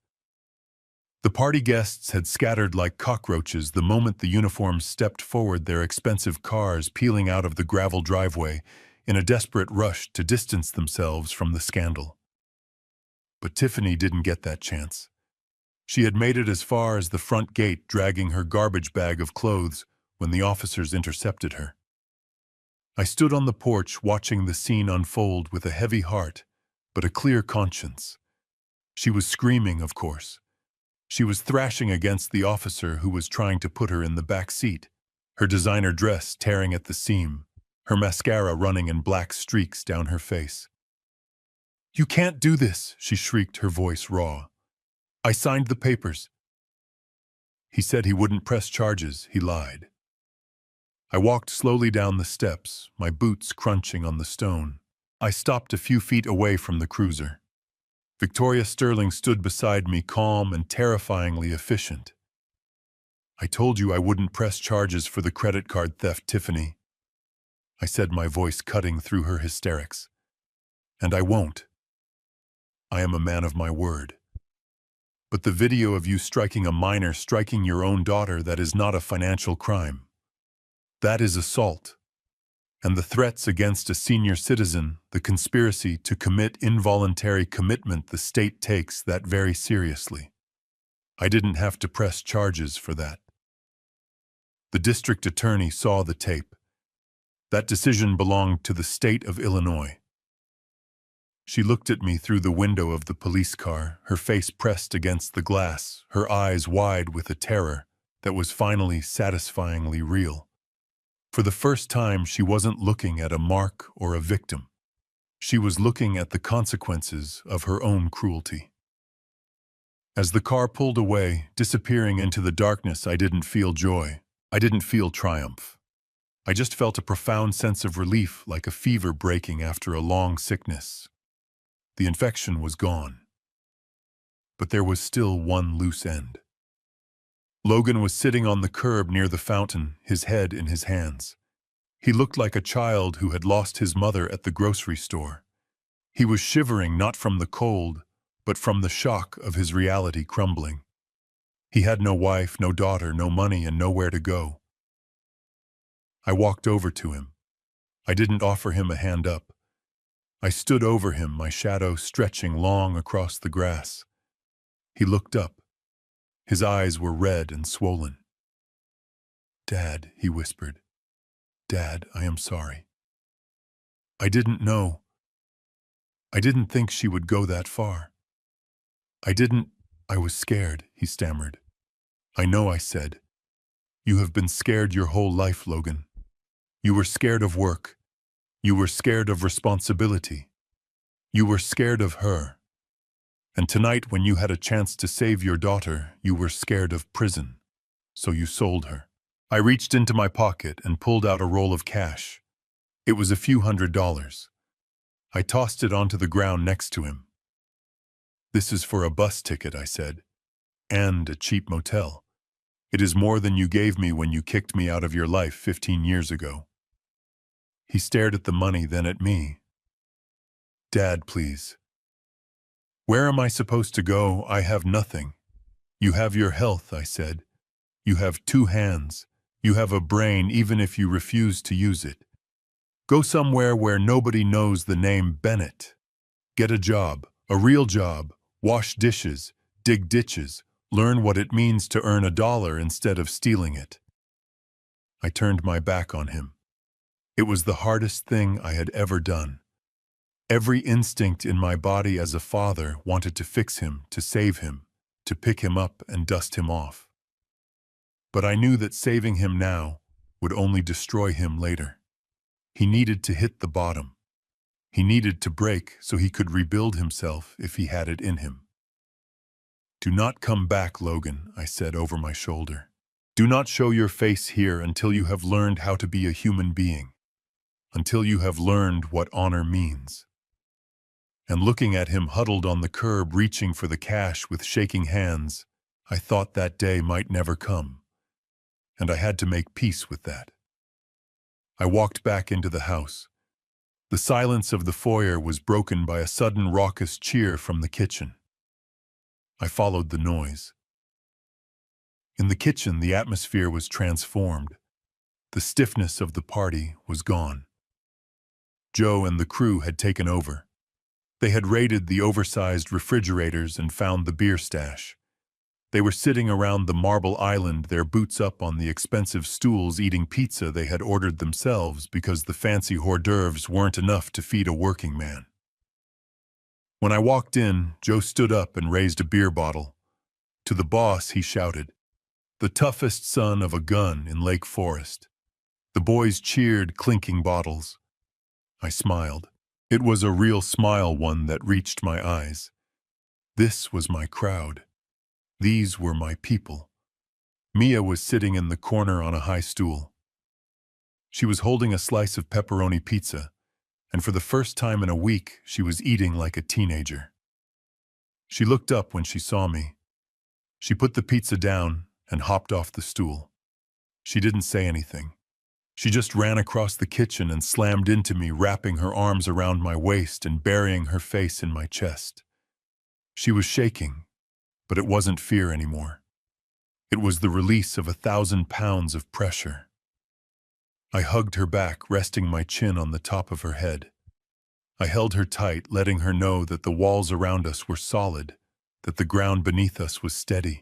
The party guests had scattered like cockroaches the moment the uniforms stepped forward, their expensive cars peeling out of the gravel driveway in a desperate rush to distance themselves from the scandal. But Tiffany didn't get that chance. She had made it as far as the front gate, dragging her garbage bag of clothes when the officers intercepted her. I stood on the porch watching the scene unfold with a heavy heart, but a clear conscience. She was screaming, of course. She was thrashing against the officer who was trying to put her in the back seat, her designer dress tearing at the seam, her mascara running in black streaks down her face. You can't do this, she shrieked, her voice raw. I signed the papers. He said he wouldn't press charges, he lied. I walked slowly down the steps, my boots crunching on the stone. I stopped a few feet away from the cruiser. Victoria Sterling stood beside me, calm and terrifyingly efficient. I told you I wouldn't press charges for the credit card theft, Tiffany, I said, my voice cutting through her hysterics. And I won't. I am a man of my word. But the video of you striking a minor, striking your own daughter, that is not a financial crime. That is assault. And the threats against a senior citizen, the conspiracy to commit involuntary commitment, the state takes that very seriously. I didn't have to press charges for that. The district attorney saw the tape. That decision belonged to the state of Illinois. She looked at me through the window of the police car, her face pressed against the glass, her eyes wide with a terror that was finally satisfyingly real. For the first time, she wasn't looking at a mark or a victim. She was looking at the consequences of her own cruelty. As the car pulled away, disappearing into the darkness, I didn't feel joy. I didn't feel triumph. I just felt a profound sense of relief, like a fever breaking after a long sickness. The infection was gone. But there was still one loose end. Logan was sitting on the curb near the fountain, his head in his hands. He looked like a child who had lost his mother at the grocery store. He was shivering not from the cold, but from the shock of his reality crumbling. He had no wife, no daughter, no money, and nowhere to go. I walked over to him. I didn't offer him a hand up. I stood over him, my shadow stretching long across the grass. He looked up. His eyes were red and swollen. "Dad," he whispered. "Dad, I am sorry. I didn't know. I didn't think she would go that far. I was scared," he stammered. "I know," I said. "You have been scared your whole life, Logan. You were scared of work. You were scared of responsibility. You were scared of her. And tonight, when you had a chance to save your daughter, you were scared of prison. So you sold her." I reached into my pocket and pulled out a roll of cash. It was a few $100s. I tossed it onto the ground next to him. "This is for a bus ticket," I said, "and a cheap motel. It is more than you gave me when you kicked me out of your life 15 years ago." He stared at the money, then at me. "Dad, please. Where am I supposed to go? I have nothing." "You have your health," I said. "You have 2 hands. You have a brain, even if you refuse to use it. Go somewhere where nobody knows the name Bennett. Get a job, a real job, wash dishes, dig ditches, learn what it means to earn $1 instead of stealing it." I turned my back on him. It was the hardest thing I had ever done. Every instinct in my body as a father wanted to fix him, to save him, to pick him up and dust him off. But I knew that saving him now would only destroy him later. He needed to hit the bottom. He needed to break so he could rebuild himself if he had it in him. "Do not come back, Logan," I said over my shoulder. "Do not show your face here until you have learned how to be a human being, until you have learned what honor means." And looking at him huddled on the curb, reaching for the cash with shaking hands, I thought that day might never come. And I had to make peace with that. I walked back into the house. The silence of the foyer was broken by a sudden raucous cheer from the kitchen. I followed the noise. In the kitchen, the atmosphere was transformed. The stiffness of the party was gone. Joe and the crew had taken over. They had raided the oversized refrigerators and found the beer stash. They were sitting around the marble island, their boots up on the expensive stools, eating pizza they had ordered themselves because the fancy hors d'oeuvres weren't enough to feed a working man. When I walked in, Joe stood up and raised a beer bottle. To the boss, he shouted, "The toughest son of a gun in Lake Forest." The boys cheered, clinking bottles. I smiled. It was a real smile, one that reached my eyes. This was my crowd. These were my people. Mia was sitting in the corner on a high stool. She was holding a slice of pepperoni pizza, and for the first time in a week, she was eating like a teenager. She looked up when she saw me. She put the pizza down and hopped off the stool. She didn't say anything. She just ran across the kitchen and slammed into me, wrapping her arms around my waist and burying her face in my chest. She was shaking, but it wasn't fear anymore. It was the release of 1,000 pounds of pressure. I hugged her back, resting my chin on the top of her head. I held her tight, letting her know that the walls around us were solid, that the ground beneath us was steady.